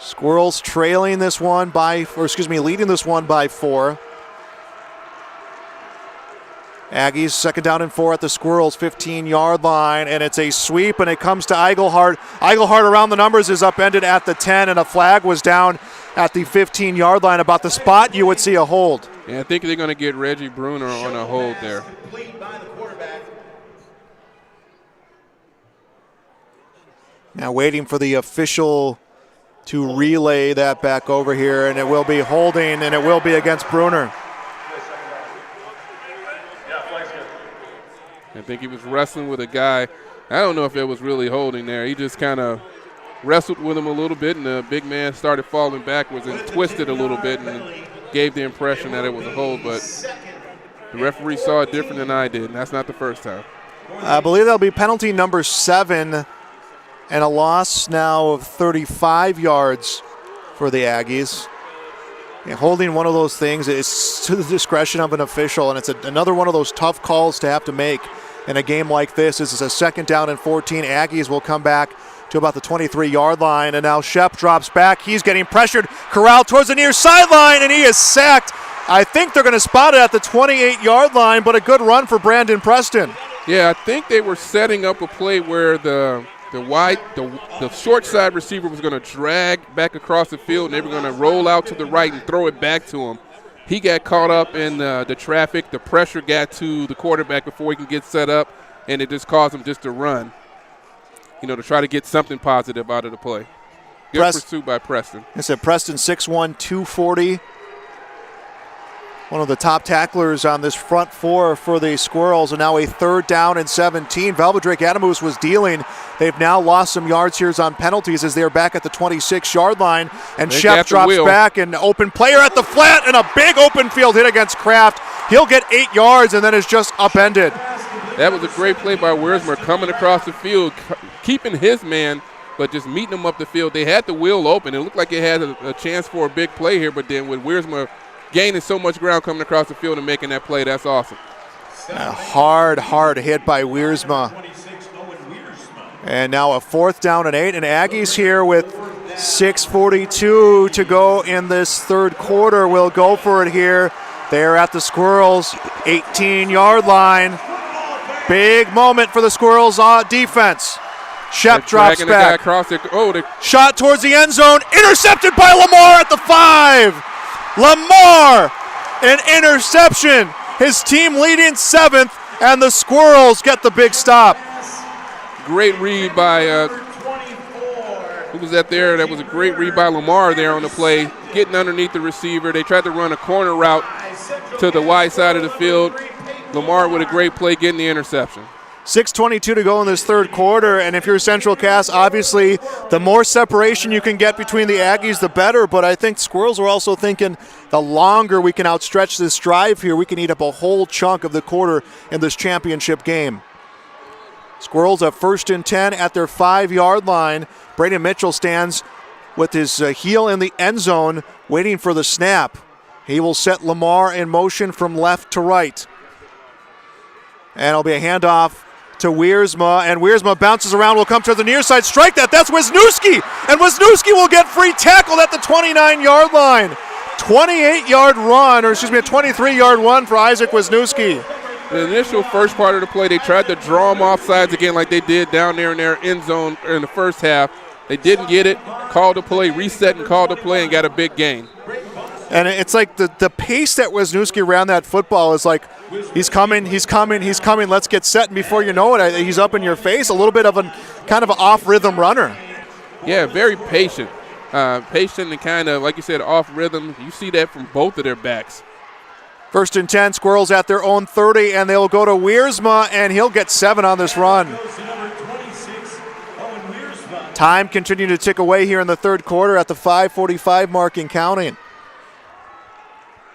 Squirrels leading this one by 4. Aggies 2nd down and 4 at the Squirrels 15-yard line, and it's a sweep, and it comes to Eigelhart. Eigelhart around the numbers is upended at the 10, and a flag was down at the 15-yard line, about the spot you would see a hold. Yeah, I think they're going to get Reggie Bruner on a hold there. Now waiting for the official to relay that back over here, and it will be holding, and it will be against Bruner. I think he was wrestling with a guy. I don't know if it was really holding there. He just kind of wrestled with him a little bit, and the big man started falling backwards and twisted a little bit and gave the impression that it was a hold, but the referee saw it different than I did, and that's not the first time. I believe that'll be penalty number 7 and a loss now of 35 yards for the Aggies. Yeah, holding one of those things is to the discretion of an official, and it's another one of those tough calls to have to make in a game like this. This is a 2nd down and 14. Aggies will come back to about the 23-yard line, and now Shep drops back. He's getting pressured, corralled towards the near sideline, and he is sacked. I think they're going to spot it at the 28-yard line, but a good run for Brandon Preston. Yeah, I think they were setting up a play where the short side receiver was going to drag back across the field, and they were going to roll out to the right and throw it back to him. He got caught up in the traffic. The pressure got to the quarterback before he can get set up, and it just caused him just to run, to try to get something positive out of the play. Good pursuit by Preston. I said Preston 6'1", 240. One of the top tacklers on this front 4 for the Squirrels, and now a 3rd down and 17. Velva-Drake Adamus was dealing. They've now lost some yards here on penalties as they're back at the 26-yard line, and Shep drops back, and open player at the flat, and a big open field hit against Kraft. He'll get 8 yards and then is just upended. That was a great play by Wiersma coming across the field, keeping his man, but just meeting him up the field. They had the wheel open. It looked like it had a chance for a big play here, but then with Wiersma gaining so much ground coming across the field and making that play, that's awesome. A hard hit by Wiersma. And now a 4th down and 8, and Aggies here with 6:42 to go in this 3rd quarter will go for it here. They're at the Squirrels' 18-yard line. Big moment for the Squirrels defense. Shep drops back. Shot towards the end zone, intercepted by Lamar at the 5. Lamar, an interception. His team leading 7th, and the Squirrels get the big stop. Great read by, who was that there? That was a great read by Lamar there on the play, getting underneath the receiver. They tried to run a corner route to the wide side of the field. Lamar with a great play getting the interception. 6:22 to go in this 3rd quarter, and if you're Central Cass, obviously the more separation you can get between the Aggies, the better, but I think Squirrels are also thinking the longer we can outstretch this drive here, we can eat up a whole chunk of the quarter in this championship game. Squirrels have 1st and 10 at their 5-yard line. Braden Mitchell stands with his heel in the end zone waiting for the snap. He will set Lamar in motion from left to right. And it'll be a handoff to Wiersma, and Wiersma bounces around, will come to the near side, strike that. That's Wisniewski, and Wisniewski will get free tackled at the 29-yard line. 28-yard run, or excuse me, a 23-yard run for Isaac Wisniewski. The initial first part of the play, they tried to draw him off sides again like they did down there in their end zone in the first half. They didn't get it, called the play, reset and called the play, and got a big gain. And it's like the pace that Wisniewski ran that football is like, he's coming, let's get set. And before you know it, he's up in your face. A little bit of a kind of an off-rhythm runner. Yeah, very patient. Patient and kind of, like you said, off-rhythm. You see that from both of their backs. First and 10, Squirrels at their own 30, and they'll go to Wiersma, and he'll get 7 on this run. Time continuing to tick away here in the third quarter at the 5:45 mark and counting.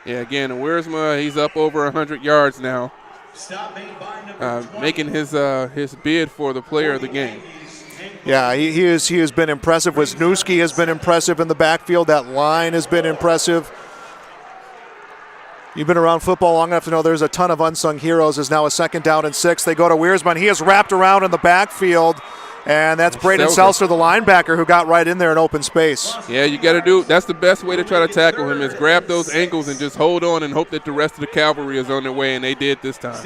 Yeah, again, Wiersma, he's up over 100 yards now, making his bid for the player of the game. Yeah, he has been impressive. Wisniewski has been impressive in the backfield. That line has been impressive. You've been around football long enough to know there's a ton of unsung heroes. Is now a 2nd down and 6. They go to Wiersma, and he is wrapped around in the backfield. And that's Braden Seltzer, the linebacker, who got right in there in open space. Yeah, you got to do. That's the best way to try to tackle him is grab those ankles and just hold on and hope that the rest of the cavalry is on their way, and they did this time.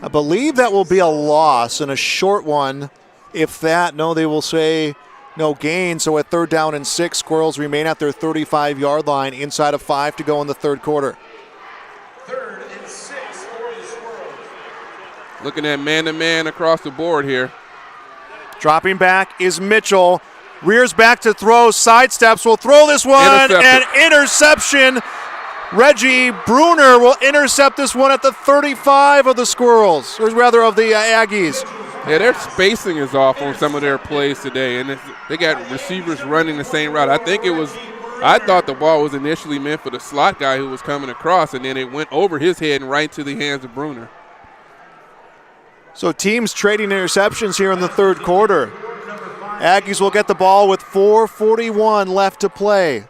I believe that will be a loss and a short one. If that, no, they will say no gain. So at 3rd down and 6, Squirrels remain at their 35-yard line, inside of 5 to go in the third quarter. Looking at man-to-man across the board here. Dropping back is Mitchell. Rears back to throw, sidesteps, will throw this one, and interception. Reggie Bruner will intercept this one at the 35 of the Squirrels, or rather of the Aggies. Yeah, their spacing is off on some of their plays today, and they got receivers running the same route. I thought the ball was initially meant for the slot guy who was coming across, and then it went over his head and right to the hands of Bruner. So teams trading interceptions here in the third quarter. Aggies will get the ball with 4:41 left to play.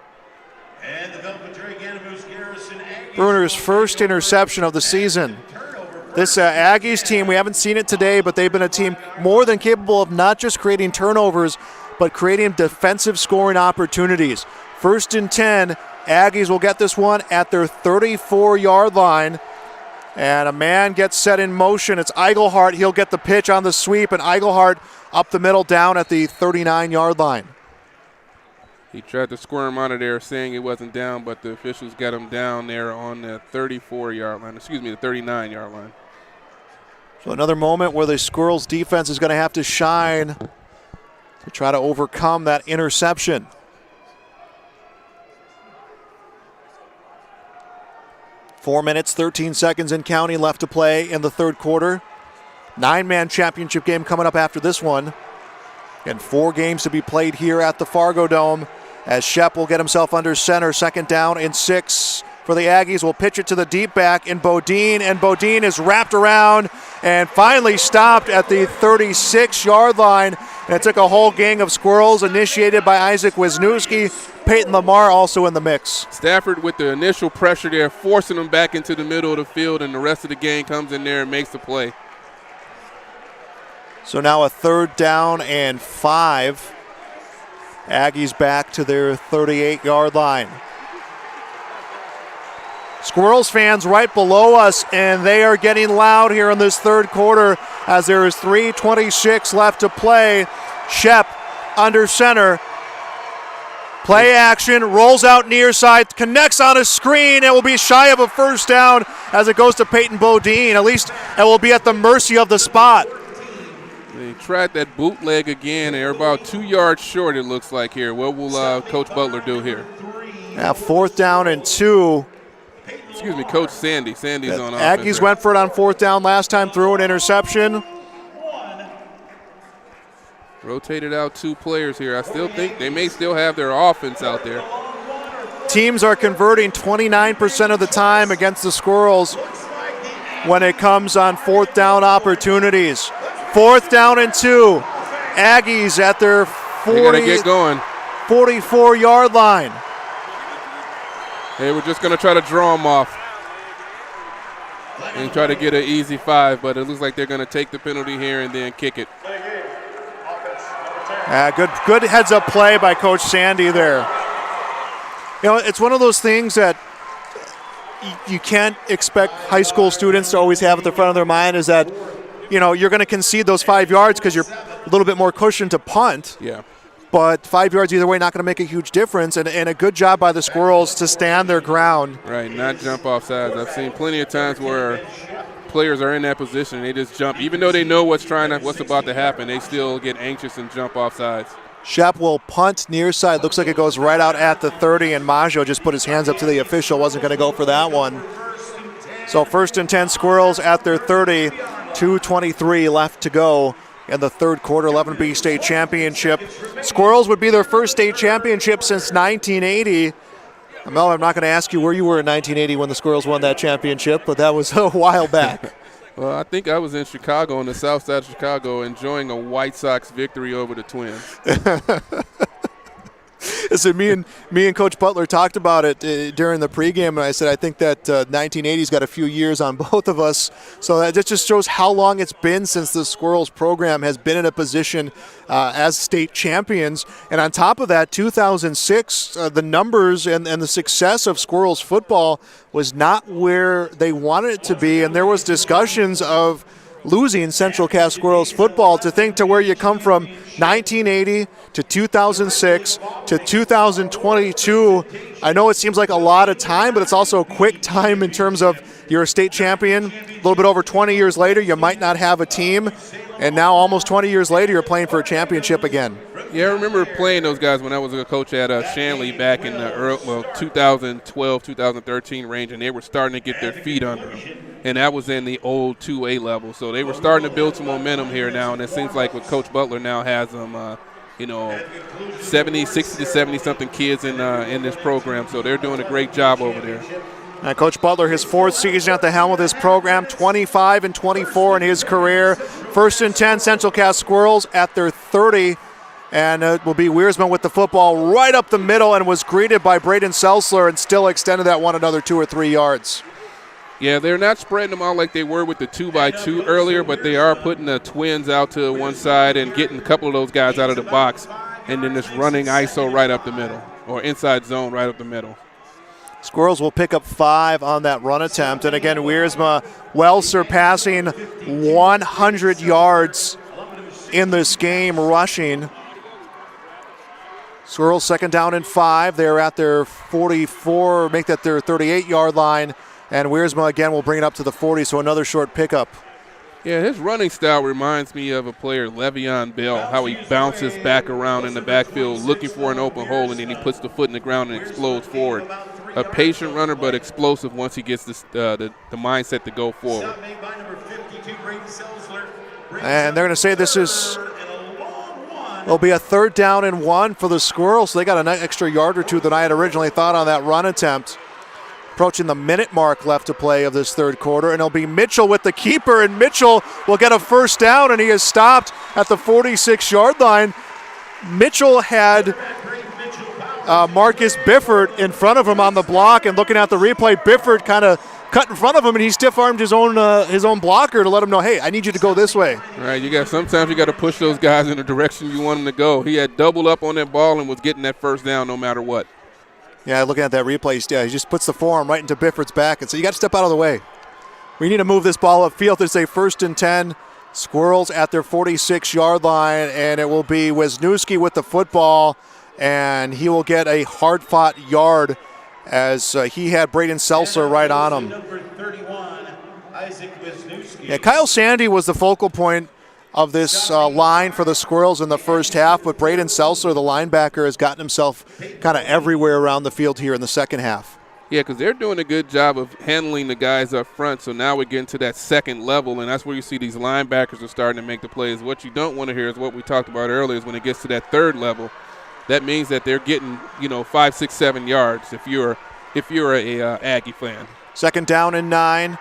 Bruner's first interception of the season. This Aggies team, we haven't seen it today, but they've been a team more than capable of not just creating turnovers, but creating defensive scoring opportunities. 1st and 10, Aggies will get this one at their 34-yard line. And a man gets set in motion. It's Eigelhart. He'll get the pitch on the sweep, and Eigelhart up the middle down at the 39-yard line. He tried to squirm out of there saying it wasn't down, but the officials got him down there on the 34-yard line. Excuse me, the 39-yard line. So another moment where the Squirrels defense is going to have to shine to try to overcome that interception. Four minutes, 13 seconds and counting left to play in the third quarter. 9-man championship game coming up after this one. And 4 games to be played here at the Fargo Dome as Shep will get himself under center. 2nd down and 6 for the Aggies. Will pitch it to the deep back in Bodine, and Bodine is wrapped around and finally stopped at the 36-yard line. And it took a whole gang of Squirrels initiated by Isaac Wisniewski. Peyton Lamar also in the mix. Stafford with the initial pressure there, forcing them back into the middle of the field, and the rest of the gang comes in there and makes the play. So now a 3rd down and 5. Aggies back to their 38-yard line. Squirrels fans right below us, and they are getting loud here in this third quarter as there is 3:26 left to play. Shep under center. Play action, rolls out near side, connects on a screen. It will be shy of a 1st down as it goes to Peyton Bodine. At least it will be at the mercy of the spot. They tried that bootleg again. They're about 2 yards short, it looks like here. What will Coach Butler do here? Now 4th down and 2. Excuse me, Coach Sandy. Sandy's on offense. Aggies went for it on 4th down last time, threw an interception. Rotated out 2 players here. I still think they may still have their offense out there. Teams are converting 29% of the time against the Squirrels when it comes on 4th down opportunities. 4th down and 2. Aggies at their 44-yard line. They were just going to try to draw them off and try to get an easy 5, but it looks like they're going to take the penalty here and then kick it. Good heads-up play by Coach Sandy there. You know, it's one of those things that you can't expect high school students to always have at the front of their mind, is that, you know, you're going to concede those 5 yards because you're a little bit more cushioned to punt. Yeah. But 5 yards either way, not going to make a huge difference, and a good job by the Squirrels to stand their ground. Right, not jump off sides. I've seen plenty of times where players are in that position and they just jump. Even though they know what's about to happen, they still get anxious and jump off sides. Shep will punt near side. Looks like it goes right out at the 30, and Maggio just put his hands up to the official. Wasn't going to go for that one. So 1st and 10 Squirrels at their 30. 2:23 left to go in the third quarter. 11B state championship. Squirrels would be their first state championship since 1980. Mel, I'm not going to ask you where you were in 1980 when the Squirrels won that championship, but that was a while back. Well, I think I was in Chicago, on the south side of Chicago, enjoying a White Sox victory over the Twins. So me and Coach Butler talked about it during the pregame, and I said I think that 1980's got a few years on both of us. So that just shows how long it's been since the Squirrels program has been in a position as state champions. And on top of that, 2006, the numbers and the success of Squirrels football was not where they wanted it to be, and there was discussions of losing Central Cass Squirrels football. To think to where you come from 1980 to 2006 to 2022. I know it seems like a lot of time, but it's also a quick time in terms of you're a state champion. A little bit over 20 years later, you might not have a team, and now almost 20 years later, you're playing for a championship again. Yeah, I remember playing those guys when I was a coach at Shanley back in the 2012, 2013 range, and they were starting to get their feet under them. And that was in the old 2A level. So they were starting to build some momentum here now, and it seems like with Coach Butler now has them, 60 to 70-something kids in this program. So they're doing a great job over there. Now, Coach Butler, his 4th season at the helm of this program, 25 and 24 in his career. 1st and 10 Central Cass Squirrels at their 30. And it will be Wiersma with the football right up the middle, and was greeted by Braden Selsler and still extended that one another 2 or 3 yards. Yeah, they're not spreading them out like they were with the 2x2 earlier, but they are putting the twins out to one side and getting a couple of those guys out of the box, and then just running ISO right up the middle, or inside zone right up the middle. Squirrels will pick up 5 on that run attempt. And again, Wiersma well surpassing 100 yards in this game rushing. Squirrels 2nd down and 5. They're at their 44, make that their 38-yard line. And Wiersma again will bring it up to the 40, so another short pickup. Yeah, his running style reminds me of a player, Le'Veon Bell, how he bounces back around in the backfield looking for an open hole, and then he puts the foot in the ground and explodes forward. A patient runner, but explosive once he gets the mindset to go forward. And they're going to say this will be a 3rd down and 1 for the Squirrels. So they got an extra yard or 2 than I had originally thought on that run attempt. Approaching the minute mark left to play of this third quarter, and it'll be Mitchell with the keeper, and Mitchell will get a 1st down, and he is stopped at the 46-yard line. Mitchell had Marcus Bifford in front of him on the block, and looking at the replay, Bifford kind of cut in front of him, and he stiff-armed his own blocker to let him know, hey, I need you to go this way. All right, sometimes you got to push those guys in the direction you want them to go. He had doubled up on that ball and was getting that 1st down no matter what. Yeah, looking at that replay, he just puts the forearm right into Bifford's back, and so you got to step out of the way. We need to move this ball upfield. It's a 1st and 10. Squirrels at their 46-yard line, and it will be Wisniewski with the football, and he will get a hard-fought yard as he had Braden Seltzer right on him. Yeah, Kyle Sandy was the focal point of this line for the Squirrels in the first half, but Braden Seltzer, the linebacker, has gotten himself kind of everywhere around the field here in the second half. Yeah, because they're doing a good job of handling the guys up front, so now we're getting to that second level, and that's where you see these linebackers are starting to make the plays. What you don't want to hear is what we talked about earlier, is when it gets to that third level, that means that they're getting, 5, 6, 7 yards if you're a Aggie fan. 2nd down and 9.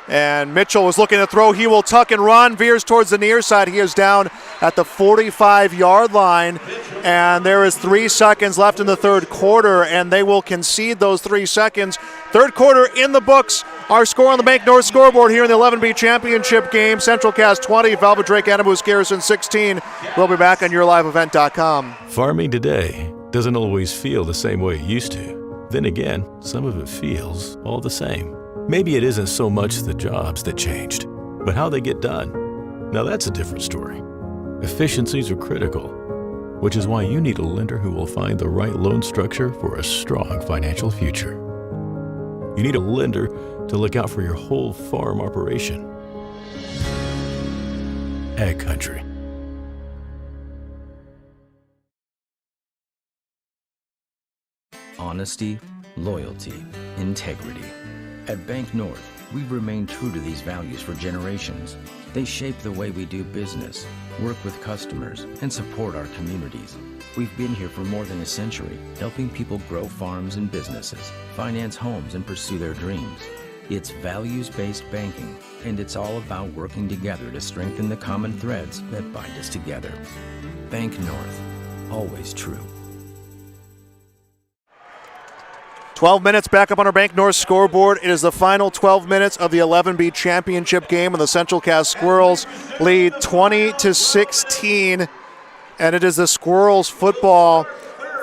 And Mitchell was looking to throw. He will tuck and run, veers towards the near side. He is down at the 45-yard line. And there is 3 seconds left in the third quarter, and they will concede those 3 seconds. Third quarter in the books. Our score on the Bank North scoreboard here in the 11B championship game. Central Cass 20, Velva-Drake, Anamoose Garrison 16. We'll be back on yourliveevent.com. Farming today doesn't always feel the same way it used to. Then again, some of it feels all the same. Maybe it isn't so much the jobs that changed, but how they get done. Now that's a different story. Efficiencies are critical, which is why you need a lender who will find the right loan structure for a strong financial future. You need a lender to look out for your whole farm operation. Ag Country. honesty, loyalty, integrity. At Bank North, we've remained true to these values for generations. They shape the way we do business, work with customers, and support our communities. We've been here for more than a century, helping people grow farms and businesses, finance homes, and pursue their dreams. It's values-based banking, and it's all about working together to strengthen the common threads that bind us together. Bank North, always true. 12 minutes back up on our Bank North scoreboard. It is the final 12 minutes of the 11B championship game, and the Central Cass Squirrels lead 20-16, and it is the Squirrels football.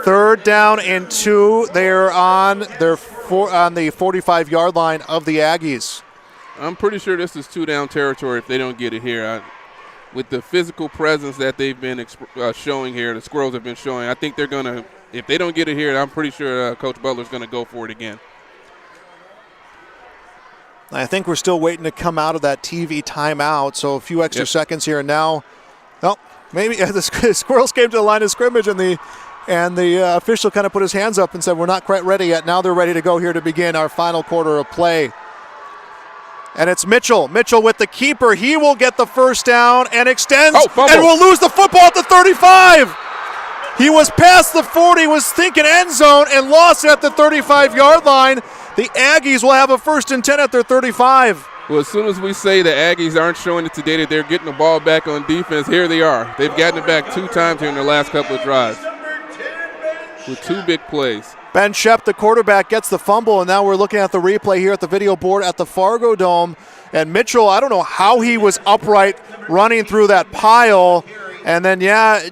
3rd down and 2. They are on the 45-yard line of the Aggies. I'm pretty sure this is 2-down territory if they don't get it here. With the physical presence that they've been showing here, the Squirrels have been showing, I think they're going to, if they don't get it here, I'm pretty sure Coach Butler's going to go for it again. I think we're still waiting to come out of that TV timeout, so a few extra seconds here and now. Well, maybe the Squirrels came to the line of scrimmage and the official kind of put his hands up and said, we're not quite ready yet. Now they're ready to go here to begin our final quarter of play. And it's Mitchell. Mitchell with the keeper. He will get the first down and extends and will lose the football at the 35. He was past the 40, was thinking end zone, and lost it at the 35-yard line. The Aggies will have a 1st and 10 at their 35. Well, as soon as we say the Aggies aren't showing it today that they're getting the ball back on defense, here they are. They've gotten it back 2 times here in their last couple of drives with 2 big plays. Ben Shep, the quarterback, gets the fumble, and now we're looking at the replay here at the video board at the Fargo Dome. And Mitchell, I don't know how he was upright running through that pile, and then,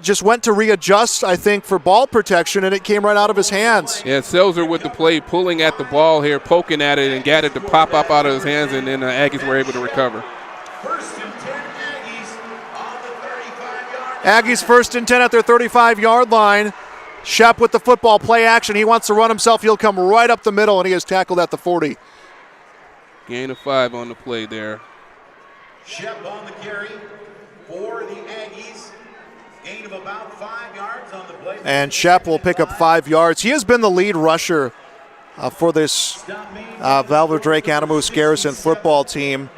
just went to readjust, I think, for ball protection, and it came right out of his hands. Yeah, Selzer with the play, pulling at the ball here, poking at it, and got it to pop up out of his hands, and then the Aggies were able to recover. Aggies 1st and 10 at their 35-yard line. Shep with the football, play action. He wants to run himself. He'll come right up the middle, and he is tackled at the 40. Gain of 5 on the play there. Shep on the carry for the Aggies. Gain of about 5 yards on the play. And Shep will pick up 5 yards. He has been the lead rusher for this Velva-Drake Anamoose Garrison football team.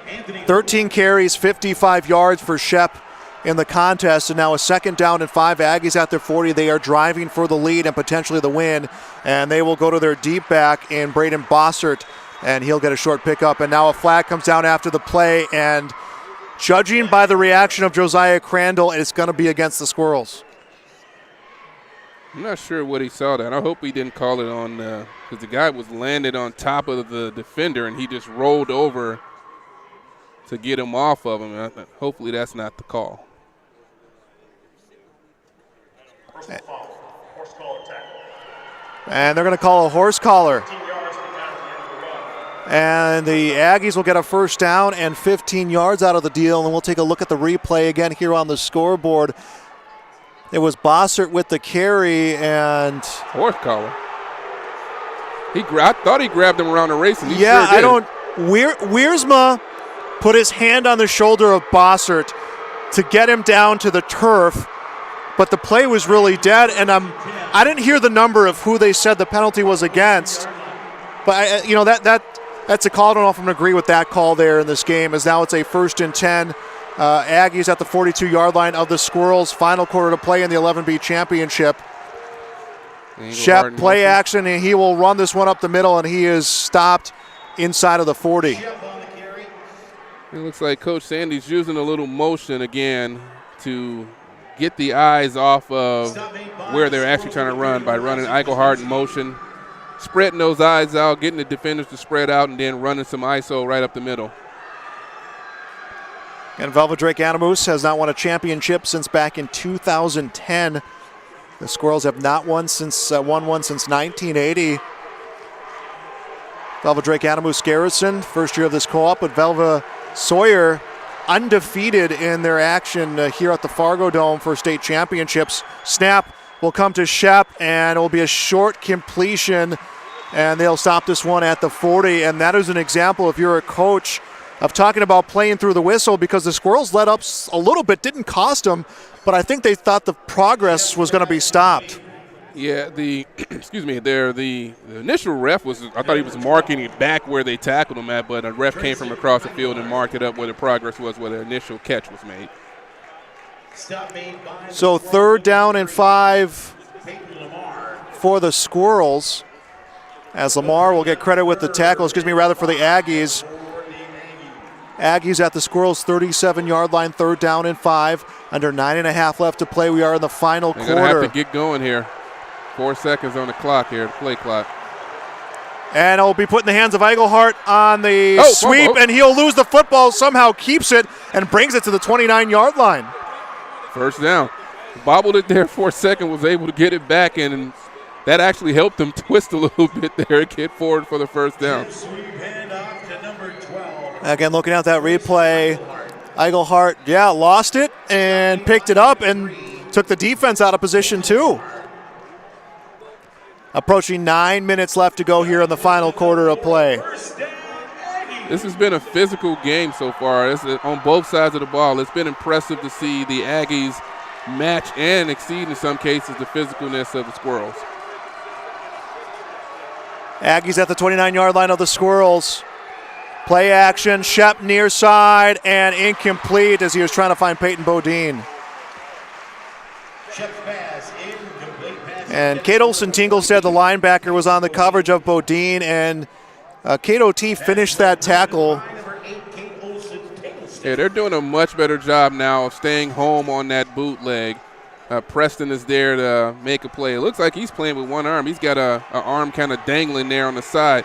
13 carries, 55 yards for Shep in the contest, and now a 2nd down and 5. Aggies at their 40. They are driving for the lead and potentially the win, and they will go to their deep back in Braden Bossert, and he'll get a short pickup. And now a flag comes down after the play, and judging by the reaction of Josiah Crandall, it's going to be against the Squirrels. I'm not sure what he saw that. I hope he didn't call it on, because the guy was landed on top of the defender, and he just rolled over to get him off of him. Hopefully that's not the call. And they're going to call a horse collar. And the Aggies will get a 1st down and 15 yards out of the deal. And we'll take a look at the replay again here on the scoreboard. It was Bossert with the carry and horse collar. I thought he grabbed him around the waist. Yeah, sure I don't. Wiersma put his hand on the shoulder of Bossert to get him down to the turf, but the play was really dead. And I didn't hear the number of who they said the penalty was against, but that's a call. I don't know if I'm going to agree with that call there in this game, as now it's a 1st and 10. Aggies at the 42-yard line of the Squirrels. Final quarter to play in the 11B championship. Shep, play action, and he will run this one up the middle, and he is stopped inside of the 40. It looks like Coach Sandy's using a little motion again to get the eyes off of where they're actually trying to run by running Eichelhart in motion, spreading those eyes out, getting the defenders to spread out, and then running some ISO right up the middle. And Velva-Drake Anamoose has not won a championship since back in 2010. The Squirrels have not won one since 1980. Velva-Drake Anamoose Garrison, first year of this co-op, but Velva Sawyer undefeated in their action here at the Fargo Dome for state championships. Snap will come to Shep, and it will be a short completion, and they'll stop this one at the 40. And that is an example, if you're a coach, of talking about playing through the whistle, because the Squirrels let up a little bit, didn't cost them, but I think they thought the progress was going to be stopped. Yeah, the initial ref I thought he was marking it back where they tackled him at, but a ref came from across the field and marked it up where the progress was, where the initial catch was made. So 3rd down and 5 for the Squirrels, as Lamar will get credit with the tackle, for the Aggies. Aggies at the Squirrels' 37-yard line, 3rd down and 5. Under 9.5 left to play. We are in the final quarter. They're going to have to get going here. 4 seconds on the clock here, the play clock. And it'll be put in the hands of Eigelhart on the sweep, and he'll lose the football, somehow keeps it, and brings it to the 29-yard line. First down. Bobbled it there for a second, was able to get it back, and that actually helped him twist a little bit there and get forward for the first down. Again, looking at that replay, Eigelhart, lost it and picked it up and took the defense out of position too. Approaching 9 minutes left to go here in the final quarter of play. This has been a physical game so far. On both sides of the ball. It's been impressive to see the Aggies match and exceed in some cases the physicalness of the Squirrels. Aggies at the 29-yard line of the Squirrels. Play action, Shep near side, and incomplete as he was trying to find Peyton Bodine. And Kate Olsen-Tinglestead, the linebacker, was on the coverage of Bodine, and Kate O.T. finished that tackle. Yeah, they're doing a much better job now of staying home on that bootleg. Preston is there to make a play. It looks like he's playing with one arm. He's got an arm kind of dangling there on the side.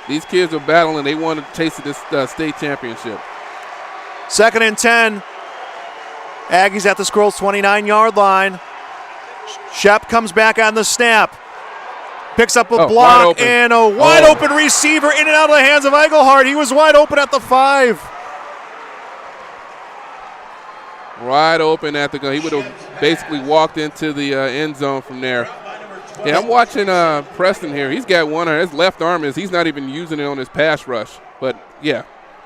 These kids are battling. They want to taste this state championship. 2nd and 10. Aggies at the Squirrels' 29-yard line. Shep comes back on the snap. Picks up a block and a wide-open receiver in and out of the hands of Eigelhart. He was wide open at the 5. Wide open at the goal. He would have basically walked into the end zone from there. Yeah, I'm watching Preston here. He's got one arm. His left arm he's not even using it on his pass rush. But, yeah,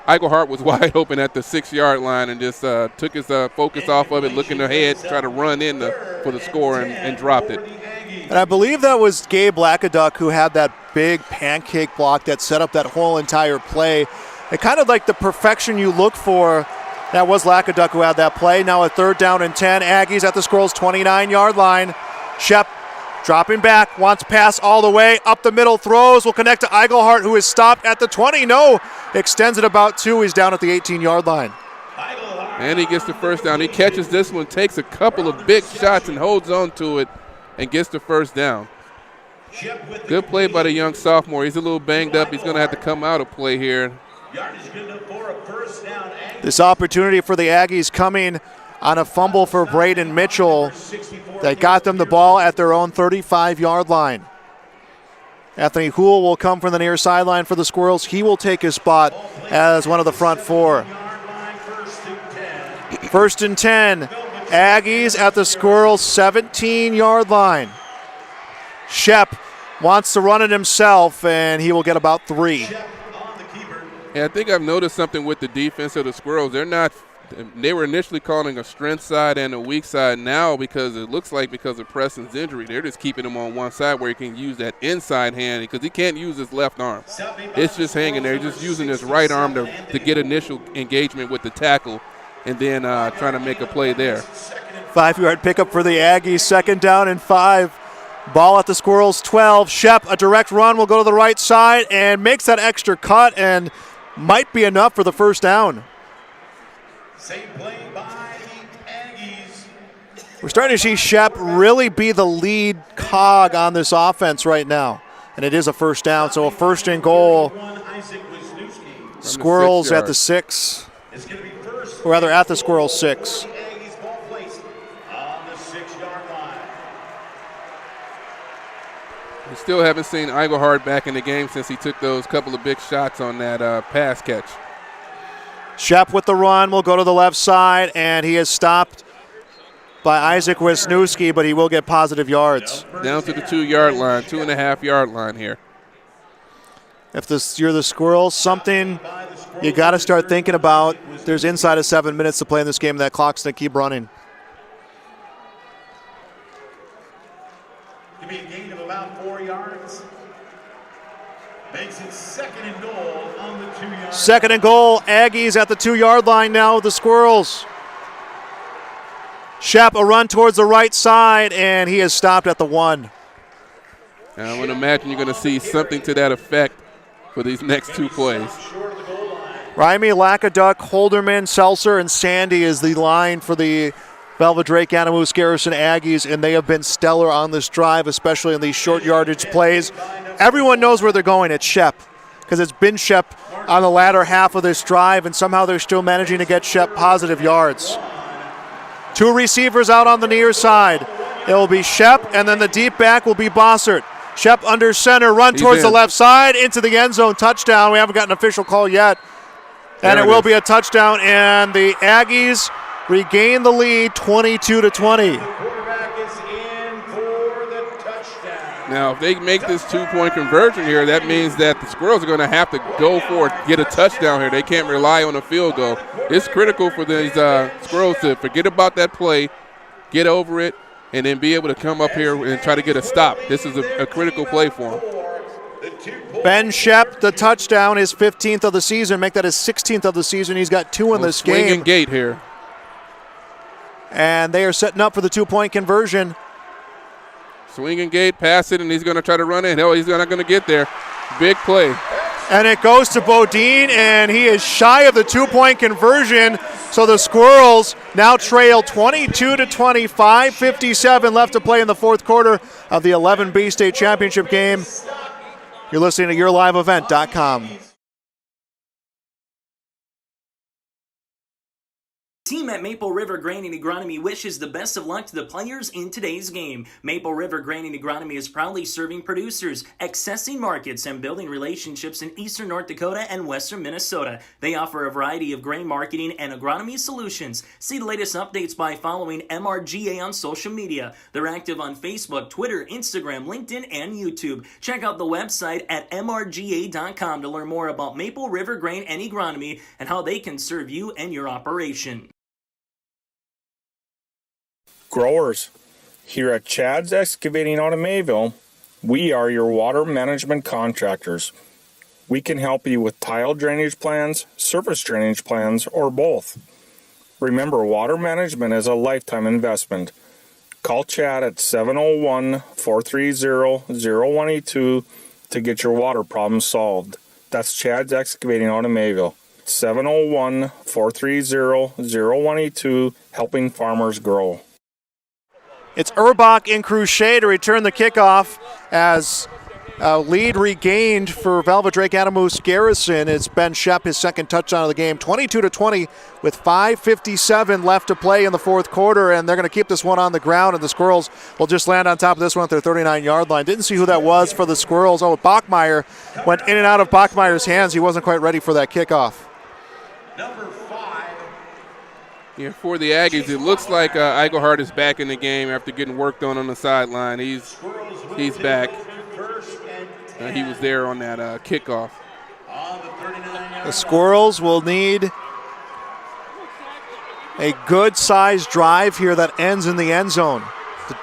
Eigelhart was wide open at the 6-yard line and just took his focus off of it, looking ahead, try to run in for the score and dropped it. And I believe that was Gabe Lackaduck who had that big pancake block that set up that whole entire play. It kind of like the perfection you look for. That was Lackaduck who had that play. Now a 3rd down and 10. Aggies at the Squirrels' 29-yard line. Shep dropping back, wants pass all the way, up the middle, throws, will connect to Eigelhart, who is stopped at the 20. No, extends it about 2. He's down at the 18-yard line. And he gets the first down. He catches this one, takes a couple of big shots and holds on to it and gets the first down. Good play by the young sophomore. He's a little banged up. He's going to have to come out of play here. This opportunity for the Aggies coming on a fumble for Braden Mitchell that got them the ball at their own 35-yard line. Anthony Houle will come from the near sideline for the Squirrels. He will take his spot as one of the front 4. 1st and 10. Aggies at the Squirrels' 17-yard line. Shep wants to run it himself, and he will get about 3. Yeah, I think I've noticed something with the defense of the Squirrels. They were initially calling a strength side and a weak side. Now, because it looks like because of Preston's injury, they're just keeping him on one side where he can use that inside hand because he can't use his left arm. It's just hanging there. He's just using his right arm to get initial engagement with the tackle and then trying to make a play there. 5-yard pickup for the Aggies, 2nd down and 5. Ball at the Squirrels' 12. Shep, a direct run, will go to the right side and makes that extra cut and might be enough for the first down. We're starting to see Shep really be the lead cog on this offense right now. And it is a first down, so a 1st and goal. Squirrels at the 6. Or rather at the Squirrels' 6. We still haven't seen Eigelhart back in the game since he took those couple of big shots on that pass catch. Shep with the run will go to the left side, and he is stopped by Isaac Wisniewski, but he will get positive yards. Down to the 2-yard line, 2.5-yard line here. If you're the Squirrels, something you got to start thinking about. There's inside of 7 minutes to play in this game. That clock's going to keep running. Makes it second and goal on the 2-yard. Second and goal, Aggies at the 2-yard line now with the Squirrels. Shep, a run towards the right side, and he is stopped at the 1. I would imagine you're going to see something to that effect for these next 2 plays. Raimi, Lakaduck, Holderman, Seltzer, and Sandy is the line for the Velva-Drake, Anamoose, Garrison Aggies, and they have been stellar on this drive, especially in these short yardage plays. Everyone knows where they're going. It's Shep, because it's been Shep on the latter half of this drive, and somehow they're still managing to get Shep positive yards. 2 receivers out on the near side. It will be Shep, and then the deep back will be Bossert. Shep under center, run towards the left side, into the end zone, touchdown. We haven't got an official call yet. And it will be a touchdown, and the Aggies regain the lead 22-20. Now, if they make this 2-point conversion here, that means that the Squirrels are going to have to go for it, get a touchdown here. They can't rely on a field goal. It's critical for these Squirrels to forget about that play, get over it, and then be able to come up here and try to get a stop. This is a critical play for them. Ben Shep, the touchdown, his 15th of the season. Make that his 16th of the season. He's got 2 in this game. Swinging gate here. And they are setting up for the 2-point conversion. Swinging gate, pass it, and he's going to try to run it. No, he's not going to get there. Big play. And it goes to Bodine, and he is shy of the 2-point conversion. So the Squirrels now trail 22-20, 5:57 left to play in the fourth quarter of the 11B state championship game. You're listening to YourLiveEvent.com. Team at Maple River Grain and Agronomy wishes the best of luck to the players in today's game. Maple River Grain and Agronomy is proudly serving producers, accessing markets, and building relationships in eastern North Dakota and western Minnesota. They offer a variety of grain marketing and agronomy solutions. See the latest updates by following MRGA on social media. They're active on Facebook, Twitter, Instagram, LinkedIn, and YouTube. Check out the website at mrga.com to learn more about Maple River Grain and Agronomy and how they can serve you and your operation. Growers, here at Chad's Excavating out of Mayville, we are your water management contractors. We can help you with tile drainage plans, surface drainage plans, or both. Remember, water management is a lifetime investment. Call Chad at 701-430-0182 to get your water problems solved. That's Chad's Excavating out of Mayville. 701-430-0182, helping farmers grow. It's Urbach and Crochet to return the kickoff as lead regained for Velva-Drake, Anamoose, Garrison. It's Ben Shep, his second touchdown of the game. 22-20 with 5:57 left to play in the fourth quarter, and they're going to keep this one on the ground, and the Squirrels will just land on top of this one at their 39-yard line. Didn't see who that was for the Squirrels. Oh, Bachmeyer went in and out of Bachmeyer's hands. He wasn't quite ready for that kickoff. Yeah, for the Aggies, it looks like Eichelhardt is back in the game after getting worked on the sideline. He's back. He was there on that kickoff. The Squirrels will need a good-sized drive here that ends in the end zone to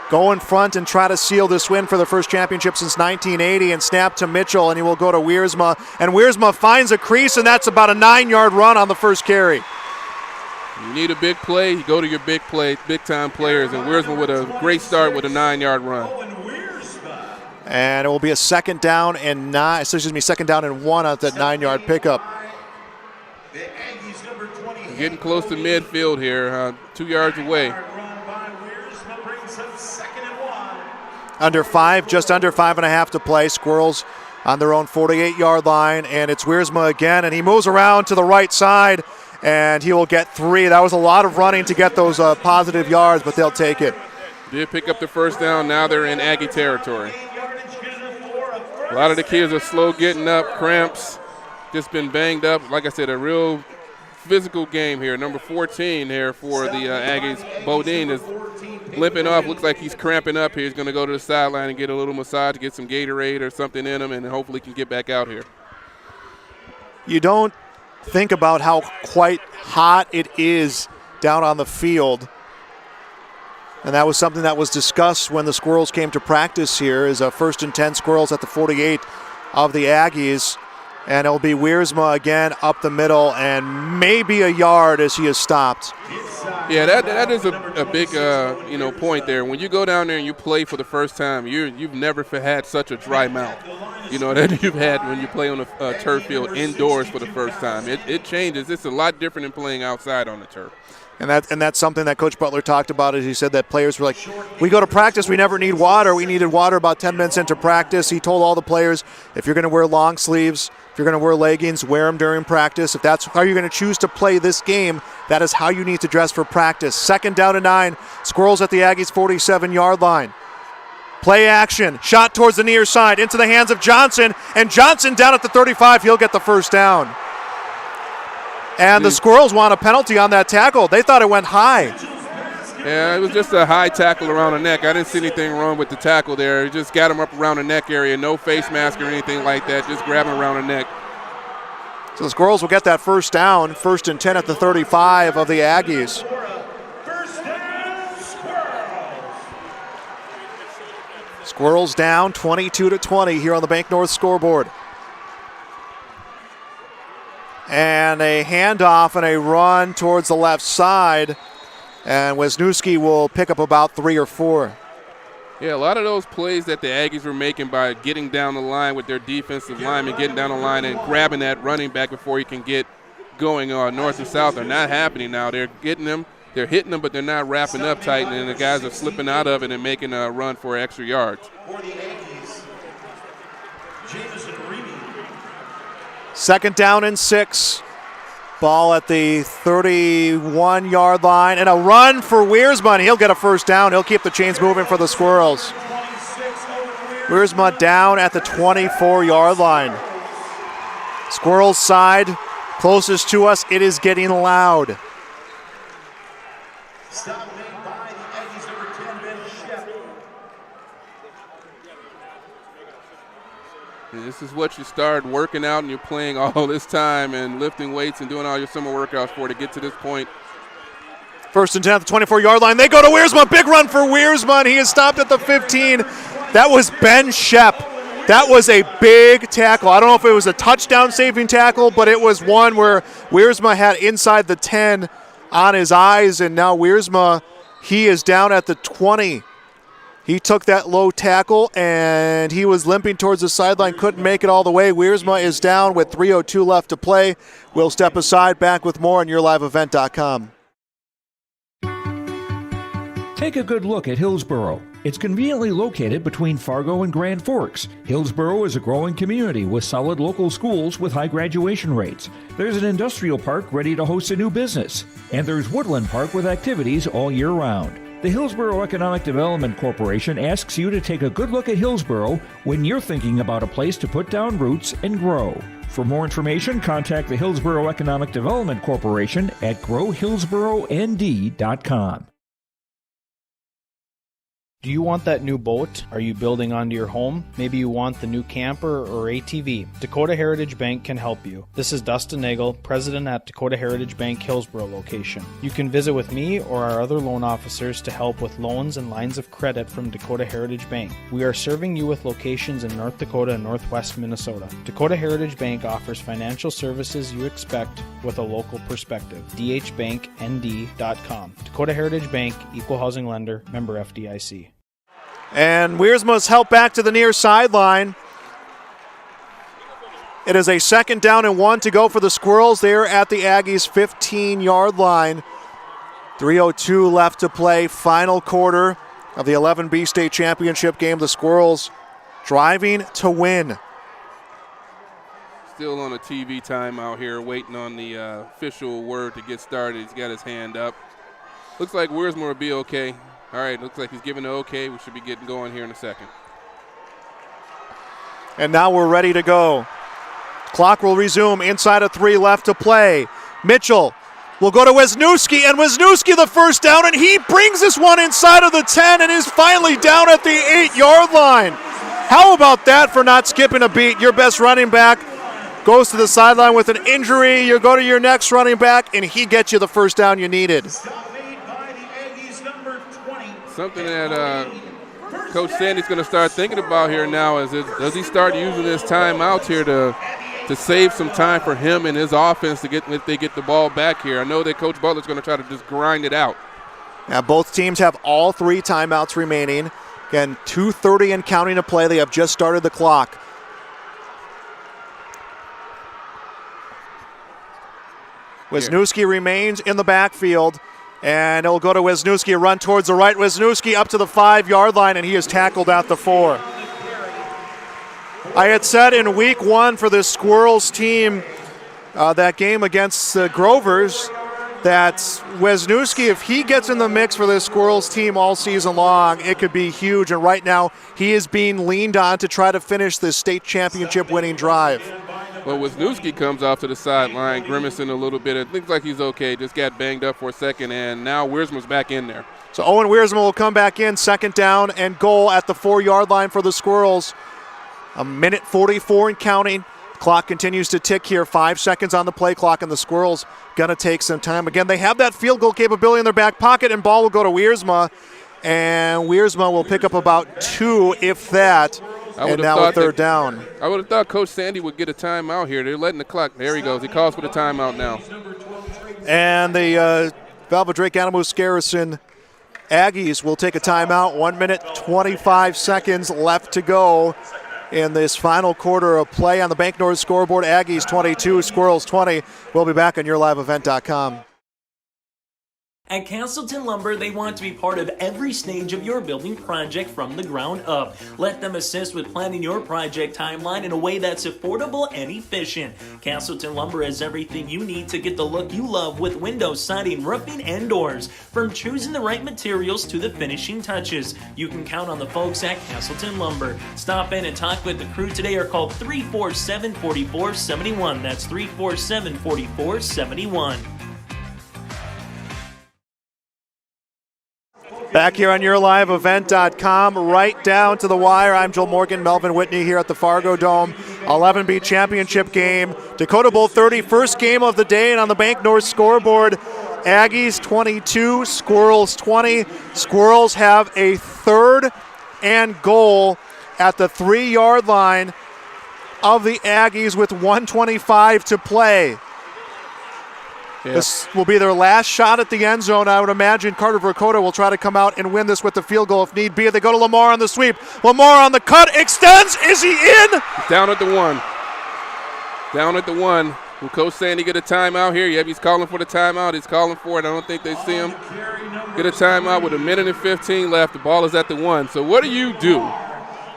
go in front and try to seal this win for the first championship since 1980, and snap to Mitchell, and he will go to Wiersma. And Wiersma finds a crease, and that's about a 9-yard run on the first carry. You need a big play, you go to your big time players, and Wiersma with a great start with a 9-yard run. And it will be a second down and 1 at that 9-yard pickup. Getting close to midfield here, 2 yards away. Just under 5.5 to play. Squirrels on their own 48-yard line, and it's Wiersma again, and he moves around to the right side, and he will get 3. That was a lot of running to get those positive yards, but they'll take it. Did pick up the first down. Now they're in Aggie territory. A lot of the kids are slow getting up, cramps, just been banged up. Like I said, a real physical game here. Number 14 here for the Aggies. Bodine is limping off. Looks like he's cramping up here. He's going to go to the sideline and get a little massage, get some Gatorade or something in him, and hopefully can get back out here. You don't think about how quite hot it is down on the field. And that was something that was discussed when the Squirrels came to practice here, is a 1st and 10 Squirrels at the 48. of the Aggies. And it'll be Wiersma again up the middle and maybe a yard as he is stopped. Yeah, that is a big point there. When you go down there and you play for the first time, you've never had such a dry mouth, that you've had when you play on a turf field indoors for the first time. It changes. It's a lot different than playing outside on the turf. And that's something that Coach Butler talked about. Is he said that players were like, we go to practice, we never need water. We needed water about 10 minutes into practice. He told all the players, if you're going to wear long sleeves, if you're going to wear leggings, wear them during practice. If that's how you're going to choose to play this game, that is how you need to dress for practice. 2nd down and 9. Squirrels at the Aggies' 47-yard line. Play action. Shot towards the near side into the hands of Johnson. And Johnson down at the 35. He'll get the first down. And the Squirrels want a penalty on that tackle. They thought it went high. Yeah, it was just a high tackle around the neck. I didn't see anything wrong with the tackle there. He just got him up around the neck area. No face mask or anything like that. Just grab him around the neck. So the Squirrels will get that first down. 1st and 10 at the 35 of the Aggies. Squirrels down 22-20 here on the Bank North scoreboard. And a handoff and a run towards the left side. And Wisniewski will pick up about 3 or 4. Yeah, a lot of those plays that the Aggies were making by getting down the line with their defensive linemen, getting down the line and grabbing that running back before he can get going north and south are not happening now. They're getting them, they're hitting them, but they're not wrapping up tight, and the guys are slipping out of it and making a run for extra yards. For the Aggies, Jamison Reedy. 2nd down and 6. Ball at the 31-yard line. And a run for Wiersma. He'll get a first down. He'll keep the chains moving for the Squirrels. Wiersma down at the 24-yard line. Squirrels side, closest to us. It is getting loud. Stop made by the Aggies, number 10, Ben Shep. This is what you start working out and you're playing all this time and lifting weights and doing all your summer workouts for to get to this point. 1st and 10 at the 24-yard line. They go to Wiersma. Big run for Wiersma. He is stopped at the 15. That was Ben Shep. That was a big tackle. I don't know if it was a touchdown saving tackle, but it was one where Wiersma had inside the 10 on his eyes, and now Wiersma, he is down at the 20. He took that low tackle, and he was limping towards the sideline, couldn't make it all the way. Wiersma is down with 3:02 left to play. We'll step aside, back with more on YourLiveEvent.com. Take a good look at Hillsboro. It's conveniently located between Fargo and Grand Forks. Hillsboro is a growing community with solid local schools with high graduation rates. There's an industrial park ready to host a new business. And there's Woodland Park with activities all year round. The Hillsboro Economic Development Corporation asks you to take a good look at Hillsboro when you're thinking about a place to put down roots and grow. For more information, contact the Hillsboro Economic Development Corporation at growhillsboroND.com. Do you want that new boat? Are you building onto your home? Maybe you want the new camper or ATV. Dakota Heritage Bank can help you. This is Dustin Nagel, president at Dakota Heritage Bank Hillsboro location. You can visit with me or our other loan officers to help with loans and lines of credit from Dakota Heritage Bank. We are serving you with locations in North Dakota and Northwest Minnesota. Dakota Heritage Bank offers financial services you expect with a local perspective. dhbanknd.com. Dakota Heritage Bank, equal housing lender, member FDIC. And Wiersma's helped back to the near sideline. It is a 2nd down and 1 to go for the Squirrels. They're at the Aggies' 15-yard line. 3:02 left to play. Final quarter of the 11B State Championship game. The Squirrels driving to win. Still on a TV timeout here, waiting on the official word to get started. He's got his hand up. Looks like Wiersma will be okay. All right, looks like he's giving the okay. We should be getting going here in a second. And now we're ready to go. Clock will resume. Inside of 3 left to play. Mitchell will go to Wisniewski, and Wisniewski the first down, and he brings this one inside of the 10 and is finally down at the 8-yard line. How about that for not skipping a beat? Your best running back goes to the sideline with an injury. You go to your next running back, and he gets you the first down you needed. Something that Coach Sandy's going to start thinking about here now is does he start using his timeouts here to save some time for him and his offense to get if they get the ball back here. I know that Coach Butler's going to try to just grind it out. Now both teams have all 3 timeouts remaining. Again, 2:30 and counting to play. They have just started the clock. Wisniewski remains in the backfield, and it'll go to Wisniewski, a run towards the right. Wisniewski up to the 5-yard line, and he is tackled at the 4. I had said in week 1 for this Squirrels team, that game against the Grovers, that Wisniewski, if he gets in the mix for this Squirrels team all season long, it could be huge. And right now, he is being leaned on to try to finish this state championship winning drive. Well, Wisniewski comes off to the sideline, grimacing a little bit. It looks like he's okay. Just got banged up for a second, and now Wiersma's back in there. So Owen Wiersma will come back in, 2nd down and goal at the 4-yard line for the Squirrels. 1:44 and counting. Clock continues to tick here. 5 seconds on the play clock, and the Squirrels going to take some time. Again, they have that field goal capability in their back pocket, and ball will go to Wiersma, and Wiersma will pick up about 2, if that, and now a 3rd down. I would have thought Coach Sandy would get a timeout here. They're letting the clock. There he goes. He calls for the timeout now. And the Velva-Drake Anamoose Garrison Aggies will take a timeout. 1 minute, 25 seconds left to go in this final quarter of play on the Bank North scoreboard. Aggies 22, Squirrels 20. We'll be back on YourLiveEvent.com. At Castleton Lumber, they want to be part of every stage of your building project from the ground up. Let them assist with planning your project timeline in a way that's affordable and efficient. Castleton Lumber has everything you need to get the look you love with windows, siding, roofing, and doors. From choosing the right materials to the finishing touches, you can count on the folks at Castleton Lumber. Stop in and talk with the crew today or call 347-4471. That's 347-4471. Back here on YourLiveEvent.com, right down to the wire. I'm Joel Morgan, Melvin Whitney here at the Fargo Dome. 11B championship game. Dakota Bowl 30, first game of the day, and on the Bank North scoreboard, Aggies 22, Squirrels 20. Squirrels have a 3rd and goal at the 3-yard line of the Aggies with 1:25 to play. Yeah. This will be their last shot at the end zone. I would imagine Carter Verkota will try to come out and win this with the field goal if need be. They go to Lamar on the sweep. Lamar on the cut, extends. Is he in? Down at the 1. Down at the 1. Will Coach Sandy get a timeout here? Yep, he's calling for the timeout. He's calling for it. I don't think they see him. Get a timeout with 1:15 left. The ball is at the 1. So what do you do?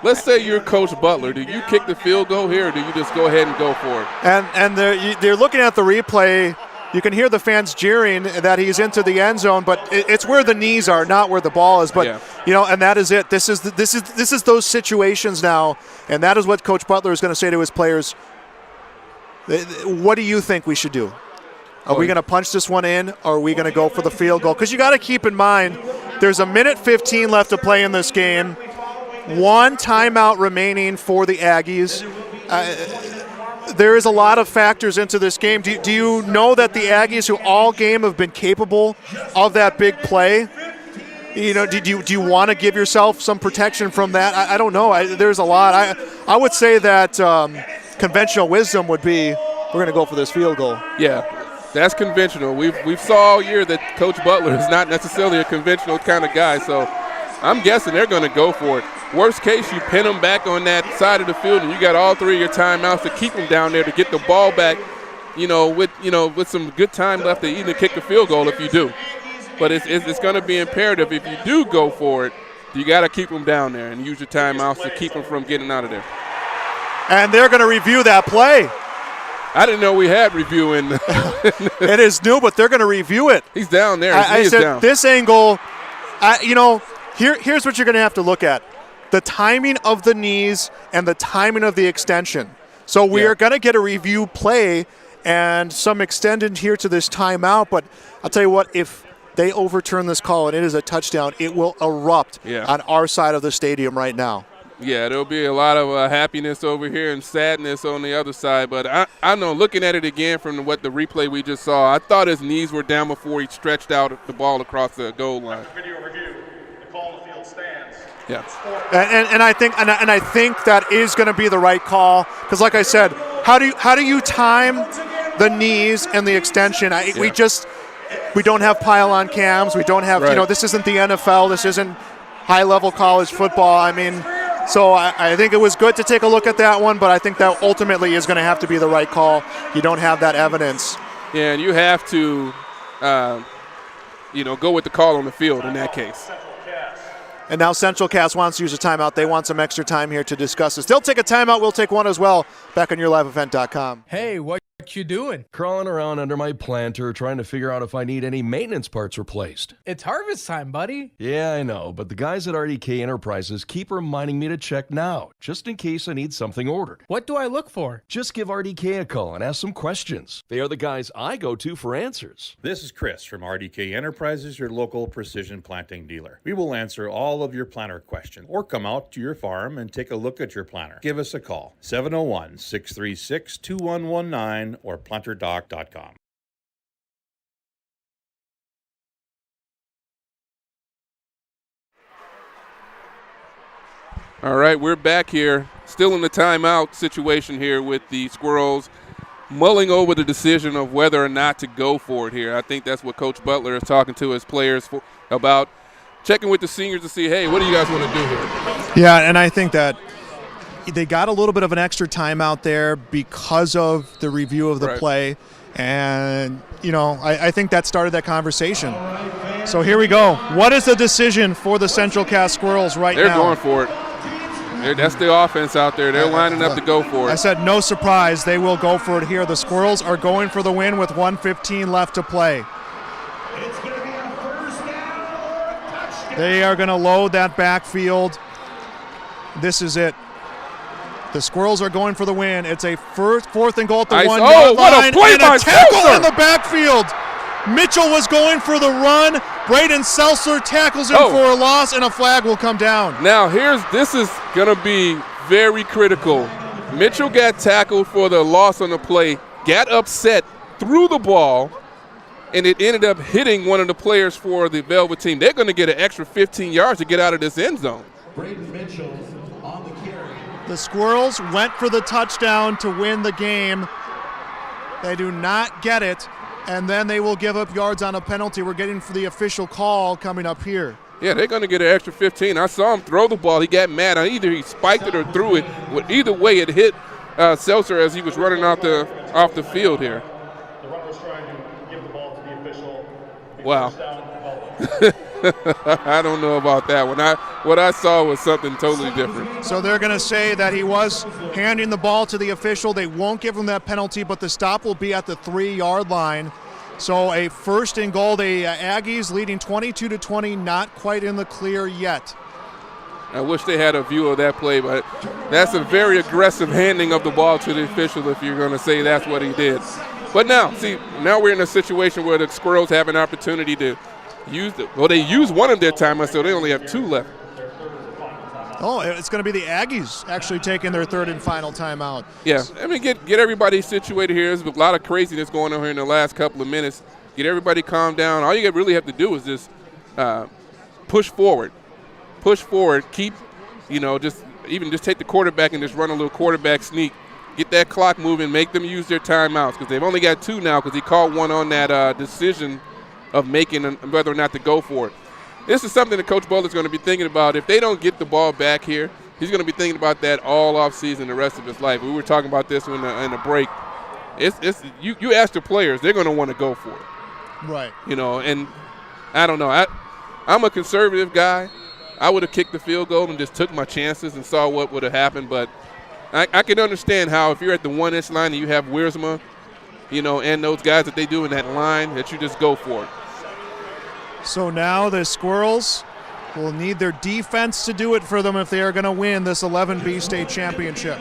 Let's say you're Coach Butler. Do you kick the field goal here, or do you just go ahead and go for it? And they're looking at the replay. You can hear the fans jeering that he's into the end zone, but it's where the knees are, not where the ball is. But and that is it. This is those situations now, and that is what Coach Butler is going to say to his players. What do you think we should do? Are we going to punch this one in, or are we going to go for the field goal? Because you got to keep in mind, there's 1:15 left to play in this game. 1 timeout remaining for the Aggies. There is a lot of factors into this game. Do you know that the Aggies, who all game have been capable of that big play, do you want to give yourself some protection from that? I don't know. There's a lot. I would say that conventional wisdom would be we're going to go for this field goal. Yeah, that's conventional. We've saw all year that Coach Butler is not necessarily a conventional kind of guy, so I'm guessing they're going to go for it. Worst case, you pin them back on that side of the field, and you got all 3 of your timeouts to keep them down there to get the ball back, with some good time left to even kick the field goal if you do. But it's going to be imperative if you do go for it, you got to keep them down there and use your timeouts to keep them from getting out of there. And they're going to review that play. I didn't know we had review in. It is new, but they're going to review it. He's down there. I said down. This angle, here's what you're going to have to look at. The timing of the knees and the timing of the extension. So we are going to get a review play and some extended here to this timeout, but I'll tell you what, if they overturn this call and it is a touchdown, it will erupt on our side of the stadium right now. Yeah, there'll be a lot of happiness over here and sadness on the other side, but I know, looking at it again from what the replay we just saw, I thought his knees were down before he stretched out the ball across the goal line. Video review. The call on the field stands. Yeah. And I think that is going to be the right call, because like I said, how do you time the knees and the extension? We don't have pylon cams. We don't have this isn't the NFL. This isn't high-level college football. I mean, so I think it was good to take a look at that one, but I think that ultimately is going to have to be the right call. You don't have that evidence. Yeah, and you have to, go with the call on the field in that case. And now Central Cast wants to use a timeout. They want some extra time here to discuss this. They'll take a timeout. We'll take one as well. Back on yourliveevent.com. Hey, what you doing? Crawling around under my planter trying to figure out if I need any maintenance parts replaced. It's harvest time, buddy. Yeah, I know, but the guys at RDK Enterprises keep reminding me to check now, just in case I need something ordered. What do I look for? Just give RDK a call and ask some questions. They are the guys I go to for answers. This is Chris from RDK Enterprises, your local precision planting dealer. We will answer all of your planter questions or come out to your farm and take a look at your planter. Give us a call, 701-636-2119 or planterdoc.com. All right, we're back here, still in the timeout situation here with the Squirrels, mulling over the decision of whether or not to go for it here. I think that's what Coach Butler is talking to his players about, checking with the seniors to see, hey, what do you guys want to do here? Yeah, and I think that they got a little bit of an extra timeout there because of the review of the play. And, I think that started that conversation. So here we go. What is the decision for the Central Cast Squirrels now? They're going for it. That's the offense out there. They're lining up to go for it. I said no surprise. They will go for it here. The Squirrels are going for the win with 1:15 left to play. They are going to load that backfield. This is it. The Squirrels are going for the win. It's a fourth and goal at the 1 yard line. What a play by a tackle Seltzer! in the backfield. Mitchell was going for the run. Braden Seltzer tackles him for a loss, and a flag will come down. Now this is going to be very critical. Mitchell got tackled for the loss on the play, got upset, threw the ball, and it ended up hitting one of the players for the Velva team. They're going to get an extra 15 yards to get out of this end zone. Braden Mitchell on the carry. The Squirrels went for the touchdown to win the game. They do not get it, and then they will give up yards on a penalty. We're getting for the official call coming up here. Yeah, they're going to get an extra 15. I saw him throw the ball. He got mad. Either he spiked it or threw it. Either way, it hit Seltzer as he was running off the field here. The runner was trying to give the ball to the official. Wow. I don't know about that one. What I saw was something totally different. So they're going to say that he was handing the ball to the official. They won't give him that penalty, but the stop will be at the 3-yard line. So a first and goal. The Aggies leading 22-20, not quite in the clear yet. I wish they had a view of that play, but that's a very aggressive handing of the ball to the official if you're going to say that's what he did. But now we're in a situation where the Squirrels have an opportunity to they used one of their timeouts, so they only have 2 left. Oh, it's going to be the Aggies actually taking their third and final timeout. Yeah, I mean, get everybody situated here. There's a lot of craziness going on here in the last couple of minutes. Get everybody calmed down. All you really have to do is just push forward. Keep, just take the quarterback and just run a little quarterback sneak. Get that clock moving. Make them use their timeouts because they've only got 2 now because he called one on that decision of making whether or not to go for it. This is something that Coach Butler's going to be thinking about. If they don't get the ball back here, he's going to be thinking about that all offseason the rest of his life. We were talking about this in the break. You ask the players, they're going to want to go for it. Right. And I don't know. I'm a conservative guy. I would have kicked the field goal and just took my chances and saw what would have happened. But I can understand how if you're at the 1-inch line and you have Wiersma, and those guys that they do in that line, that you just go for it. So now the Squirrels will need their defense to do it for them if they are going to win this 11B state championship.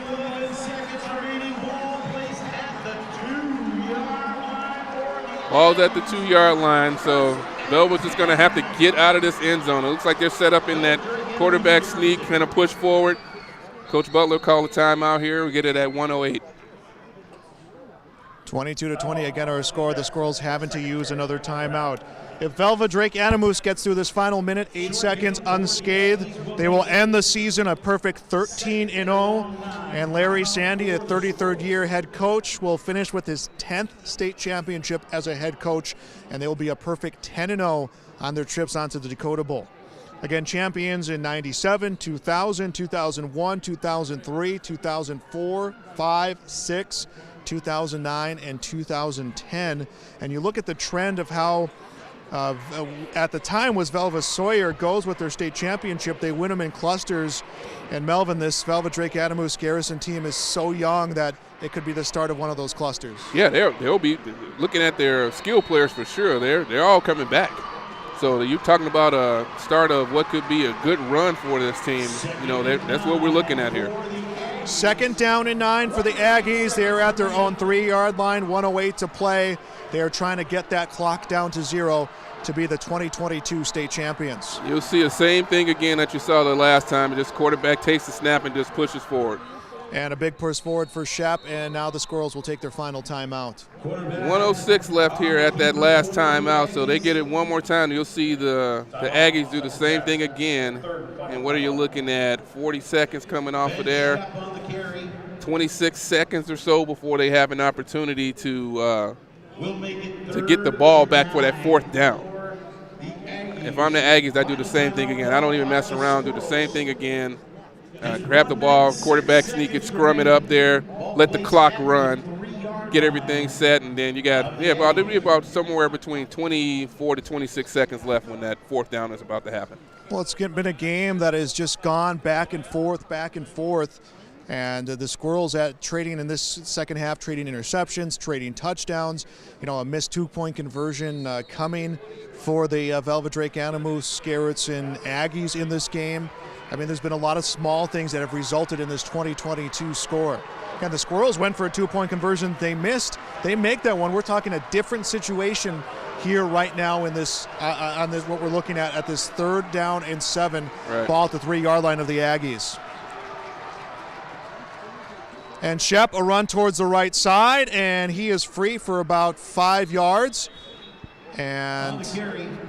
Ball's at the 2-yard line, so Velva's just going to have to get out of this end zone. It looks like they're set up in that quarterback sneak, kind of push forward. Coach Butler called a timeout here. We get it at 1:08. 22-20 again our score. The Squirrels having to use another timeout. If Velva-Drake Animus gets through this final minute, 8 seconds unscathed, they will end the season a perfect 13-0. And Larry Sandy, a 33rd year head coach, will finish with his 10th state championship as a head coach, and they will be a perfect 10-0 on their trips onto the Dakota Bowl. Again, champions in 97, 2000, 2001, 2003, 2004, 5, 6, 2009, and 2010. And you look at the trend of how at the time was Velva Sawyer goes with their state championship. They win them in clusters. And Melvin, this Velva-Drake Animus Garrison team is so young that it could be the start of one of those clusters. Yeah, they'll be looking at their skill players for sure. They're all coming back. So you're talking about a start of what could be a good run for this team. You know, that's what we're looking at here. 2nd down and 9 for the Aggies. They're at their own 3-yard line, 1:08 to play. They are trying to get that clock down to 0 to be the 2022 state champions. You'll see the same thing again that you saw the last time. This quarterback takes the snap and just pushes forward. And a big push forward for Shep, and now the Squirrels will take their final timeout. 1:06 left here at that last timeout, so they get it one more time. You'll see the Aggies do the same thing again. And what are you looking at? 40 seconds coming off of there. 26 seconds or so before they have an opportunity to get the ball back for that 4th down. If I'm the Aggies, I do the same thing again. I don't even mess around, do the same thing again. Grab the ball, quarterback sneak it, scrum it up there, let the clock run, get everything set, and then you got about somewhere between 24 to 26 seconds left when that 4th down is about to happen. Well, it's been a game that has just gone back and forth, and the Squirrels trading in this second half, trading interceptions, trading touchdowns. You know, a missed 2-point conversion coming for the Velva-Drake Animus Garrison Aggies in this game. I mean, there's been a lot of small things that have resulted in this 2022 score. And the Squirrels went for a 2-point conversion. They missed. They make that one. We're talking a different situation here right now in this, on this, what we're looking at this 3rd down and 7 ball at the 3-yard line of the Aggies. And Shep, a run towards the right side, and he is free for about 5 yards. And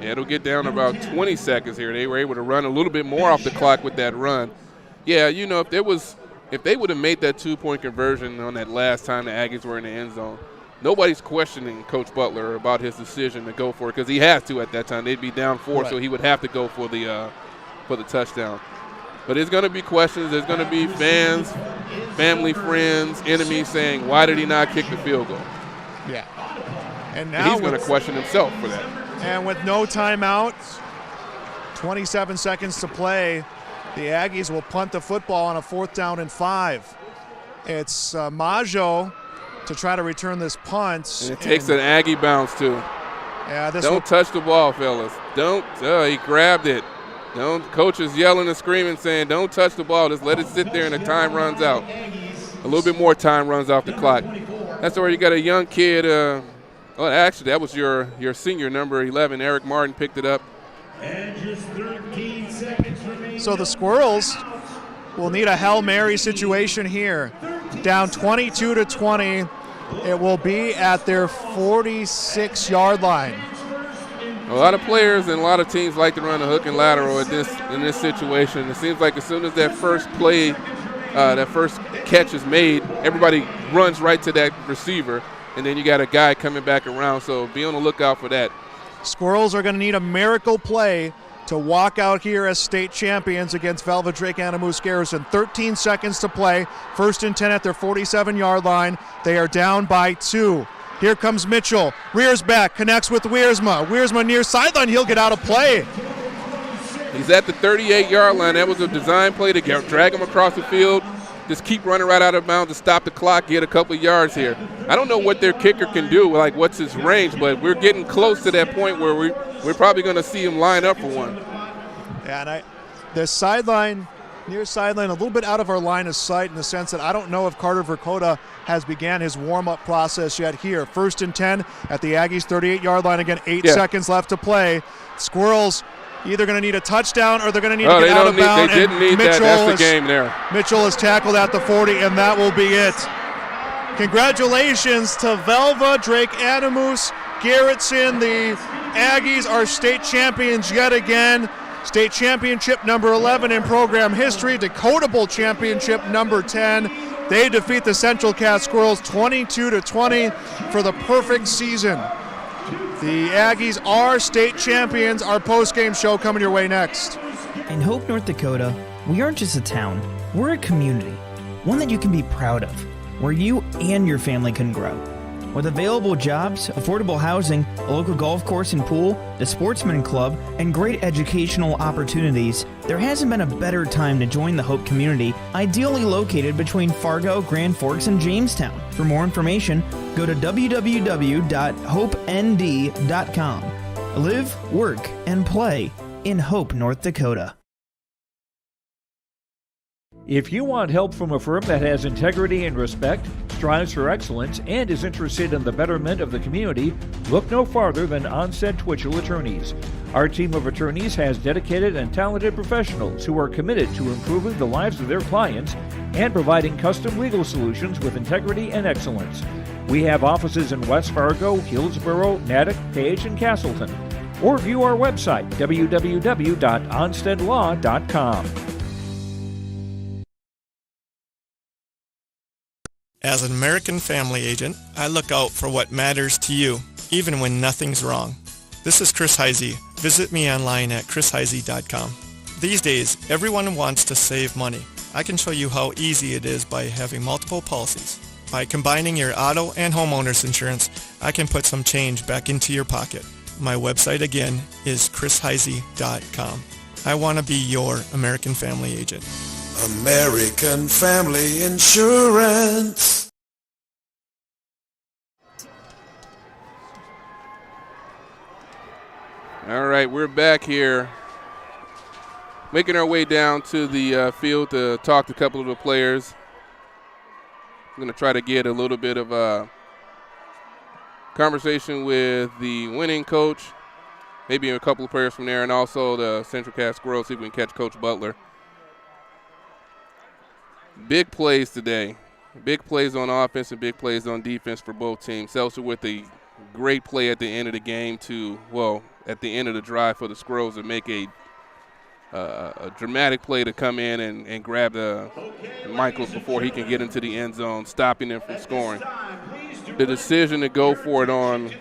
it'll get down to about 20 seconds here. They were able to run a little bit more off the clock with that run. Yeah, you know, if they would have made that 2-point conversion on that last time the Aggies were in the end zone, nobody's questioning Coach Butler about his decision to go for it because he has to at that time. They'd be down 4, so he would have to go for the touchdown. But there's going to be questions. There's going to be fans, family, friends, enemies saying, why did he not kick the field goal? Yeah. And now he's going to question himself for that. And with no timeouts, 27 seconds to play, the Aggies will punt the football on a 4th down and 5. It's Maggio to try to return this punt. And it takes an Aggie bounce, too. Yeah, Don't touch the ball, fellas. Don't. He grabbed it. Coach is yelling and screaming, saying, don't touch the ball. Just let it sit there and the time runs out. A little bit more time runs off the clock. That's where you got a young kid. Actually, that was your senior, number 11. Eric Martin picked it up. And just 13 seconds remaining. So the Squirrels will need a Hail Mary situation here. Down 22-20. It will be at their 46-yard line. A lot of players and a lot of teams like to run a hook and lateral in this situation. It seems like as soon as that first play, that first catch is made, everybody runs right to that receiver, and then you got a guy coming back around. So be on the lookout for that. Squirrels are going to need a miracle play to walk out here as state champions against Velva-Drake Animus Garrison. 13 seconds to play. 1st and 10 at their 47-yard line. They are down by 2. Here comes Mitchell. Rears back, connects with Wiersma. Wiersma near sideline. He'll get out of play. He's at the 38-yard line. That was a design play to drag him across the field. Just keep running right out of bounds to stop the clock, get a couple of yards here. I don't know what their kicker can do, like what's his range, but we're getting close to that point where we're probably going to see him line up for one. Yeah, and the sideline, near sideline, a little bit out of our line of sight in the sense that I don't know if Carter Verkota has began his warm-up process yet here. 1st and 10 at the Aggies' 38-yard line. Again, 8 seconds left to play. Squirrels either going to need a touchdown or they're going to need to get out of bounds. They didn't need that. That's the game there. Mitchell is tackled at the 40, and that will be it. Congratulations to Velva-Drake, Adamus, Garrettson. The Aggies are state champions yet again. State championship number 11 in program history, Dakota Bowl championship number 10. They defeat the Central Cass Squirrels 22-20 for the perfect season. The Aggies are state champions. Our post-game show coming your way next. In Hope, North Dakota, we aren't just a town, we're a community, one that you can be proud of, where you and your family can grow. With available jobs, affordable housing, a local golf course and pool, the Sportsman Club, and great educational opportunities, there hasn't been a better time to join the Hope community, ideally located between Fargo, Grand Forks, and Jamestown. For more information, go to www.hopend.com. Live, work, and play in Hope, North Dakota. If you want help from a firm that has integrity and respect, strives for excellence, and is interested in the betterment of the community, look no farther than Onstead Twitchell Attorneys. Our team of attorneys has dedicated and talented professionals who are committed to improving the lives of their clients and providing custom legal solutions with integrity and excellence. We have offices in West Fargo, Hillsborough, Natick, Page, and Castleton. Or view our website, www.onsteadlaw.com. As an American family agent, I look out for what matters to you, even when nothing's wrong. This is Chris Heisey. Visit me online at chrisheisey.com. These days, everyone wants to save money. I can show you how easy it is by having multiple policies. By combining your auto and homeowner's insurance, I can put some change back into your pocket. My website again is chrisheisey.com. I want to be your American family agent. American Family Insurance. All right, we're back here, making our way down to the field to talk to a couple of the players. I'm going to try to get a little bit of a conversation with the winning coach, maybe a couple of players from there, and also the Central Cass Squirrels, see if we can catch Coach Butler. Big plays today. Big plays on offense and big plays on defense for both teams. Seltzer with a great play at the end of the game at the end of the drive for the Squirrels to make a dramatic play to come in and grab Michaels before he can get into the end zone, stopping them from scoring. The decision to go for it on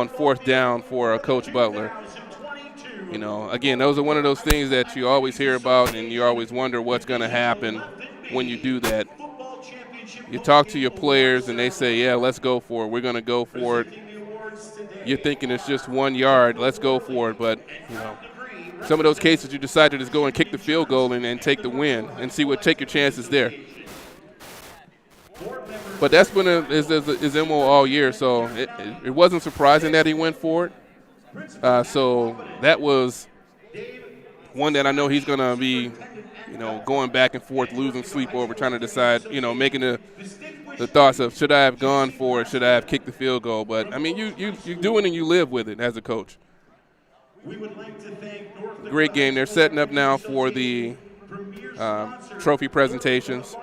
fourth down for Coach Butler. You know, again, those are one of those things that you always hear about and you always wonder what's going to happen when you do that. You talk to your players and they say, yeah, let's go for it. We're going to go for it. You're thinking it's just 1 yard. Let's go for it. But, you know, some of those cases you decide to just go and kick the field goal and take the win and take your chances there. But that's been his MO all year, so it wasn't surprising that he went for it. So that was one that I know he's going to be, you know, going back and forth, losing sleep over, trying to decide, you know, making the thoughts of should I have gone for it, should I have kicked the field goal. But, I mean, you do it and you live with it as a coach. Great game. They're setting up now for the trophy presentations.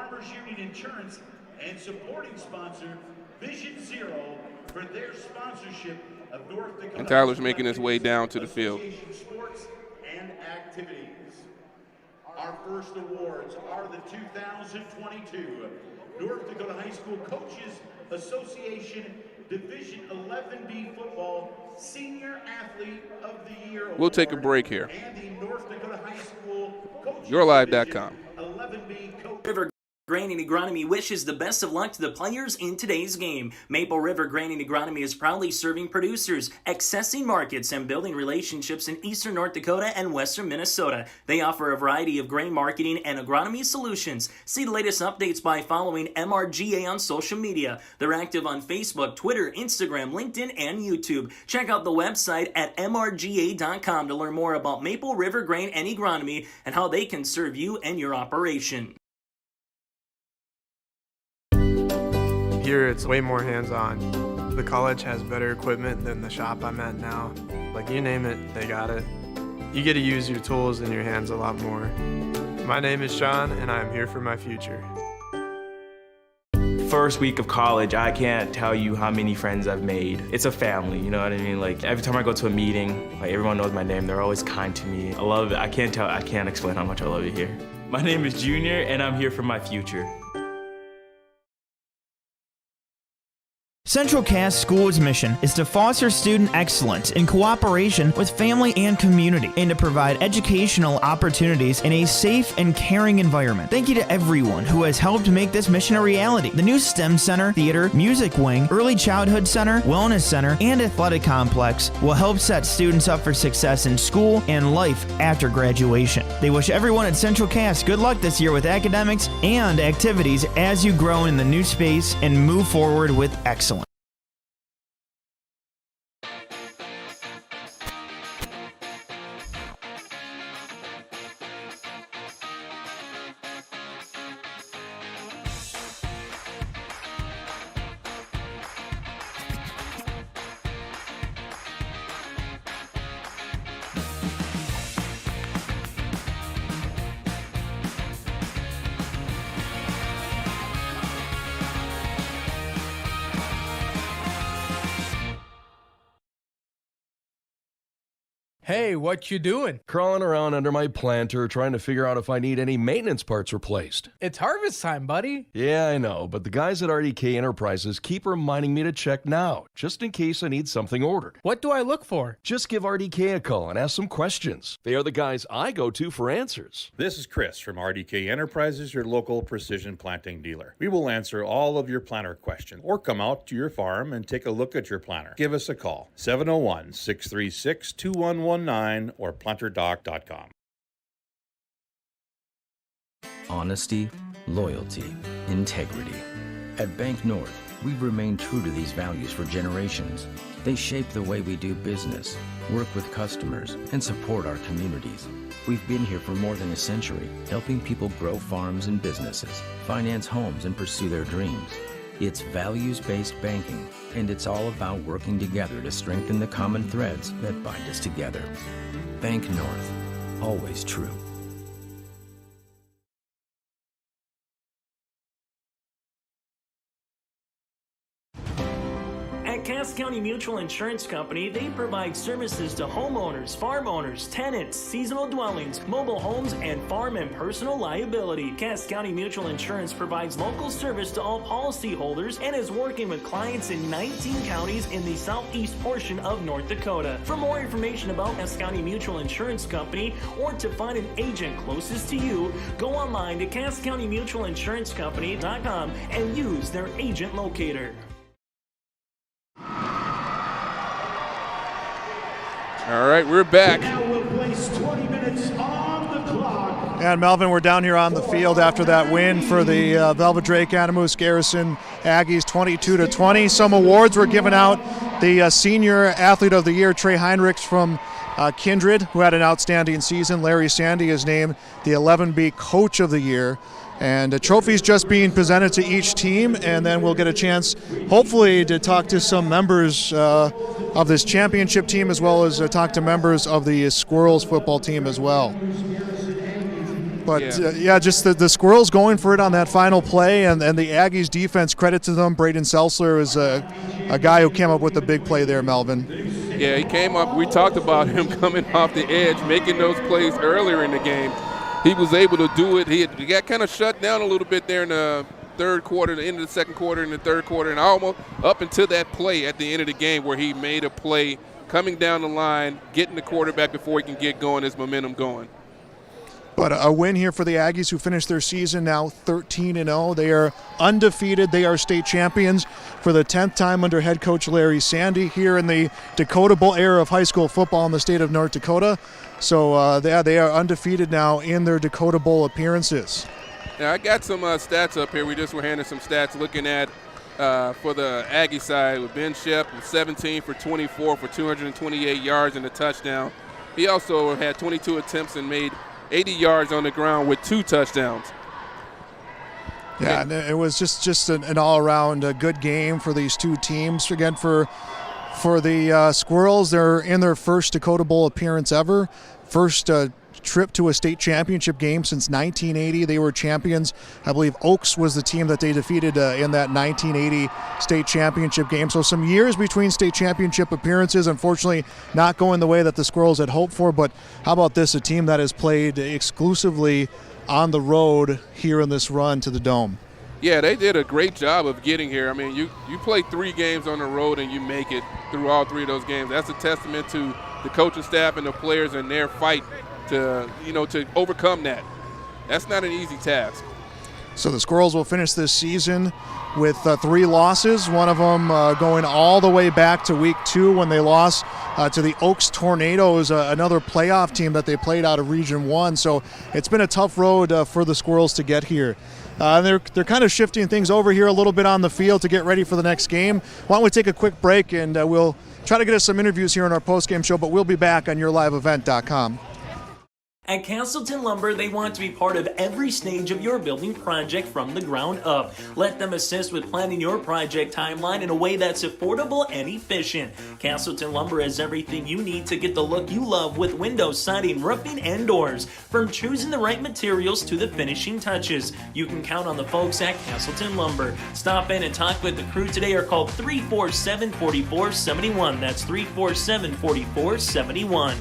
And supporting sponsor Vision Zero for their sponsorship of North Dakota. And Tyler's making his way down to the field. Sports and activities. Our first awards are the 2022 North Dakota High School Coaches Association Division 11B Football Senior Athlete of the Year Award. We'll take a break here. And the North Dakota High School Coaches YourLive.com. 11B Coach. River Granite Agronomy wishes the best of luck to the players in today's game. Maple River Granite Agronomy is proudly serving producers, accessing markets, and building relationships in eastern North Dakota and western Minnesota. They offer a variety of grain marketing and agronomy solutions. See the latest updates by following MRGA on social media. They're active on Facebook, Twitter, Instagram, LinkedIn, and YouTube. Check out the website at mrga.com to learn more about Maple River Grain and Agronomy and how they can serve you and your operation. Here it's way more hands-on. The college has better equipment than the shop I'm at now. Like, you name it, they got it. You get to use your tools and your hands a lot more. My name is Sean, and I'm here for my future. first week of college, I can't tell you how many friends I've made. It's a family, you know what I mean? Like every time I go to a meeting, like everyone knows my name. They're always kind to me. I love it. I can't explain how much I love it here. My name is Junior, and I'm here for my future. Central Cass School's mission is to foster student excellence in cooperation with family and community and to provide educational opportunities in a safe and caring environment. Thank you to everyone who has helped make this mission a reality. The new STEM Center, Theater, Music Wing, Early Childhood Center, Wellness Center, and Athletic Complex will help set students up for success in school and life after graduation. They wish everyone at Central Cass good luck this year with academics and activities as you grow in the new space and move forward with excellence. Hey, what you doing? Crawling around under my planter trying to figure out if I need any maintenance parts replaced. It's harvest time, buddy. Yeah, I know, but the guys at RDK Enterprises keep reminding me to check now, just in case I need something ordered. What do I look for? Just give RDK a call and ask some questions. They are the guys I go to for answers. This is Chris from RDK Enterprises, your local precision planting dealer. We will answer all of your planter questions or come out to your farm and take a look at your planter. Give us a call, 701-636-2119 or planterdoc.com. Honesty, loyalty, integrity. At Bank North, we've remained true to these values for generations. They shape the way we do business, work with customers, and support our communities. We've been here for more than a century, helping people grow farms and businesses, finance homes, and pursue their dreams. It's values-based banking, and it's all about working together to strengthen the common threads that bind us together. Bank North, always true. At Cass County Mutual Insurance Company, they provide services to homeowners, farm owners, tenants, seasonal dwellings, mobile homes, and farm and personal liability. Cass County Mutual Insurance provides local service to all policyholders and is working with clients in 19 counties in the southeast portion of North Dakota. For more information about Cass County Mutual Insurance Company or to find an agent closest to you, go online to CassCountyMutualInsuranceCompany.com and use their agent locator. All right, we're back. Now we'll place 20 minutes on the clock. And Melvin, we're down here on the field after that win for the Velva-Drake Anamoose Garrison Aggies 22-20. Some awards were given out. The Senior Athlete of the Year, Trey Heinrichs from Kindred, who had an outstanding season. Larry Sandy is named the 11B Coach of the Year. And trophies just being presented to each team, and then we'll get a chance, hopefully, to talk to some members of this championship team, as well as talk to members of the Squirrels football team as well. But just the Squirrels going for it on that final play, and the Aggies defense, credit to them. Braden Seltzer is a guy who came up with a big play there, Melvin. Yeah, he came up. We talked about him coming off the edge, making those plays earlier in the game. He was able to do it. He got kind of shut down a little bit there in the third quarter, the end of the second quarter, and the third quarter, and almost up until that play at the end of the game where he made a play coming down the line, getting the quarterback before he can get going, his momentum going. But a win here for the Aggies, who finished their season now 13-0. They are undefeated. They are state champions for the 10th time under head coach Larry Sandy here in the Dakota Bowl era of high school football in the state of North Dakota. So they are undefeated now in their Dakota Bowl appearances. Now, I got some stats up here. We just were handing some stats looking at for the Aggie side with Ben Shep, 17 for 24 for 228 yards and a touchdown. He also had 22 attempts and made 80 yards on the ground with 2 touchdowns. Yeah, and it was just an all-around good game for these two teams. Again, for the Squirrels, they're in their first Dakota Bowl appearance ever. First trip to a state championship game since 1980. They were champions. I believe Oaks was the team that they defeated in that 1980 state championship game. So some years between state championship appearances, unfortunately not going the way that the Squirrels had hoped for. But how about this, a team that has played exclusively on the road here in this run to the Dome? Yeah, they did a great job of getting here. I mean, you play 3 games on the road and you make it through all 3 of those games. That's a testament to the coaching staff and the players and their fight to overcome that. That's not an easy task. So the Squirrels will finish this season with 3 losses, one of them going all the way back to week 2 when they lost to the Oaks Tornadoes, another playoff team that they played out of Region 1. So it's been a tough road for the Squirrels to get here. They're kind of shifting things over here a little bit on the field to get ready for the next game. Why don't we take a quick break, and we'll try to get us some interviews here on our postgame show, but we'll be back on yourliveevent.com. At Castleton Lumber, they want to be part of every stage of your building project from the ground up. Let them assist with planning your project timeline in a way that's affordable and efficient. Castleton Lumber has everything you need to get the look you love with windows, siding, roofing, and doors. From choosing the right materials to the finishing touches, you can count on the folks at Castleton Lumber. Stop in and talk with the crew today or call 347-4471. That's 347-4471.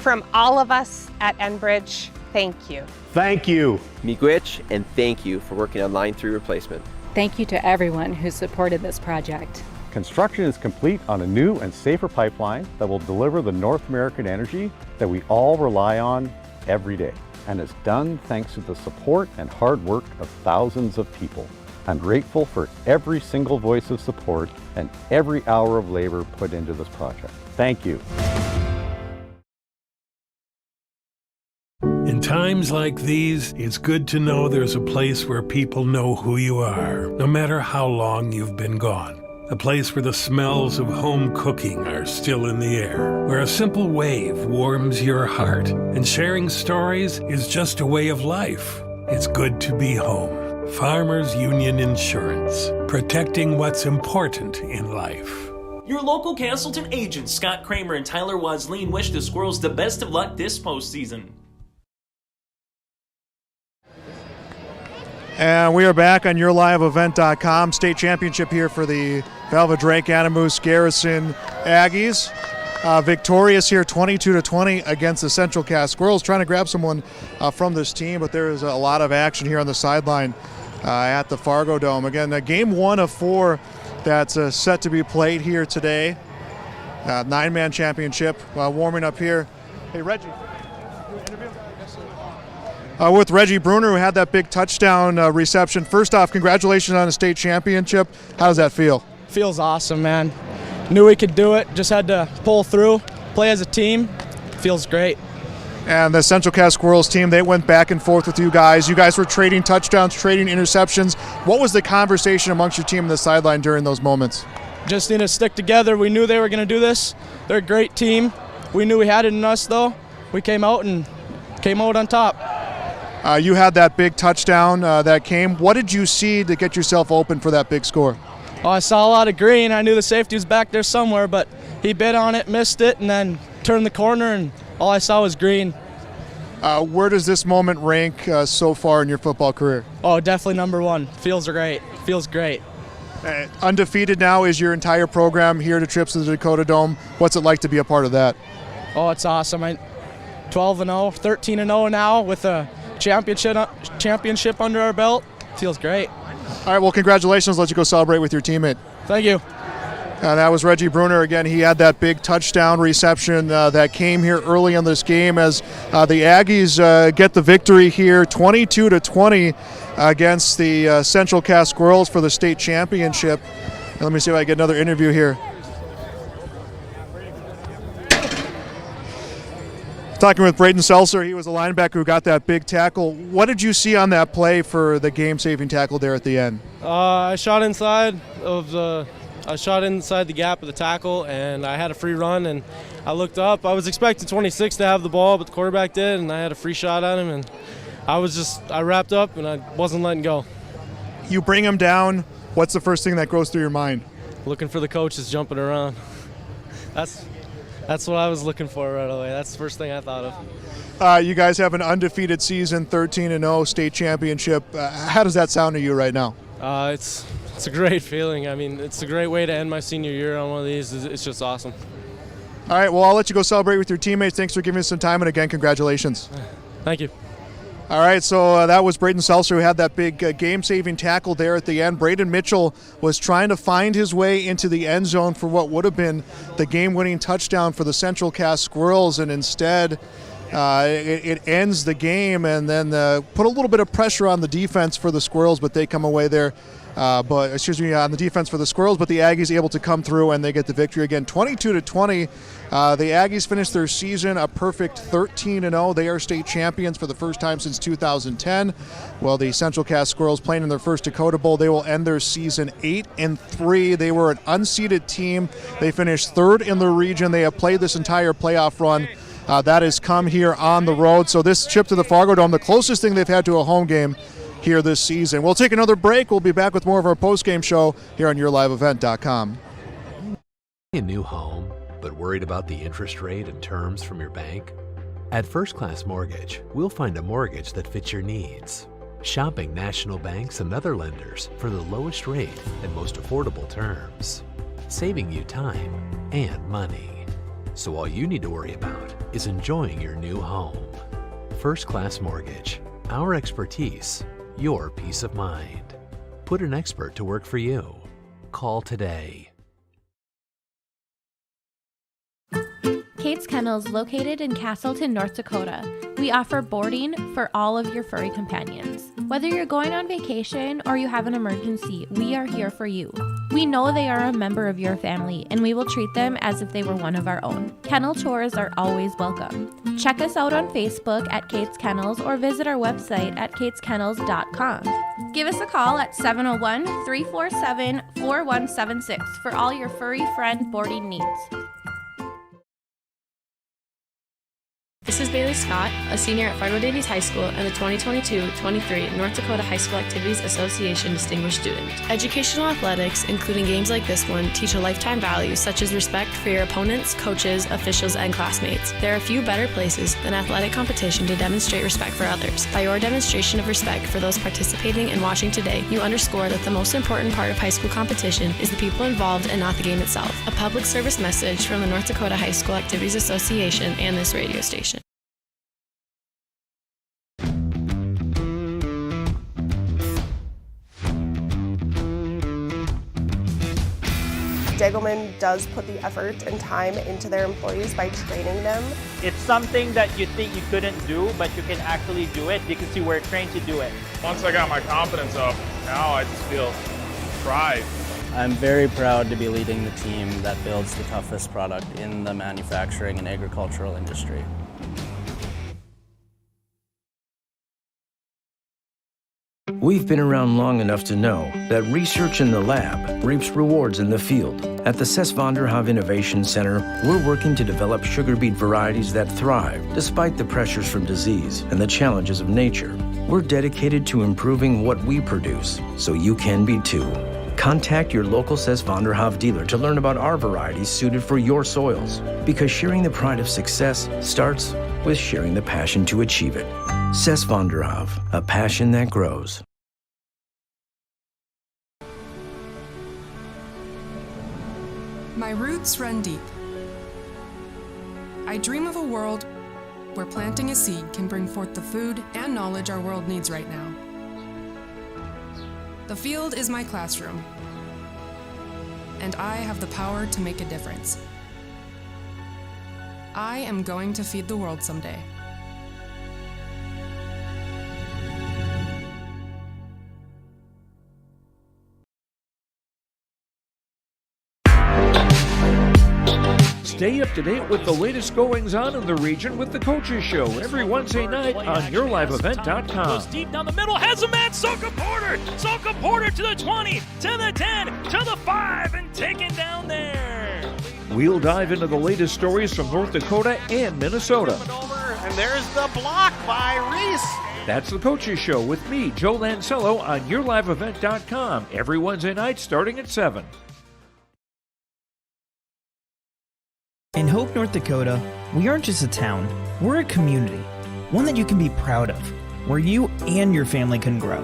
From all of us at Enbridge, thank you. Thank you. Miigwech, and thank you for working on Line 3 replacement. Thank you to everyone who supported this project. Construction is complete on a new and safer pipeline that will deliver the North American energy that we all rely on every day. And it's done thanks to the support and hard work of thousands of people. I'm grateful for every single voice of support and every hour of labor put into this project. Thank you. In times like these, it's good to know there's a place where people know who you are, no matter how long you've been gone. A place where the smells of home cooking are still in the air, where a simple wave warms your heart, and sharing stories is just a way of life. It's good to be home. Farmers Union Insurance, protecting what's important in life. Your local Castleton agents, Scott Kramer and Tyler Wazleen, wish the Squirrels the best of luck this postseason. And we are back on yourliveevent.com. State championship here for the Velva-Drake Anamoose Garrison Aggies. Victorious here 22-20 against the Central Cass Squirrels. Trying to grab someone from this team, but there is a lot of action here on the sideline at the Fargo Dome. Again, game 1 of 4 that's set to be played here today. 9-man championship warming up here. Hey, Reggie. With Reggie Bruner, who had that big touchdown reception. First off, congratulations on a state championship. How does that feel? Feels awesome, man. Knew we could do it. Just had to pull through, play as a team. Feels great. And the Central Cass Squirrels team, they went back and forth with you guys. You guys were trading touchdowns, trading interceptions. What was the conversation amongst your team on the sideline during those moments? Just need to stick together. We knew they were going to do this. They're a great team. We knew we had it in us, though. We came out on top. You had that big touchdown that came. What did you see to get yourself open for that big score? Oh, I saw a lot of green. I knew the safety was back there somewhere, but he bit on it, missed it, and then turned the corner, and all I saw was green. Where does this moment rank so far in your football career? Oh, definitely number 1. Feels great. Feels great. Undefeated now is your entire program here to trips to the Dakota Dome. What's it like to be a part of that? Oh, it's awesome. 12-0, 13-0 now with a championship under our belt. Feels great. All right, well, congratulations. Let you go celebrate with your teammate. Thank you. That was Reggie Bruner. Again, he had that big touchdown reception that came here early in this game as the Aggies get the victory here 22-20 against the Central Cass Squirrels for the state championship. And let me see if I get another interview here. Talking with Braden Seltzer, he was a linebacker who got that big tackle. What did you see on that play for the game-saving tackle there at the end? I shot inside the gap of the tackle, and I had a free run, and I looked up. I was expecting 26 to have the ball, but the quarterback did, and I had a free shot at him, and I wrapped up, and I wasn't letting go. You bring him down. What's the first thing that goes through your mind? Looking for the coaches jumping around. That's what I was looking for right away. That's the first thing I thought of. You guys have an undefeated season, 13-0 state championship. How does that sound to you right now? It's a great feeling. I mean, it's a great way to end my senior year on one of these. It's just awesome. All right, well, I'll let you go celebrate with your teammates. Thanks for giving us some time, and again, congratulations. Thank you. All right, so that was Braden Seltzer who had that big game-saving tackle there at the end. Braden Mitchell was trying to find his way into the end zone for what would have been the game-winning touchdown for the Central Cass Squirrels, and instead it ends the game, and then put a little bit of pressure on the defense for the Squirrels, but they come away there. On the defense for the Squirrels, but the Aggies able to come through and they get the victory again, 22-20. The Aggies finished their season a perfect 13-0. They are state champions for the first time since 2010. Well, the Central Cass Squirrels playing in their first Dakota Bowl. They will end their season 8-3. They were an unseeded team. They finished third in the region. They have played this entire playoff run. That has come here on the road. So this trip to the Fargo Dome, the closest thing they've had to a home game here this season. We'll take another break. We'll be back with more of our post-game show here on YourLiveEvent.com. A new home, but worried about the interest rate and terms from your bank? At First Class Mortgage, we'll find a mortgage that fits your needs. Shopping national banks and other lenders for the lowest rate and most affordable terms. Saving you time and money. So all you need to worry about is enjoying your new home. First Class Mortgage. Our expertise, your peace of mind. Put an expert to work for you. Call today. Kate's Kennels, located in Castleton, North Dakota. We offer boarding for all of your furry companions. Whether you're going on vacation or you have an emergency, we are here for you. We know they are a member of your family, and we will treat them as if they were one of our own. Kennel tours are always welcome. Check us out on Facebook at Kate's Kennels or visit our website at kateskennels.com. Give us a call at 701-347-4176 for all your furry friend boarding needs. This is Bailey Scott, a senior at Fargo Davies High School and the 2022-23 North Dakota High School Activities Association Distinguished Student. Educational athletics, including games like this one, teach a lifetime values such as respect for your opponents, coaches, officials, and classmates. There are few better places than athletic competition to demonstrate respect for others. By your demonstration of respect for those participating and watching today, you underscore that the most important part of high school competition is the people involved and not the game itself. A public service message from the North Dakota High School Activities Association and this radio station. Degelman does put the effort and time into their employees by training them. It's something that you think you couldn't do, but you can actually do it because you were trained to do it. Once I got my confidence up, now I just feel pride. I'm very proud to be leading the team that builds the toughest product in the manufacturing and agricultural industry. We've been around long enough to know that research in the lab reaps rewards in the field. At the Cess van der Haaf Innovation Center, we're working to develop sugar beet varieties that thrive despite the pressures from disease and the challenges of nature. We're dedicated to improving what we produce, so you can be too. Contact your local Cess van der Haaf dealer to learn about our varieties suited for your soils, because sharing the pride of success starts with sharing the passion to achieve it. Cess van der Haaf, a passion that grows. My roots run deep. I dream of a world where planting a seed can bring forth the food and knowledge our world needs right now. The field is my classroom, and I have the power to make a difference. I am going to feed the world someday. Stay up to date with the latest goings-on in the region with the Coaches Show every Wednesday night on YourLiveEvent.com. Goes deep down the middle, has a man, Soka Porter! Soka Porter to the 20, to the 10, to the 5, and taken down there. We'll dive into the latest stories from North Dakota and Minnesota. And there's the block by Reese. That's the Coaches Show with me, Joe Lancello, on YourLiveEvent.com every Wednesday night starting at 7. North Dakota, we aren't just a town, we're a community. One that you can be proud of, where you and your family can grow.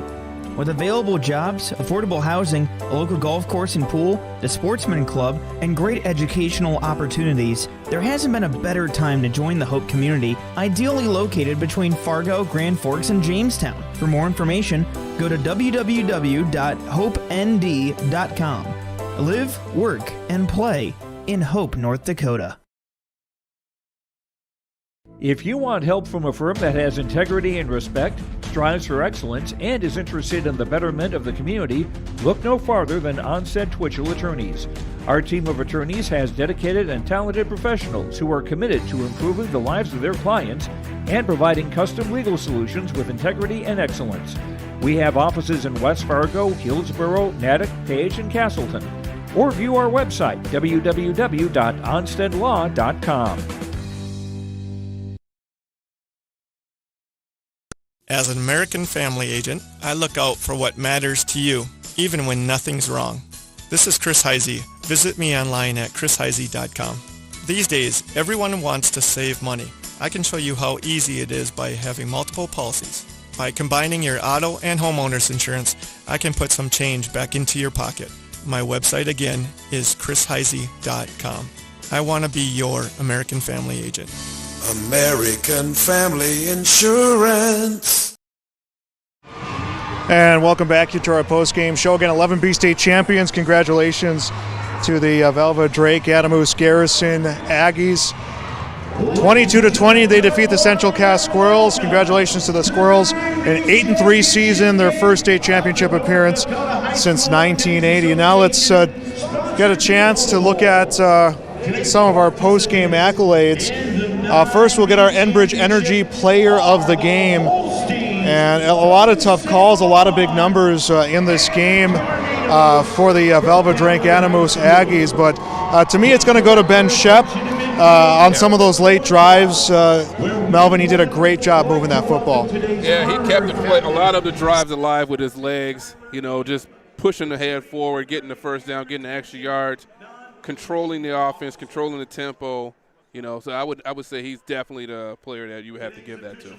With available jobs, affordable housing, a local golf course and pool, the Sportsman Club, and great educational opportunities, there hasn't been a better time to join the Hope community, ideally located between Fargo, Grand Forks, and Jamestown. For more information, go to www.hopend.com. Live, work, and play in Hope, North Dakota. If you want help from a firm that has integrity and respect, strives for excellence, and is interested in the betterment of the community, look no farther than Onstead Twitchell Attorneys. Our team of attorneys has dedicated and talented professionals who are committed to improving the lives of their clients and providing custom legal solutions with integrity and excellence. We have offices in West Fargo, Hillsborough, Natick, Page, and Castleton. Or view our website, www.onsteadlaw.com. As an American Family Agent, I look out for what matters to you, even when nothing's wrong. This is Chris Heisey. Visit me online at chrisheisey.com. These days, everyone wants to save money. I can show you how easy it is by having multiple policies. By combining your auto and homeowner's insurance, I can put some change back into your pocket. My website again is chrisheisey.com. I want to be your American Family Agent. American Family Insurance. And welcome back to our post-game show. Again, 11B state champions. Congratulations to the Velva-Drake Adamus Garrison Aggies. 22-20, they defeat the Central Cass Squirrels. Congratulations to the Squirrels. An 8-3 season, their first state championship appearance since 1980. Now let's get a chance to look at some of our post-game accolades. First, we'll get our Enbridge Energy Player of the Game. And a lot of tough calls, a lot of big numbers in this game for the Velva-Drake Adamus Aggies. But to me, it's going to go to Ben Shep on some of those late drives. Melvin, he did a great job moving that football. Yeah, he kept a lot of the drives alive with his legs, just pushing the head forward, getting the first down, getting the extra yards, controlling the offense, controlling the tempo. So I would say he's definitely the player that you would have to give that to.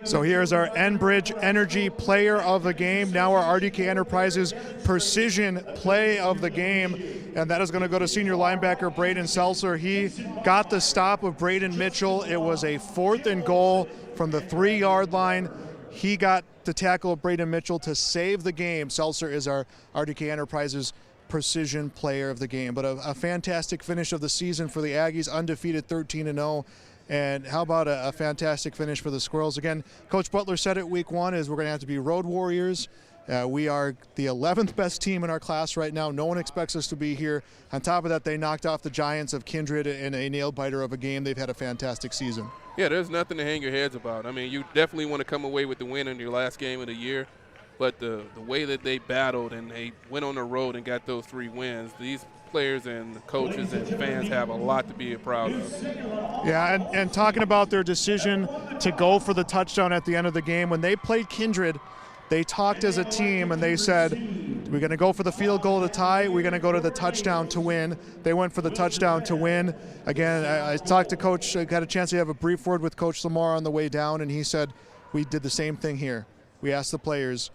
So here's our Enbridge Energy Player of the Game. Now our RDK Enterprises Precision Play of the Game. And that is going to go to senior linebacker Braden Seltzer. He got the stop of Braden Mitchell. It was a 4th and goal from the 3-yard line. He got the tackle of Braden Mitchell to save the game. Seltzer is our RDK Enterprises Precision Player of the Game. But a fantastic finish of the season for the Aggies, undefeated 13-0. And how about a fantastic finish for the Squirrels? Again, Coach Butler said it week 1 is we're going to have to be road warriors. We are the 11th best team in our class right now. No one expects us to be here. On top of that, they knocked off the Giants of Kindred in a nail-biter of a game. They've had a fantastic season. Yeah, there's nothing to hang your heads about. I mean, you definitely want to come away with the win in your last game of the year. But the way that they battled and they went on the road and got those 3 wins, these players and coaches and fans have a lot to be proud of. Yeah, and talking about their decision to go for the touchdown at the end of the game, when they played Kindred, they talked as a team and they said, we're going to go for the field goal to tie, we're going to go to the touchdown to win. They went for the touchdown to win. Again, I talked to Coach, I got a chance to have a brief word with Coach Lamar on the way down, and he said, we did the same thing here. We asked the players,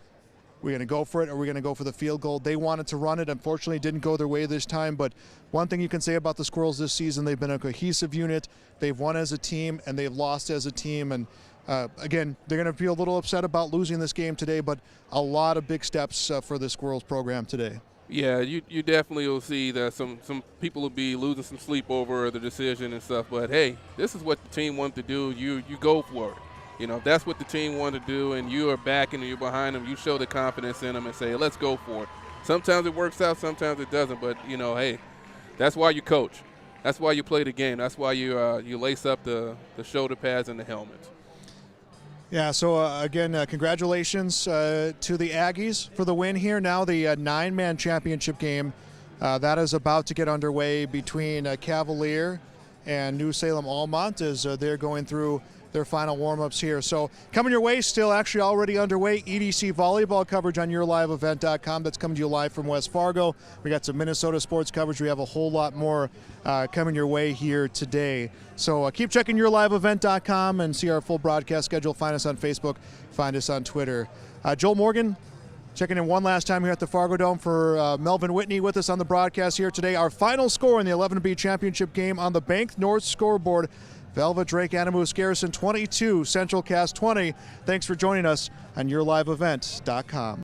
we're going to go for it or we're going to go for the field goal. They wanted to run it. Unfortunately, it didn't go their way this time. But one thing you can say about the Squirrels this season, they've been a cohesive unit. They've won as a team and they've lost as a team. And again, they're going to be a little upset about losing this game today, but a lot of big steps for the Squirrels program today. Yeah, you definitely will see that some people will be losing some sleep over the decision and stuff. But, hey, this is what the team wanted to do. You go for it. If that's what the team wanted to do and you are backing and you're behind them, you show the confidence in them and say, let's go for it. Sometimes it works out, sometimes it doesn't. But, hey, that's why you coach. That's why you play the game. That's why you lace up the shoulder pads and the helmets. Yeah, so again, congratulations to the Aggies for the win here. Now the 9-man championship game that is about to get underway between Cavalier and New Salem Almont as they're going through their final warm-ups here. So coming your way, still actually already underway, EDC volleyball coverage on yourliveevent.com. That's coming to you live from West Fargo. We got some Minnesota sports coverage. We have a whole lot more coming your way here today. So keep checking yourliveevent.com and see our full broadcast schedule. Find us on Facebook. Find us on Twitter. Joel Morgan checking in one last time here at the Fargo Dome for Melvin Whitney with us on the broadcast here today. Our final score in the 11B championship game on the Bank North scoreboard. Velva-Drake Animus Garrison 22, Central Cast 20. Thanks for joining us on yourliveevent.com.